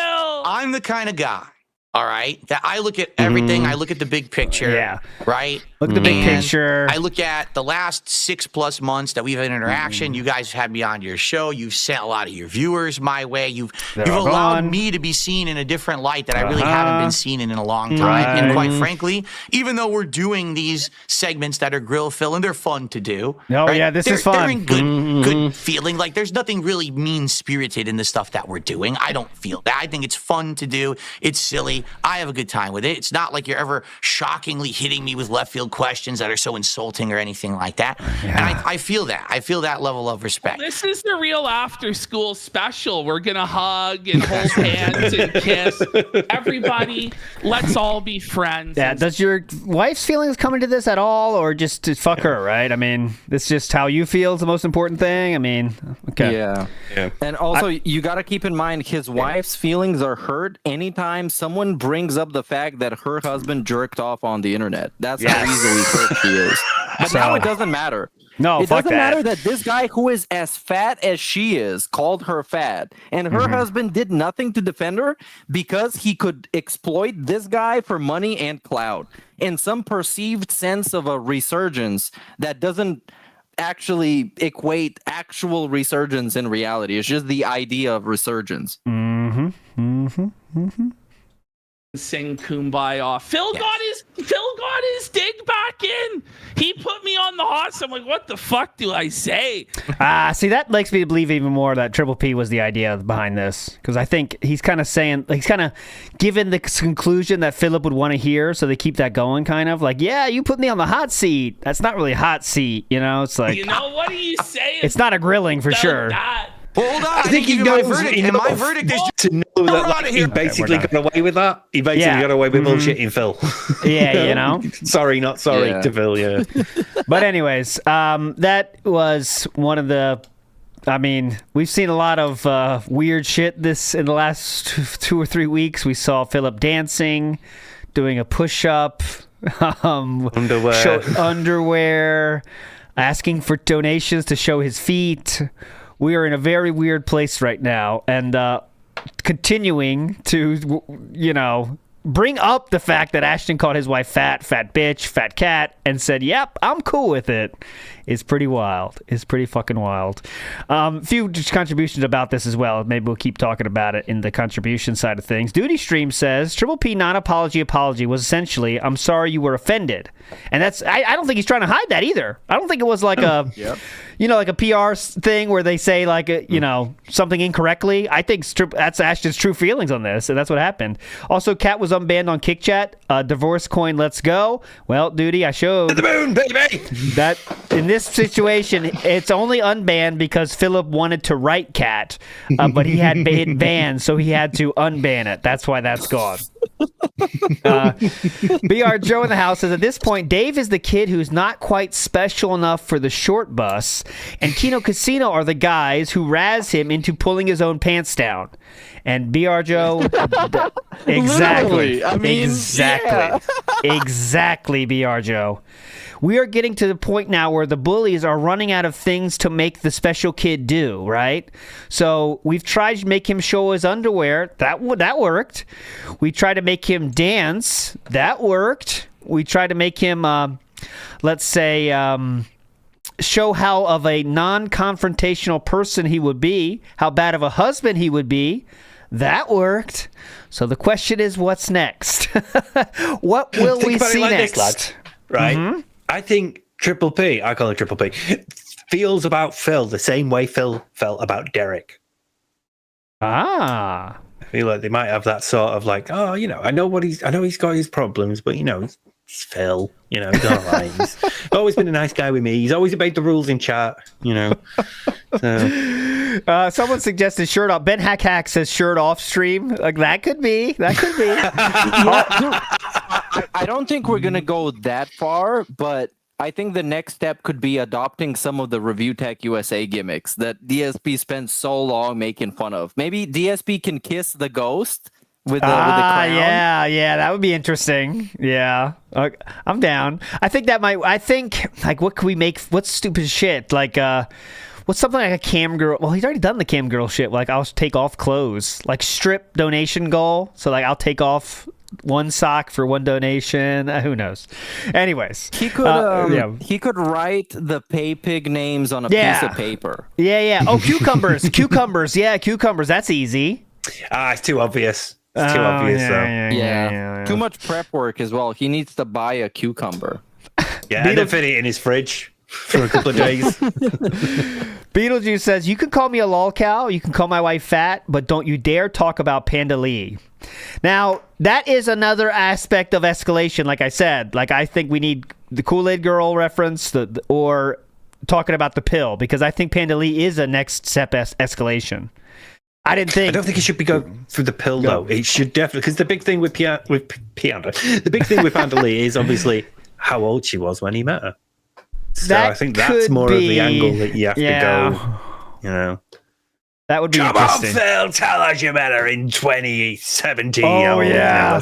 I'm the kind of guy, all right, that I look at everything. I look at the big picture. Yeah. Right? Look at the big And picture. I look at the last 6+ months that we've had interaction. You guys have had me on your show. You've sent a lot of your viewers my way. You've all allowed gone. me to be seen in a different light that I really haven't been seen in a long time. And quite frankly, even though we're doing these segments that are Grill Phil and they're fun to do. Oh, yeah, this is fun. They're in good feeling. Like there's nothing really mean-spirited in the stuff that we're doing. I don't feel that. I think it's fun to do. It's silly. I have a good time with it. It's not like you're ever shockingly hitting me with left field questions that are so insulting or anything like that. And I feel that. I feel that level of respect. This is the real after-school special. We're going to hug and hold hands and kiss. Everybody, let's all be friends. Yeah. Does your wife's feelings come into this at all, or just to fuck her? Right. I mean, it's just how you feel is the most important thing. I mean, okay. Yeah. And also, you got to keep in mind his wife's feelings are hurt anytime someone brings up the fact that her husband jerked off on the internet. That's how easily hurt she is. But now it doesn't matter. No, it fuck doesn't that. matter that this guy who is as fat as she is called her fat, and her husband did nothing to defend her because he could exploit this guy for money and clout in some perceived sense of a resurgence that doesn't actually equate actual resurgence in reality. It's just the idea of resurgence. Sing Kumbaya. Phil got his dig back in. He put me on the hot seat. I'm like, what the fuck do I say? See, that makes me believe even more that Triple P was the idea behind this, because I think he's kind of saying, he's kind of given the conclusion that Philip would want to hear, so they keep that going, kind of like, yeah, you put me on the hot seat. That's not really a hot seat, it's like, What do you say? it's not a grilling for sure. That? Well, hold on. I think he my knows verdict, and my verdict is to know that he basically got away with that. He basically got away with bullshitting Phil. Yeah, Sorry, not sorry to Phil, yeah. But anyways, that was one of the... I mean, we've seen a lot of weird shit in the last 2 or 3 weeks. We saw Philip dancing, doing a push-up, underwear, asking for donations to show his feet. We are in a very weird place right now, and continuing to, bring up the fact that Ashton called his wife fat bitch, fat cat, and said, yep, I'm cool with it, is pretty wild. It's pretty fucking wild. A few contributions about this as well. Maybe we'll keep talking about it in the contribution side of things. Duty Stream says, Triple P non-apology was essentially, I'm sorry you were offended. And that's, I don't think he's trying to hide that either. I don't think it was like a, like a PR thing where they say like something incorrectly. I think that's Ashton's true feelings on this, and that's what happened. Also, Kat was unbanned on KickChat. Divorce coin, let's go. Well, duty, I showed the moon, baby. That in this situation, it's only unbanned because Philip wanted to write Kat, but he had it banned, so he had to unban it. That's why that's gone. BR Joe in the house says, at this point, Dave is the kid who's not quite special enough for the short bus, and Kino Casino are the guys who razz him into pulling his own pants down. And BR Joe, exactly. Exactly, BR Joe. We are getting to the point now where the bullies are running out of things to make the special kid do, right? So we've tried to make him show his underwear. That worked. We tried to make him dance. That worked. We tried to make him, show how of a non-confrontational person he would be, how bad of a husband he would be. That worked. So the question is, what's next? What will we see next? This, lad, right? Mm-hmm. I think Triple P, I call it Triple P, feels about Phil the same way Phil felt about Derek. I feel like they might have that sort of like, I know he's got his problems, but he's Phil, he's all right. He's always been a nice guy with me. He's always obeyed the rules in chat, So. Someone suggested shirt off. Ben Hack says shirt off stream. Like that could be. I don't think we're gonna go that far, but I think the next step could be adopting some of the Review Tech USA gimmicks that DSP spent so long making fun of. Maybe DSP can kiss the ghost with the crown. Yeah, that would be interesting. Yeah, I'm down. I think what could we make? What's stupid shit? Like, what's something like a cam girl? Well, he's already done the cam girl shit. Like, I'll take off clothes. Like, strip donation goal. So, like, I'll take off one sock for one donation. Who knows? Anyways, he could write the pay pig names on a piece of paper. Yeah. Oh, cucumbers. Yeah, cucumbers. That's easy. It's too obvious. It's too obvious, though. Yeah. Too much prep work as well. He needs to buy a cucumber. Yeah, and then fit it in his fridge for a couple of days. Beetlejuice says, you can call me a lol cow, you can call my wife fat, but don't you dare talk about Panda Lee. Now, that is another aspect of escalation, like I said. Like, I think we need the Kool-Aid Girl reference or talking about the pill, because I think Panda Lee is a next step escalation. I don't think it should be go through the pill, though. It should definitely, because the big thing with Panda Lee is obviously how old she was when he met her. So I think that's more of the angle that you have to go, That would be Come interesting. on, Phil, tell us you met her in 2017. Oh, yeah.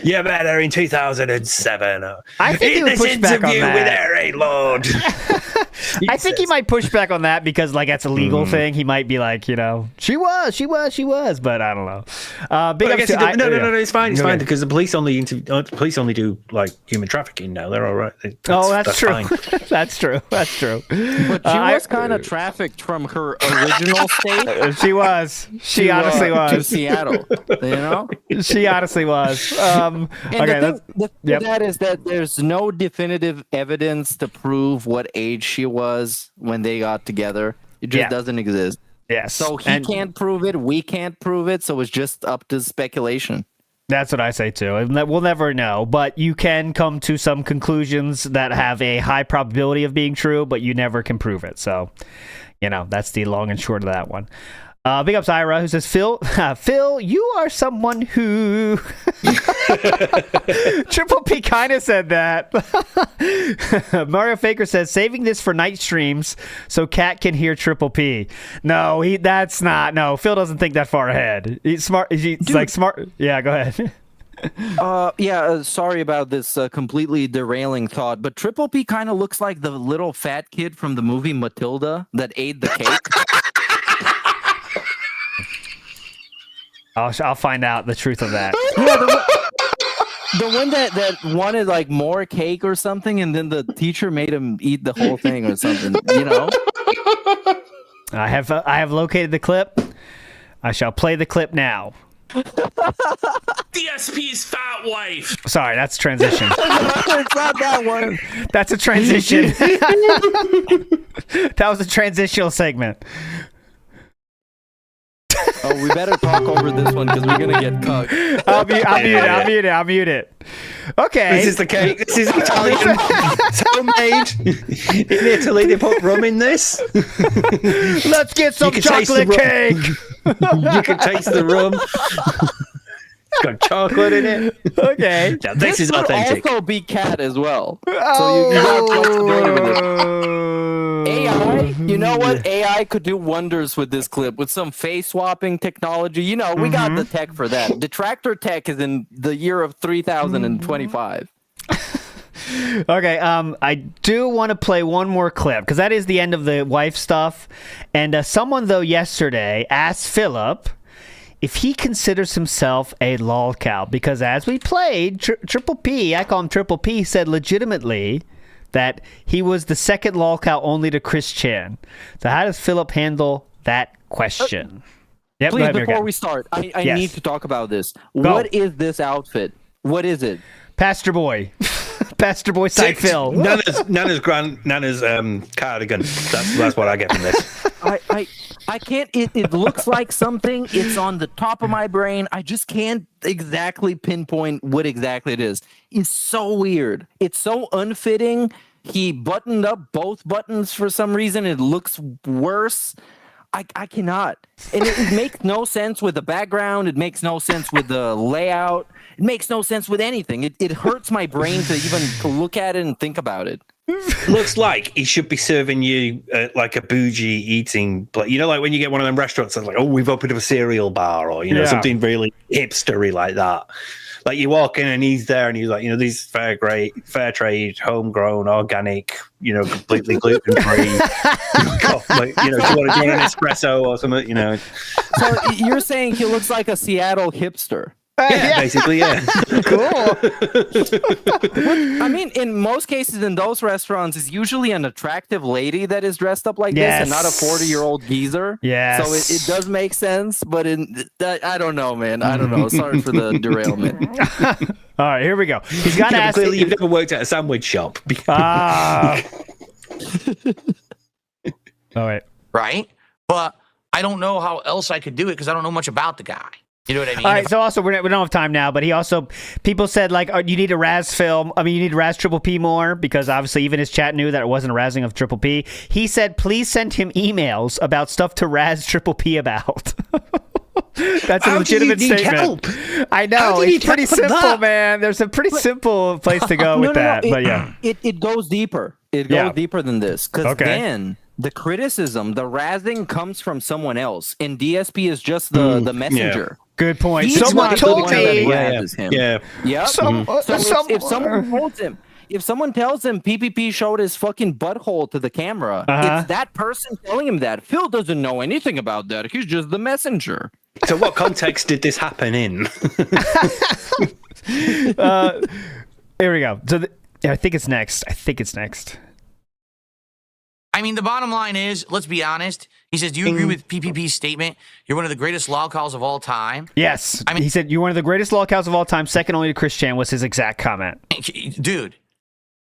You met her in 2007. I think he would push back on that. With Harry Lord. I think he might push back on that because, like, that's a legal thing. He might be like, she was, but I don't know. No, it's fine. It's fine because the police only do like human trafficking now. They're all right. That's true. Fine. That's true. But she was kind of trafficked from her original state. She was. She honestly was. To Seattle. She honestly was. That is that there's no definitive evidence to prove what age she was when they got together. It just doesn't exist. Yes. So he can't prove it. We can't prove it. So it's just up to speculation. That's what I say too. We'll never know, but you can come to some conclusions that have a high probability of being true, but you never can prove it. So, that's the long and short of that one. Big ups Ira, who says, Phil, you are someone who... Triple P kind of said that. Mario Faker says, saving this for night streams so Kat can hear Triple P. No, that's not. No, Phil doesn't think that far ahead. He's smart. He's like smart. Yeah, go ahead. Sorry about this completely derailing thought, but Triple P kind of looks like the little fat kid from the movie Matilda that ate the cake. I'll find out the truth of that. Yeah, the one that wanted like more cake or something, and then the teacher made him eat the whole thing or something. I have located the clip. I shall play the clip now. DSP's fat wife. Sorry, that's transition. It's not that one. That's a transition. That was a transitional segment. Oh, we better talk over this one because we're gonna get cucked. I'll mute it. Okay. This is the cake. This is Italian. It's homemade. In Italy, they put rum in this. Let's get some chocolate cake. You can taste the rum. It's got chocolate in it. Okay. Now, this is authentic. Also be cat as well. So you have flexibility with it. AI, you know what? AI could do wonders with this clip with some face swapping technology. You know, we got the tech for that. Detractor tech is in the year of 3025. Okay, I do want to play one more clip because that is the end of the wife stuff. And someone, though, yesterday asked Philip if he considers himself a lolcow because as we played, Triple P, I call him Triple P, said legitimately that he was the second lolcow only to Chris Chan. So how does Philip handle that question? Yep, please, before we start, I need to talk about this. Go. What is this outfit? What is it? Pastor Boy. Pastor Boy side Phil. Nana's cardigan. That's what I get from this. I can't. It looks like something. It's on the top of my brain. I just can't exactly pinpoint what exactly it is. It's so weird. It's so unfitting. He buttoned up both buttons for some reason. It looks worse. I cannot. And it makes no sense with the background. It makes no sense with the layout. It makes no sense with anything. It hurts my brain to even look at it and think about it. Looks like he should be serving you like a bougie eating plate. You know, like when you get one of them restaurants that's like, oh, we've opened up a cereal bar or, you know, something really hipstery like that. Like you walk in and he's there and he's like, you know, these fair trade, homegrown, organic, you know, completely gluten free. Like, you know, do you want an espresso or something, you know? So you're saying he looks like a Seattle hipster? Yeah, basically, yeah. Cool. I mean, in most cases in those restaurants, it's usually an attractive lady that is dressed up like this and not a 40-year-old geezer. Yes. So it does make sense, but I don't know, man. I don't know. Sorry for the derailment. All right, here we go. He's got to ask. Clearly, you've never worked at a sandwich shop. All right. Right? But I don't know how else I could do it because I don't know much about the guy. You know what I mean? All right, so also, we don't have time now, but he also, people said, like, you need to razz film. I mean, you need to razz Triple P more because obviously even his chat knew that it wasn't a razzing of Triple P. He said, please send him emails about stuff to razz Triple P about. That's a legitimate statement. Help? I know. It's pretty simple, man. There's a pretty simple place to go with that. But yeah. It goes deeper. It goes deeper than this. Because then the criticism, the razzing comes from someone else. And DSP is just the messenger. Yeah. Good point. He's someone told me. Yep. So if someone told him, if someone tells him PPP showed his fucking butthole to the camera, it's that person telling him that. Phil doesn't know anything about that. He's just the messenger. So what context did this happen in? Here we go. So I think it's next. I mean, the bottom line is, let's be honest. He says, do you agree with PPP's statement? You're one of the greatest lolcows of all time. Yes. I mean, he said, you're one of the greatest lolcows of all time. Second only to Chris Chan was his exact comment. Dude,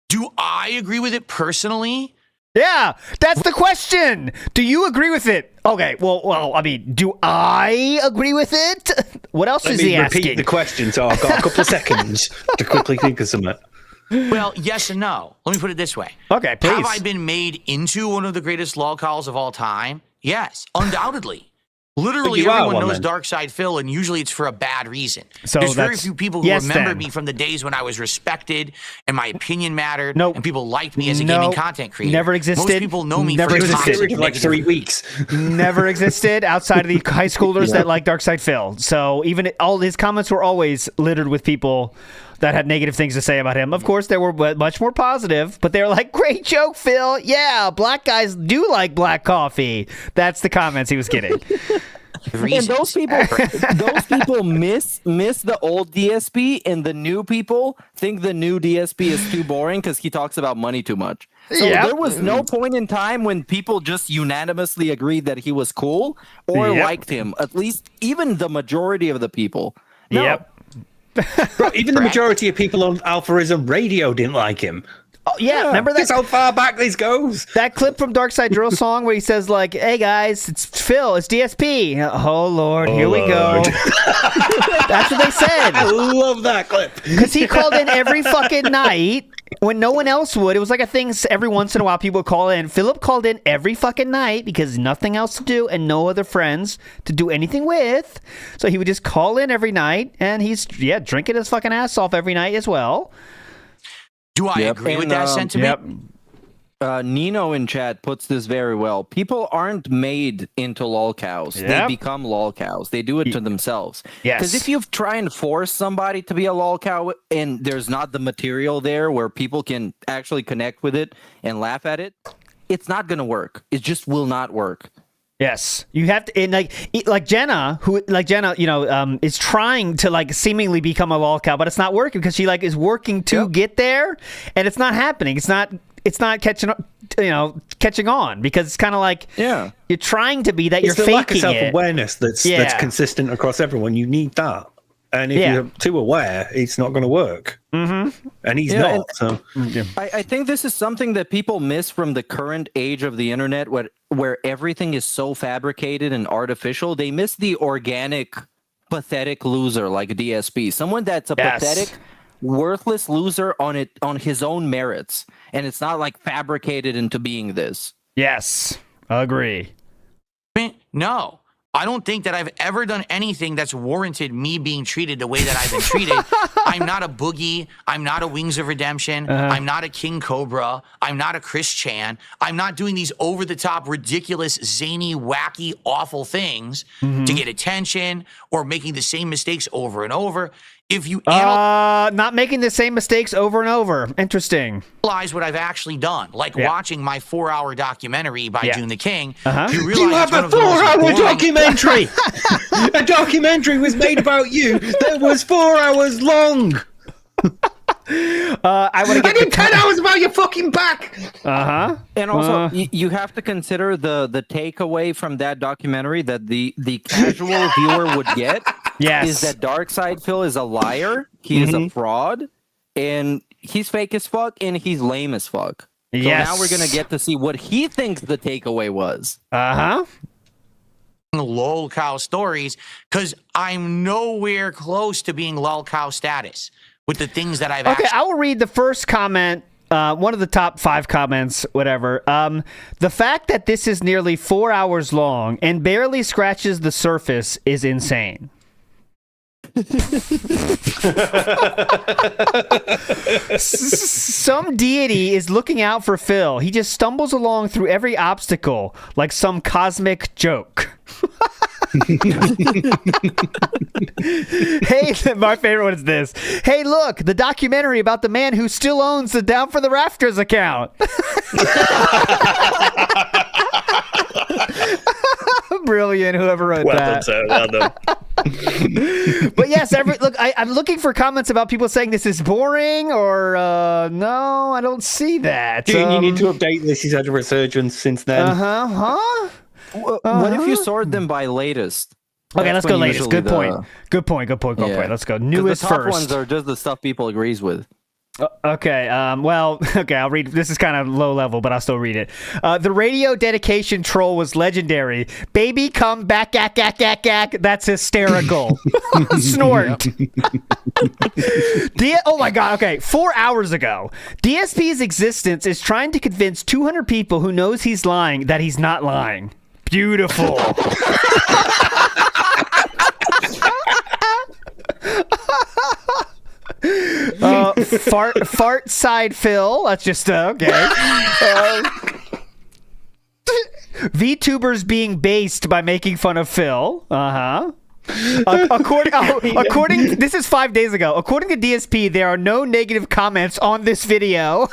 do I agree with it personally? Yeah, that's the question. Do you agree with it? Okay, well, I mean, do I agree with it? What else is he asking? Let me repeat the question, so I've got a couple of seconds to quickly think of something. Well, yes and no. Let me put it this way. Okay, please. Have I been made into one of the greatest lolcows of all time? Yes, undoubtedly. Literally everyone knows Darkside Phil, and usually it's for a bad reason. So there's very few people who remember me from the days when I was respected and my opinion mattered and people liked me as a gaming content creator. Never existed. Most people know me never for existed. For like 3 weeks. Never existed outside of the high schoolers that like Darkside Phil. So even all his comments were always littered with people that had negative things to say about him. Of course, they were much more positive, but they were like, great joke, Phil. Yeah, black guys do like black coffee. That's the comments he was getting. And those people miss the old DSP, and the new people think the new DSP is too boring because he talks about money too much. So there was no point in time when people just unanimously agreed that he was cool or liked him. At least even the majority of the people. No. Yep. Bro, even the majority of people on Alpharism Radio didn't like him. Oh, yeah, remember that? That's how far back this goes. That clip from Dark Side Drill song where he says, like, hey, guys, it's Phil, it's DSP. Oh, Lord, here we go. That's what they said. I love that clip. Because he called in every fucking night when no one else would. It was like a thing every once in a while people would call in. Philip called in every fucking night because nothing else to do and no other friends to do anything with. So he would just call in every night, and he's, drinking his fucking ass off every night as well. Do I agree with that sentiment? Nino in chat puts this very well. People aren't made into lolcows. They become lolcows. They do it to themselves. Yes. Because if you try and force somebody to be a lolcow and there's not the material there where people can actually connect with it and laugh at it, it's not going to work. It just will not work. Yes, you have to, and like Jenna, is trying to like seemingly become a lolcow, but it's not working because she like is working to get there, and it's not happening. It's not catching on because it's kind of like you're trying to be that, it's you're the faking lack of self-awareness that's consistent across everyone. You need that. And if you're too aware, it's not going to work. Mm-hmm. And he's not. So I think this is something that people miss from the current age of the internet, where everything is so fabricated and artificial. They miss the organic, pathetic loser like DSP. Someone that's a pathetic, worthless loser on his own merits. And it's not like fabricated into being this. Yes, agree. No. I don't think that I've ever done anything that's warranted me being treated the way that I've been treated. I'm not a Boogie. I'm not a Wings of Redemption. I'm not a King Cobra. I'm not a Chris Chan. I'm not doing these over-the-top, ridiculous, zany, wacky, awful things to get attention or making the same mistakes over and over. If you not making the same mistakes over and over. Interesting. Realize what I've actually done, like watching my 4-hour documentary by June the King. You have a 4-hour documentary. A documentary was made about you that was 4 hours long. I did 10 hours about your fucking back. And also, you have to consider the takeaway from that documentary that the casual viewer would get. Is that Darkside Phil is a liar, he is a fraud, and he's fake as fuck, and he's lame as fuck. So now we're gonna get to see what he thinks the takeaway was. Lolcow stories, because I'm nowhere close to being lolcow status with the things that I've I will read the first comment. One of the top 5 comments, whatever. The fact that this is nearly 4 hours long and barely scratches the surface is insane. Some deity is looking out for Phil. He just stumbles along through every obstacle like some cosmic joke. Hey, my favorite one is this. Hey, look, the documentary about the man who still owns the Down for the Rafters account. Brilliant, whoever wrote that. Well done. But yes, I'm looking for comments about people saying this is boring or no, I don't see that. You need to update this. He's had a resurgence since then. What if you sort them by latest? Okay, let's go latest. Good point. Let's go newest the top first. ones are just the stuff people agrees with. Okay, I'll read. This is kind of low level, but I'll still read it. The radio dedication troll was legendary. Baby, come back, gack, gack, gack, gack. That's hysterical. Snort. Oh my God, okay. 4 hours ago, DSP's existence is trying to convince 200 people who knows he's lying that he's not lying. Beautiful. Fart side Phil. That's just okay. VTubers being based by making fun of Phil. According, this is 5 days ago. According to DSP, there are no negative comments on this video.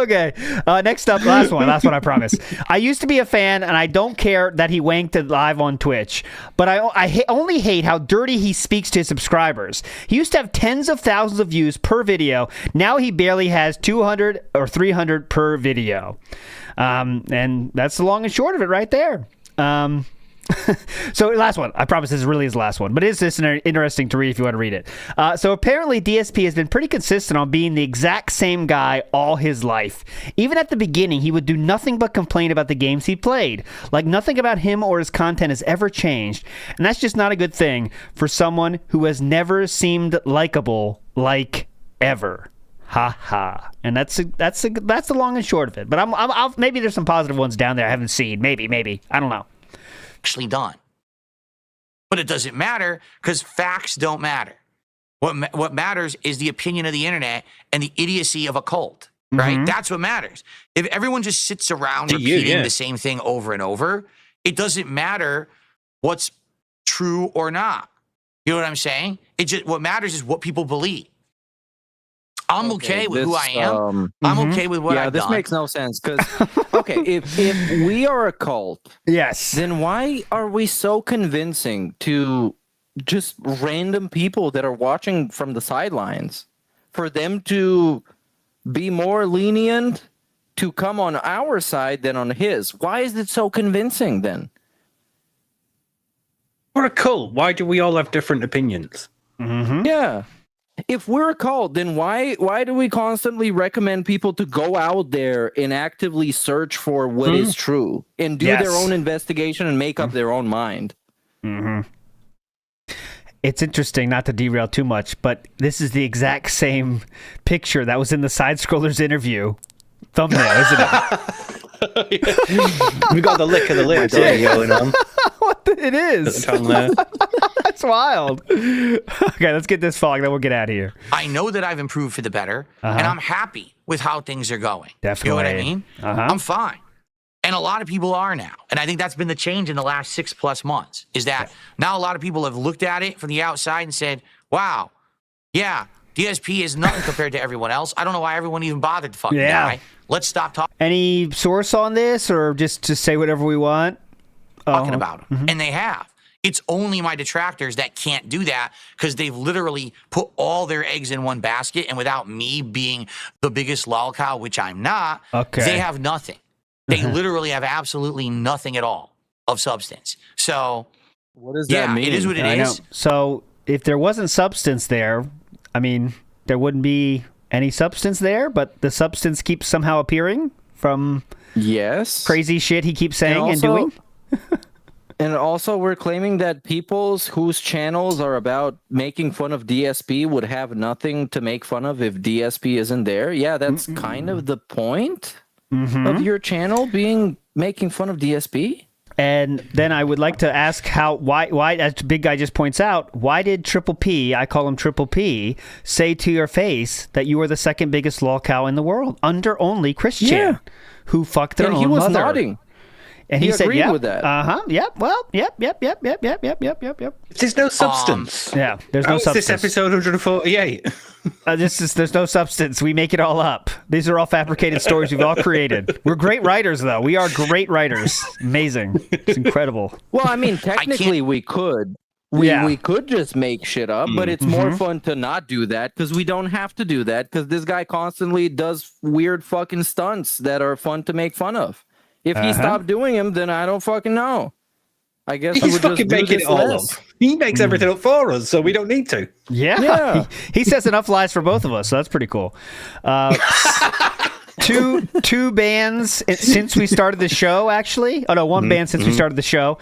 Okay. Next up, last one, I promise. I used to be a fan, and I don't care that he wanked it live on Twitch, but I only hate how dirty he speaks to his subscribers. He used to have tens of thousands of views per video. Now he barely has 200 or 300 per video. And that's the long and short of it right there. So last one. I promise this is really his last one, but it is just interesting to read if you want to read it. So apparently DSP has been pretty consistent on being the exact same guy all his life. Even at the beginning, he would do nothing but complain about the games he played. Like nothing about him or his content has ever changed. And that's just not a good thing for someone who has never seemed likable like ever. Ha ha. And that's the long and short of it. But I'll maybe there's some positive ones down there I haven't seen. Maybe. I don't know. Actually done. But it doesn't matter because facts don't matter. What matters is the opinion of the internet and the idiocy of a cult, right? Mm-hmm. That's what matters. If everyone just sits around repeating the same thing over and over, it doesn't matter what's true or not. You know what I'm saying? What matters is what people believe. I'm okay with who I am. I'm okay with what I've done. Yeah, this makes no sense because, okay, if we are a cult, yes, then why are we so convincing to just random people that are watching from the sidelines for them to be more lenient to come on our side than on his? Why is it so convincing then? We're a cult. Why do we all have different opinions? Mm-hmm. Yeah. If we're a cult, then why do we constantly recommend people to go out there and actively search for what is true and do their own investigation and make up their own mind? Mm-hmm. It's interesting, not to derail too much, but this is the exact same picture that was in the Side Scrollers interview thumbnail, isn't it? We got the lick of the lips going on. It is. That's wild. Okay, let's get this falling, then we'll get out of here. I know that I've improved for the better, and I'm happy with how things are going. Definitely. You know what I mean? I'm fine. And a lot of people are now. And I think that's been the change in the last 6+ months, is that now a lot of people have looked at it from the outside and said, wow, yeah, DSP is nothing compared to everyone else. I don't know why everyone even bothered to fucking die. Let's stop talking. Any source on this, or just to say whatever we want? Talking about them. And they have. It's only my detractors that can't do that because they've literally put all their eggs in one basket, and without me being the biggest lolcow, which I'm not, they have nothing. They literally have absolutely nothing at all of substance. So, what does that mean? It is what it is. So, if there wasn't substance there, I mean, there wouldn't be any substance there, but the substance keeps somehow appearing from crazy shit he keeps saying and doing. And also, we're claiming that people whose channels are about making fun of DSP would have nothing to make fun of if DSP isn't there. Yeah, that's kind of the point of your channel being making fun of DSP. And then I would like to ask why, as Big Guy just points out, why did Triple P, I call him Triple P, say to your face that you were the second biggest lolcow in the world under only Christian, who fucked their own mother? And he was nodding. And he said, agreed with that. Yep. Well, yep. There's no substance. There's no substance. This episode 148. There's no substance. We make it all up. These are all fabricated stories we've all created. We're great writers, though. We are great writers. Amazing. It's incredible. Well, I mean, technically we could. We could just make shit up, but it's more fun to not do that because we don't have to do that because this guy constantly does weird fucking stunts that are fun to make fun of. If he stopped doing them, then I don't fucking know. I guess he's fucking making it all up. He makes everything up for us, so we don't need to. Yeah. He says enough lies for both of us, so that's pretty cool. Two bands since we started the show, actually. Oh, no, one band since we started the show.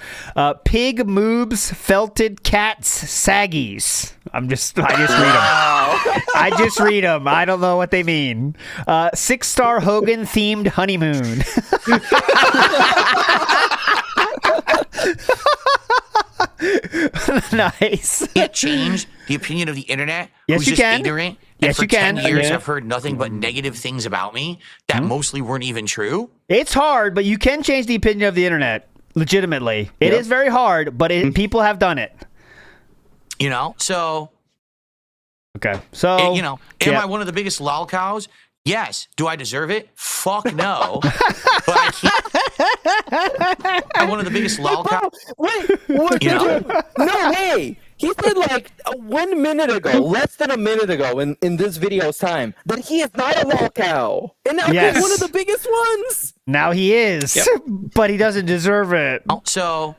Pig Moobs, Felted Cats, Saggies. I just read them. I just read them. I don't know what they mean. 6-star Hogan themed honeymoon. Nice. Can't change the opinion of the internet. Yes, who's you just can. ignorant. Yes, and you can. For 10 years, I've heard nothing but negative things about me that mostly weren't even true. It's hard, but you can change the opinion of the internet. Legitimately, it is very hard, but people have done it. You know, so okay, so am I one of the biggest lolcows? Yes. Do I deserve it? Fuck no. But I can't. I'm one of the biggest lolcows. Wait, no way. He said like 1 minute ago, less than a minute ago in this video's time, that he is not a lolcow. And now he's one of the biggest ones. Now he is, but he doesn't deserve it. So,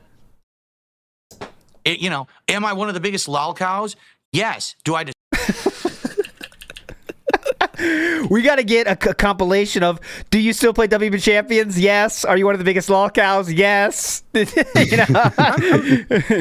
am I one of the biggest lolcows? Yes. Do I We got to get a compilation of, do you still play WB Champions? Yes. Are you one of the biggest lolcows? Yes.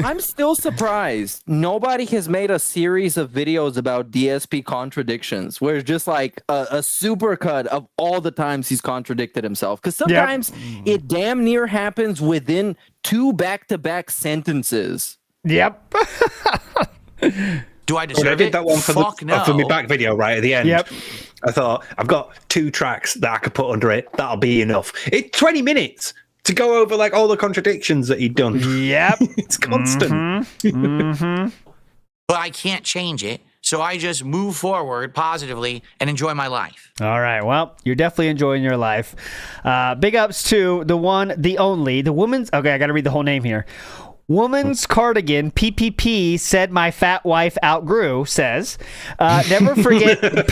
I'm still surprised. Nobody has made a series of videos about DSP contradictions where it's just like a supercut of all the times he's contradicted himself. Because sometimes it damn near happens within 2 back-to-back sentences. Yep. Do I deserve I did that one for no. for my back video right at the end. Yep. I thought, I've got 2 tracks that I could put under it. That'll be enough. It's 20 minutes to go over like all the contradictions that he'd done. Yep. It's constant. But I can't change it. So I just move forward positively and enjoy my life. All right. Well, you're definitely enjoying your life. Big ups to the one, the only, the woman's. Okay, I got to read the whole name here. Woman's Cardigan PPP said my fat wife outgrew says, never forget the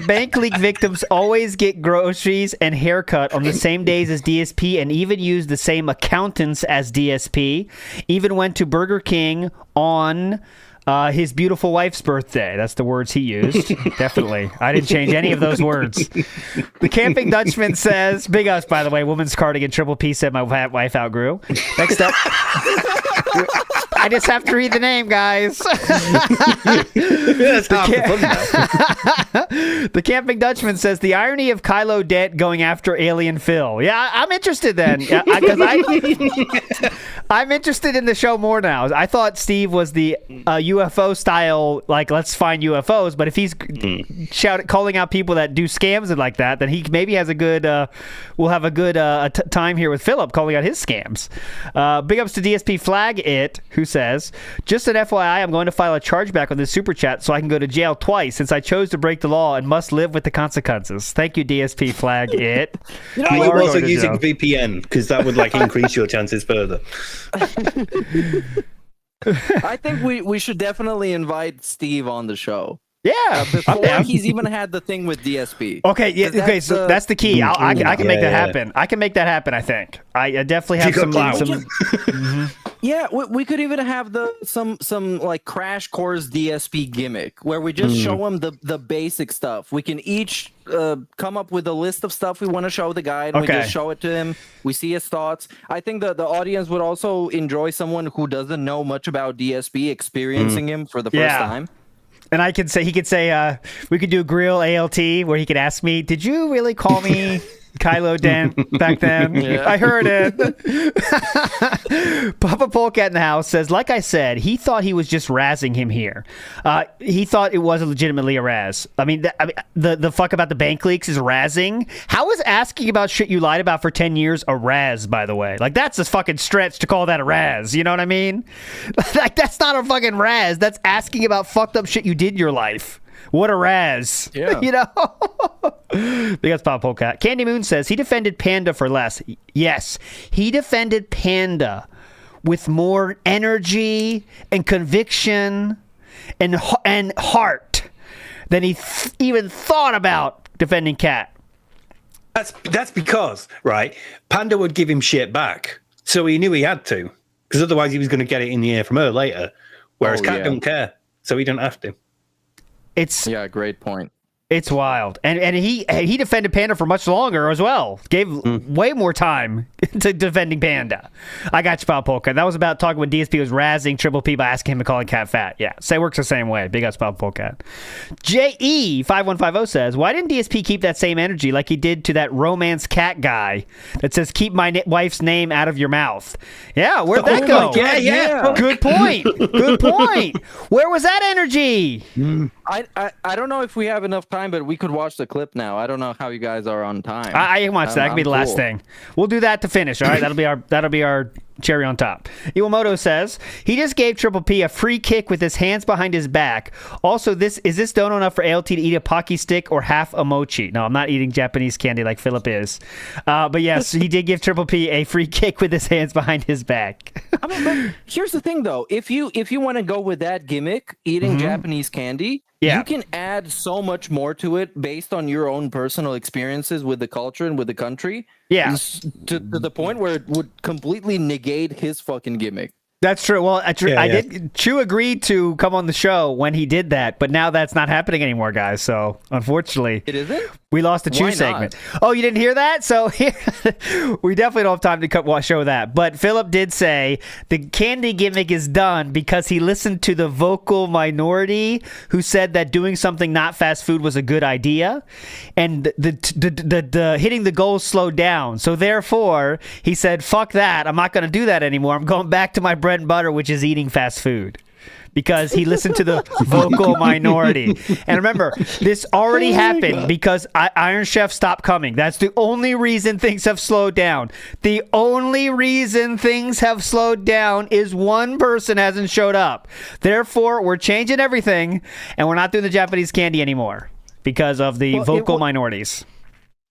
bank leak victims always get groceries and haircut on the same days as DSP and even use the same accountants as DSP. Even went to Burger King on his beautiful wife's birthday. That's the words he used. Definitely. I didn't change any of those words. The Camping Dutchman says, big us, by the way, Woman's Cardigan, Triple P said my wife outgrew. Next up. I just have to read the name, guys. The Camping Dutchman says, the irony of Kylo Dent going after Alien Phil. Yeah, I'm interested then. Because I'm interested in the show more now. I thought Steve was the UFO style, like, let's find UFOs. But if he's calling out people that do scams and like that, then he maybe has a good, we'll have a good time here with Philip calling out his scams. Big ups to DSP Flag It, who says, just an FYI, I'm going to file a chargeback on this super chat so I can go to jail twice since I chose to break the law and must live with the consequences. Thank you, DSP Flag It. You are also using VPN because that would like increase your chances further. I think we should definitely invite Steve on the show. Yeah, before he's even had the thing with DSP. Okay, yeah, okay, so that's the key. I can make that happen. I can make that happen. I think I definitely have some. Yeah, we could even have some like crash course DSP gimmick where we just show him the basic stuff. We can each come up with a list of stuff we want to show the guy, and we just show it to him. We see his thoughts. I think the audience would also enjoy someone who doesn't know much about DSP experiencing him for the first time. And he could say, we could do Grill ALT where he could ask me, did you really call me Kylo Dent back then? Yeah. I heard it. Papa Polecat in the house says, like I said, he thought he was just razzing him here. He thought it was legitimately a razz. I mean, the fuck about the bank leaks is razzing. How is asking about shit you lied about for 10 years a razz, by the way? Like, that's a fucking stretch to call that a razz. You know what I mean? Like, that's not a fucking razz. That's asking about fucked up shit you did in your life. What a razz. Yeah. You know? Because Pop Polecat. Candy Moon says he defended Panda for less. Yes. He defended Panda with more energy and conviction and heart than he even thought about defending Cat. That's because, right, Panda would give him shit back. So he knew he had to. Because otherwise he was going to get it in the air from her later. Whereas Cat don't care. So he don't have to. Great point. It's wild, and he defended Panda for much longer as well. Gave way more time to defending Panda. I got you, Pop Polka. That was about talking when DSP was razzing Triple P by asking him to call him Cat fat. Yeah, so it works the same way. Big ups, Pop Polka. JE5150 says, why didn't DSP keep that same energy like he did to that romance cat guy that says, keep my wife's name out of your mouth? Yeah, where'd that go? Yeah. Good point. Good point. Where was that energy? I don't know if we have enough time, but we could watch the clip now. I don't know how you guys are on time. I can watch that. That could be the last thing. We'll do that to finish. All right, that'll be our cherry on top. Iwamoto says he just gave Triple P a free kick with his hands behind his back. Also, is this dono enough for ALT to eat a Pocky stick or half a mochi? No, I'm not eating Japanese candy like Philip is. But yes, he did give Triple P a free kick with his hands behind his back. I mean, but here's the thing, though. If you want to go with that gimmick, eating Japanese candy, you can add so much more to it based on your own personal experiences with the culture and with the country. Yeah. To the point where it would completely negate his fucking gimmick. That's true. Well, did. Chu agreed to come on the show when he did that, but now that's not happening anymore, guys. So unfortunately, it isn't. We lost the Chu segment. Oh, you didn't hear that? So here, we definitely don't have time to show that. But Philip did say the candy gimmick is done because he listened to the vocal minority who said that doing something not fast food was a good idea, and the hitting the goal slowed down. So therefore, he said, "Fuck that! I'm not going to do that anymore. I'm going back to my bread and butter, which is eating fast food." Because he listened to the vocal minority. And remember, this already happened because Iron Chef stopped coming. That's the only reason things have slowed down. The only reason things have slowed down is one person hasn't showed up. Therefore, we're changing everything, and we're not doing the Japanese candy anymore because of the vocal minorities.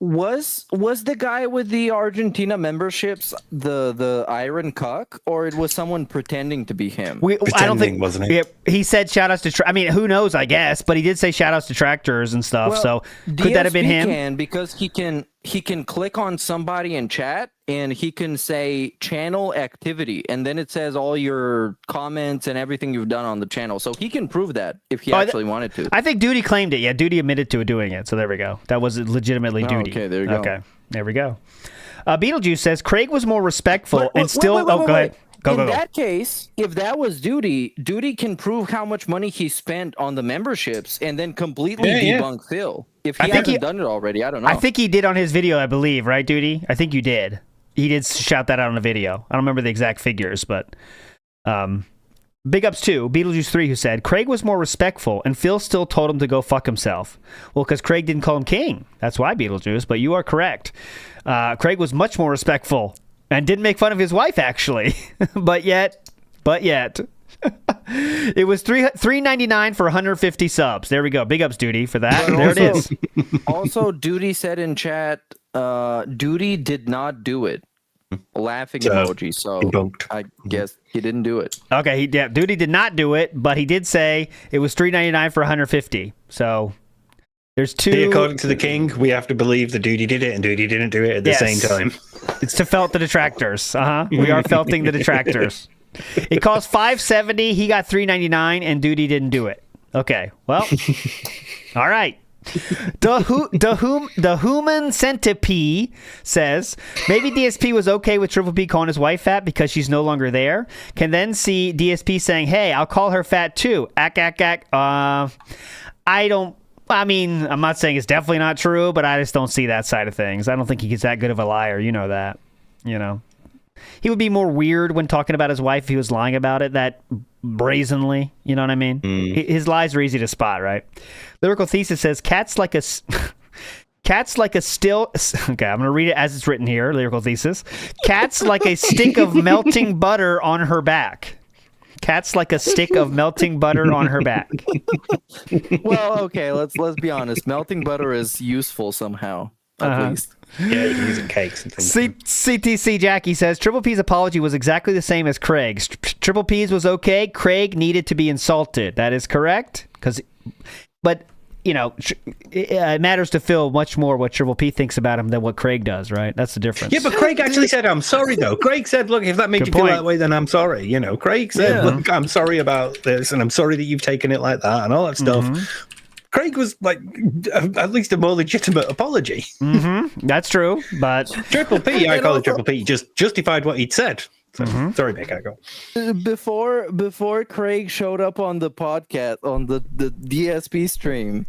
Was the guy with the Argentina memberships the Iron Cuck, or it was someone pretending to be him? I don't think, wasn't he? He said shout outs to I mean, who knows, I guess, but he did say shout outs to tractors and stuff. Well, so could that have been him? Can, because he can click on somebody in chat and he can say channel activity, and then it says all your comments and everything you've done on the channel. So he can prove that if he actually wanted to. I think Duty claimed it. Yeah, Duty admitted to doing it. So there we go. That was legitimately Duty. Okay, there you go. Okay, there we go. Beetlejuice says Craig was more respectful and still. Go ahead. Go. That case, if that was Duty can prove how much money he spent on the memberships and then completely debunk Phil. If he hasn't done it already, I don't know. I think he did on his video, I believe, right, Duty? I think you did. He did shout that out on the video. I don't remember the exact figures, but big ups to Beetlejuice3, who said Craig was more respectful and Phil still told him to go fuck himself. Well, because Craig didn't call him king. That's why, Beetlejuice, but you are correct. Craig was much more respectful and didn't make fun of his wife, actually. but yet. It was $3.99 for 150 subs. There we go. Big ups, Duty, for that. But there it is. Also, Duty said in chat, Duty did not do it. Laughing emoji. So I guess he didn't do it. Okay, Duty did not do it, but he did say it was $3.99 for 150. So there's two. According to the king, we have to believe that Duty did it and Duty didn't do it at the same time. It's to felt the detractors. We are felting the detractors. It cost $5.70. He got $3.99, and Duty didn't do it. Okay, well, all right. The human centipede says maybe DSP was okay with Triple P calling his wife fat because she's no longer there. Can then see DSP saying, "Hey, I'll call her fat too." I'm not saying it's definitely not true, but I just don't see that side of things. I don't think he's that good of a liar. You know that. He would be more weird when talking about his wife if he was lying about it that brazenly. You know what I mean? His lies are easy to spot, right? Lyrical Thesis says, Cat's like a still... Okay, I'm going to read it as it's written here, Lyrical Thesis. Cat's like a stick of melting butter on her back. Cat's like a stick of melting butter on her back. Well, okay, let's be honest. Melting butter is useful somehow, at least. Yeah, you can use it in cakes and things. CTC Jackie says Triple P's apology was exactly the same as Craig's. Triple P's was okay. Craig needed to be insulted. That is correct. But it matters to Phil much more what Triple P thinks about him than what Craig does, right? That's the difference. Yeah, but Craig actually said, "I'm sorry," though. Craig said, "Look, if that made you feel that way, then I'm sorry." Craig said, "Look, I'm sorry about this, and I'm sorry that you've taken it like that, and all that stuff." Mm-hmm. Craig was like at least a more legitimate apology. Mm-hmm. That's true, but Triple P, I call it Triple P, just justified what he'd said. So, sorry, Big Echo. Before Craig showed up on the podcast on the DSP stream,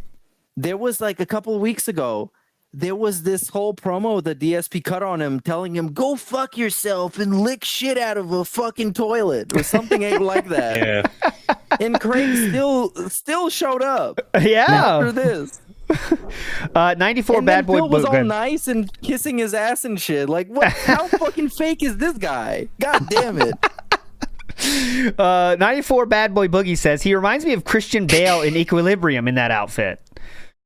there was like a couple of weeks ago. There was this whole promo that DSP cut on him, telling him, "Go fuck yourself and lick shit out of a fucking toilet," or something like that. Yeah. And Craig still showed up. Yeah. After this. 94 and bad boy Phil was all good. nice and kissing his ass and shit. Like, what? How fucking fake is this guy? God damn it. 94 bad boy boogie says he reminds me of Christian Bale in Equilibrium in that outfit.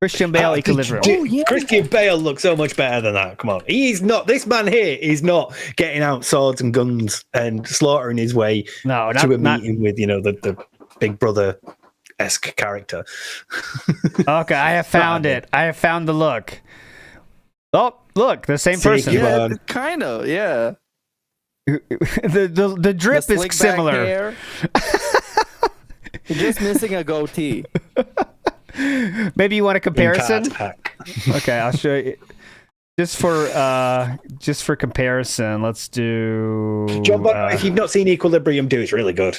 Christian Bale Equilibrium. Christian Bale looks so much better than that. Come on, he's not. This man here is not getting out swords and guns and slaughtering his way to a meeting with the Big Brother-esque character. Okay, I have found it. I have found the look. Oh, look, the same person. Yeah, kind of. Yeah. The drip is similar. You're just missing a goatee. Maybe you want a comparison? Okay, I'll show you. Just for comparison, let's do. John, if you've not seen Equilibrium, do it's really good.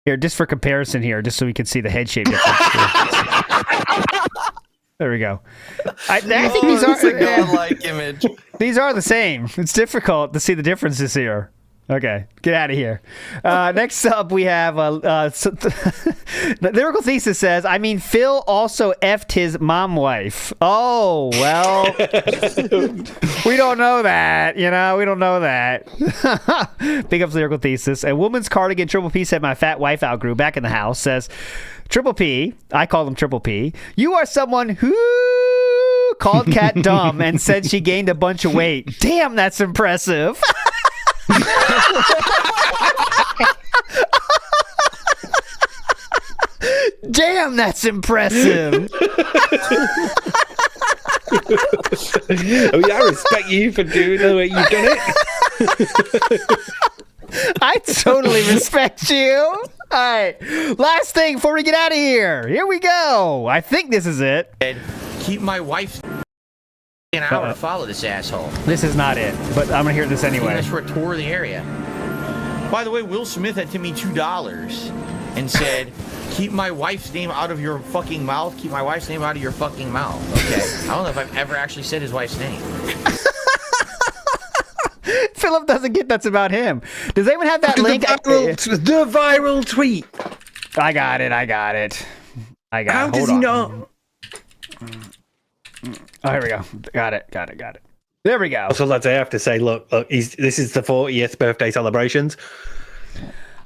Here, just for comparison, just so we can see the head shape difference. There we go. I think these are a godlike image. These are the same. It's difficult to see the differences here. Okay, get out of here. Next up, we have the Lyrical Thesis says, I mean, Phil also effed his mom wife. Oh, well, we don't know that. We don't know that. Big ups, Lyrical Thesis. A woman's cardigan, Triple P said, my fat wife outgrew back in the house, says, Triple P, I call him Triple P, you are someone who called Kat dumb and said she gained a bunch of weight. Damn, that's impressive. Damn, that's impressive. I respect you for doing the way you've done it. I totally respect you. All right, last thing before we get out of here. Here we go. I think this is it. And keep my wife an hour to follow this asshole. This is not it, but I'm gonna hear this anyway. That's for a tour of the area. By the way, Will Smith had to me $2 and said, keep my wife's name out of your fucking mouth. Keep my wife's name out of your fucking mouth. Okay. I don't know if I've ever actually said his wife's name. Philip doesn't get that's about him. Does anyone have that link? The viral tweet. I got it. How does he not? Oh, here we go. Got it. There we go. So lads, I have to say, look, this is the 40th birthday celebrations.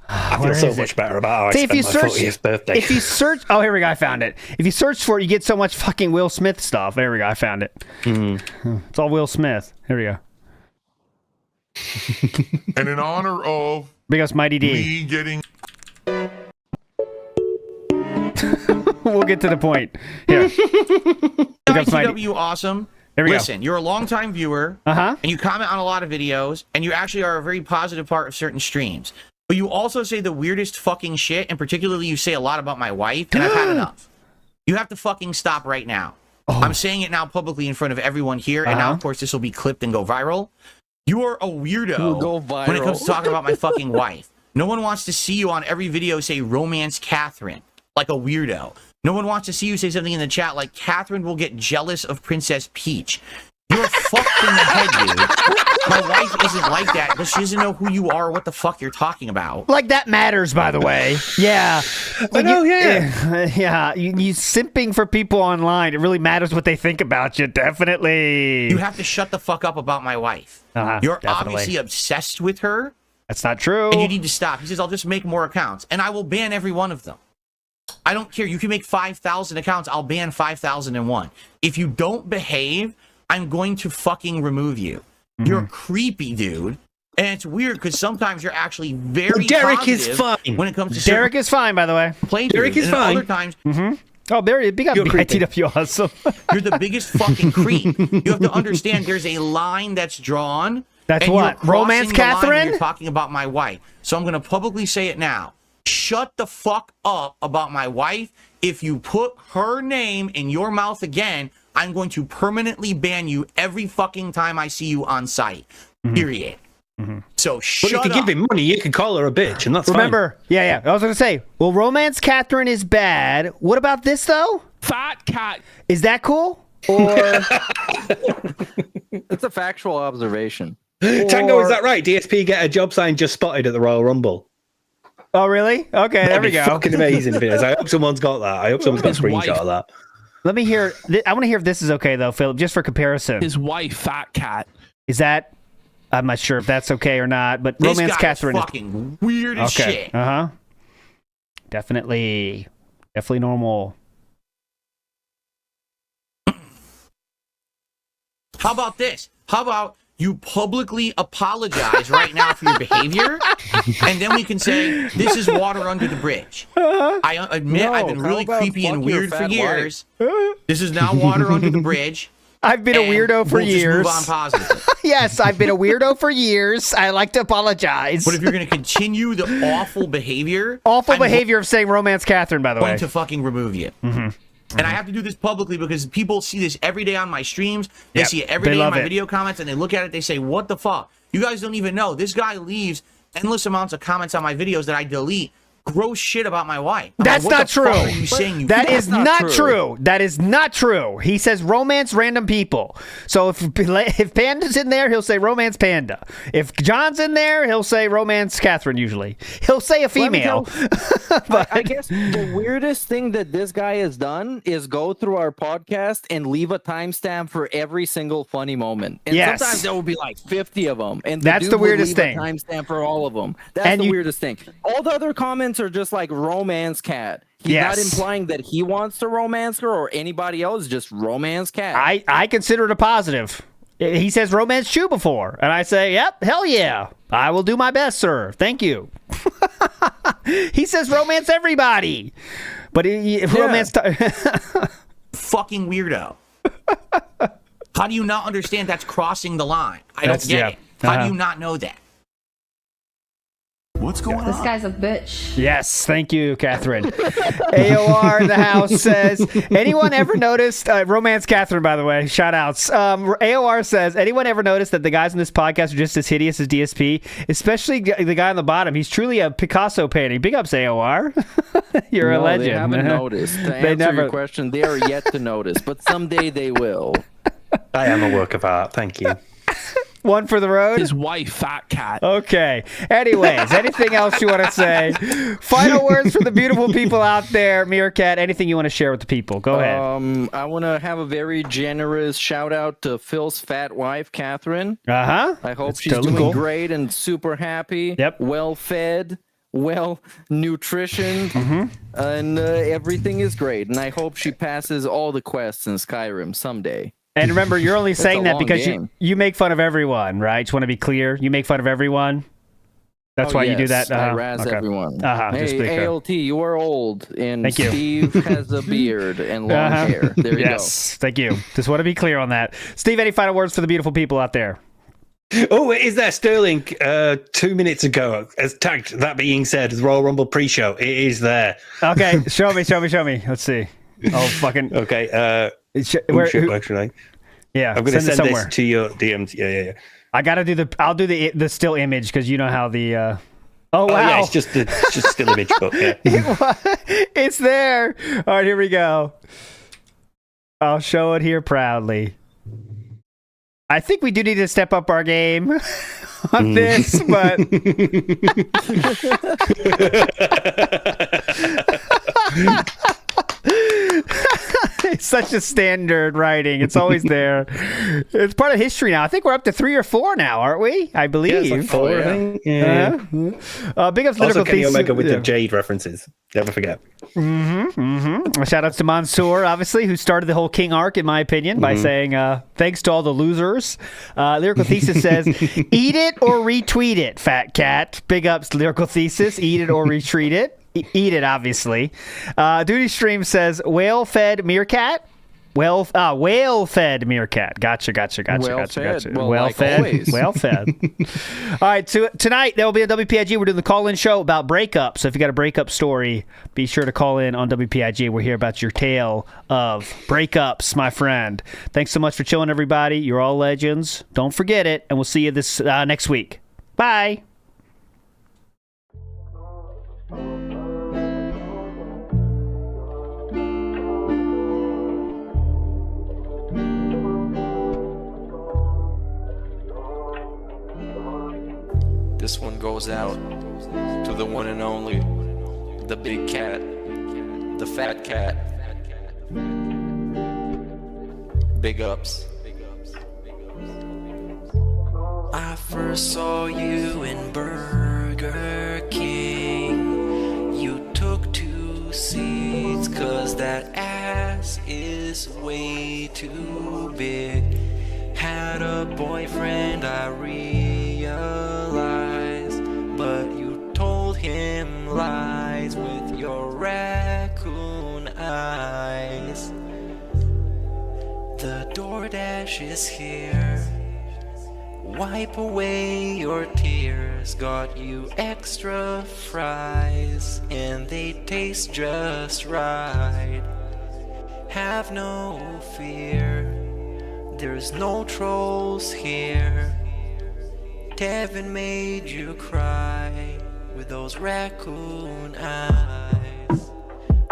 I feel so much better about how I spent my 40th birthday. If you search, oh, here we go. I found it. If you search for it, you get so much fucking Will Smith stuff. There we go. I found it. It's all Will Smith. Here we go. And in honor of Big ups, Mighty D. me getting. We'll get to the point. Here. ITW awesome. Here we Listen, you're a longtime viewer, and you comment on a lot of videos, and you actually are a very positive part of certain streams. But you also say the weirdest fucking shit, and particularly you say a lot about my wife, and I've had enough. You have to fucking stop right now. I'm saying it now publicly in front of everyone here, and now, of course, this will be clipped and go viral. You are a weirdo when it comes to talking about my fucking wife. No one wants to see you on every video say romance Catherine, like a weirdo. No one wants to see you say something in the chat like Catherine will get jealous of Princess Peach. You're fucked in the head, dude. My wife isn't like that because she doesn't know who you are or what the fuck you're talking about. Like, that matters, by the way. Yeah. I know, yeah. You simping for people online. It really matters what they think about you, definitely. You have to shut the fuck up about my wife. You're obviously obsessed with her. That's not true. And you need to stop. He says, I'll just make more accounts. And I will ban every one of them. I don't care. You can make 5,000 accounts. I'll ban 5,001. If you don't behave, I'm going to fucking remove you. You're creepy, dude. And it's weird because sometimes you're actually very Derek is fine when it comes to Derek is fine, by the way. Derek is fine. Other times, oh, Barry, big up BITW, awesome. You're the biggest fucking creep. You have to understand there's a line that's drawn. That's what? Romance Catherine? You're talking about my wife. So I'm going to publicly say it now. Shut the fuck up about my wife. If you put her name in your mouth again, I'm going to permanently ban you every fucking time I see you on site. Period. So shut up. If you give him money, you can call her a bitch, and that's Remember, yeah. I was going to say, well, Romance Catherine is bad. What about this, though? Fat cat. Is that cool? Or it's a factual observation. Tango, is that right? DSP get a job sign just spotted at the Royal Rumble. Oh, really? Okay, there we go. Fucking amazing if it is. I hope someone's got that. I hope someone's got a screenshot of that. Let me hear. I want to hear if this is okay though, Philip, just for comparison. His wife, Fat Cat. Is that? I'm not sure if that's okay or not. But this Romance guy Catherine is fucking weird as shit. Definitely normal. How about this? How about you publicly apologize right now for your behavior, and then we can say this is water under the bridge. I admit I've been really creepy and weird for years. This is now water under the bridge. I've been a weirdo for years. Just move on positively. Yes, I've been a weirdo for years. I like to apologize. But if you're going to continue the awful behavior... behavior of saying Romance Catherine, by the way. I'm going to fucking remove you. And I have to do this publicly because people see this every day on my streams. They see it every day in my video comments, and they look at it, they say, what the fuck? You guys don't even know. This guy leaves endless amounts of comments on my videos that I delete. Gross shit about my wife. That's not true. That is not true. That is not true. He says romance random people. So if Panda's in there, he'll say romance Panda. If John's in there, he'll say romance Catherine usually. He'll say a female. But I guess the weirdest thing that this guy has done is go through our podcast and leave a timestamp for every single funny moment. And sometimes there will be like 50 of them. And that's the weirdest thing. Timestamp for all of them. That's the weirdest thing. All the other comments are just like romance cat. He's not implying that he wants to romance her or anybody else, just romance cat. I consider it a positive. He says romance Chew before, and I say, yep, hell yeah. I will do my best, sir. Thank you. He says romance everybody. But romance... Fucking weirdo. How do you not understand that's crossing the line? I don't get it. How do you not know that? What's going on? This guy's a bitch. Yes, thank you, Catherine. AOR in the house says, anyone ever noticed, Romance Catherine, by the way, shout outs. AOR says, anyone ever noticed that the guys on this podcast are just as hideous as DSP? Especially the guy on the bottom. He's truly a Picasso painting. Big ups, AOR. You're a legend. They haven't noticed. To answer your question, they are yet to notice, but someday they will. I am a work of art. Thank you. One for the road. His wife, Fat Cat. Okay. Anyways, anything else you want to say? Final words for the beautiful people out there. Meerkat, anything you want to share with the people? Go ahead. I want to have a very generous shout out to Phil's fat wife, Catherine. I hope she's doing great and super happy. Yep. Well fed, well nutritioned, and everything is great. And I hope she passes all the quests in Skyrim someday. And remember, you're only saying that because you make fun of everyone, right? Just want to be clear. You make fun of everyone. That's why you do that. I razz everyone. Hey, ALT, you are old, and thank you. Steve has a beard and long hair. There you go. Thank you. Just want to be clear on that. Steve, any final words for the beautiful people out there? Oh, is there Sterling 2 minutes ago has tagged That Being Said, the Royal Rumble pre-show? It is there. Okay, show me. Let's see. Oh, fucking. Okay, actually. Yeah, I'm going to send this to your DMs. Yeah. I got to do I'll do the still image because you know how the... Oh, wow. Yeah, it's just still image, but yeah. It's there. All right, here we go. I'll show it here proudly. I think we do need to step up our game on this, but... It's such a standard writing. It's always there. It's part of history now. I think we're up to 3 or 4 now, aren't we? I believe. Yeah, it's like 4, I think. Yeah. Big ups to also Kenny Omega with the Jade references. Never forget. Shout outs to Mansoor, obviously, who started the whole King arc, in my opinion, by saying, thanks to all the losers. Lyrical Thesis says, eat it or retweet it, Fat Cat. Big ups, Lyrical Thesis. Eat it or retweet it. Eat it, obviously. Duty Stream says, whale-fed meerkat? Whale-fed meerkat. Gotcha. Well-fed. Well-fed. All right, so tonight there will be a WPIG. We're doing the call-in show about breakups. So if you got a breakup story, be sure to call in on WPIG. We'll hear about your tale of breakups, my friend. Thanks so much for chilling, everybody. You're all legends. Don't forget it, and we'll see you this next week. Bye. This one goes out to the one and only, the big cat, the fat cat. Big ups. I first saw you in Burger King. You took 2 seats, cause that ass is way too big. Had a boyfriend, I realized, but you told him lies with your raccoon eyes. The DoorDash is here. Wipe away your tears. Got you extra fries, and they taste just right. Have no fear, there's no trolls here. Devin made you cry with those raccoon eyes.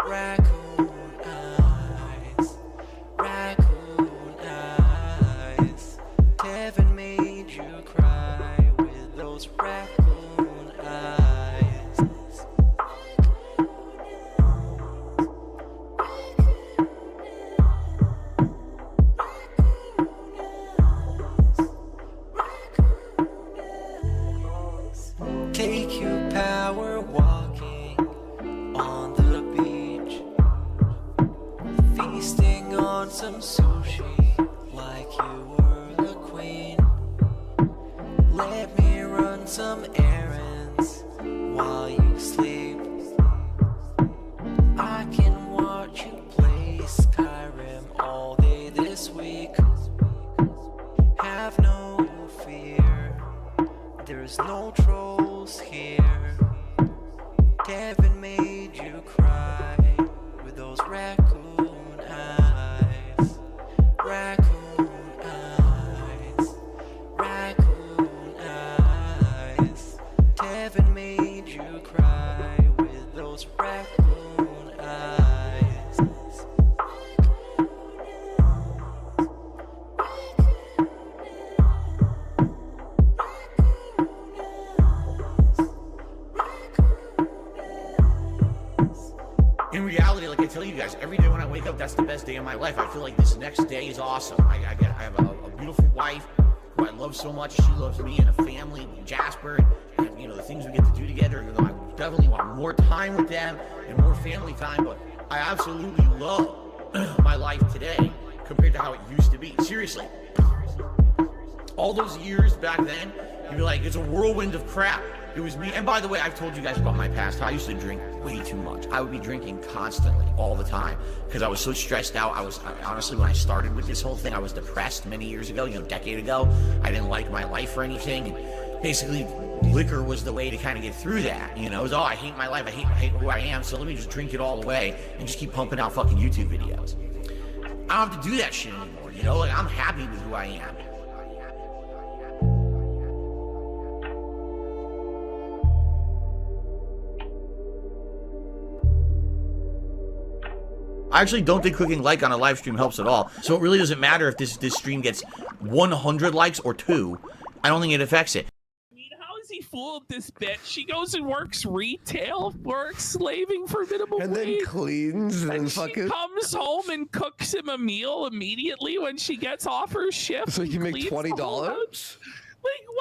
Raccoon eyes. Raccoon eyes. Devin made you cry with those raccoon eyes. Take you power walking on the beach, feasting on some sushi like you were the queen. Let me run some errands while you sleep. I can watch you play Skyrim all day this week. Have no fear, there's no trolls here. Devin made you cry with those raccoon eyes. Raccoon eyes. Raccoon eyes. Devin made you cry with those raccoon eyes. In reality, like I tell you guys, every day when I wake up, that's the best day of my life. I feel like this next day is awesome. I have a beautiful wife who I love so much. She loves me and a family, Jasper, and you know the things we get to do together. You know, I definitely want more time with them and more family time. But I absolutely love my life today compared to how it used to be. Seriously, all those years back then, you'd be like, it's a whirlwind of crap. It was me. And by the way, I've told you guys about my past. I used to drink way too much. I would be drinking constantly, all the time, because I was so stressed out. Honestly, when I started with this whole thing, I was depressed many years ago, a decade ago. I didn't like my life or anything. And basically, liquor was the way to kind of get through that. It was, I hate my life. I hate who I am. So let me just drink it all away and just keep pumping out fucking YouTube videos. I don't have to do that shit anymore. Like I'm happy with who I am. I actually don't think clicking like on a live stream helps at all. So it really doesn't matter if this stream gets 100 likes or 2. I don't think it affects it. How is he fooled this bitch? She goes and works retail, works slaving for minimum and wage. Then cleans and fucking comes home and cooks him a meal immediately when she gets off her shift. So you can make $20? Like, what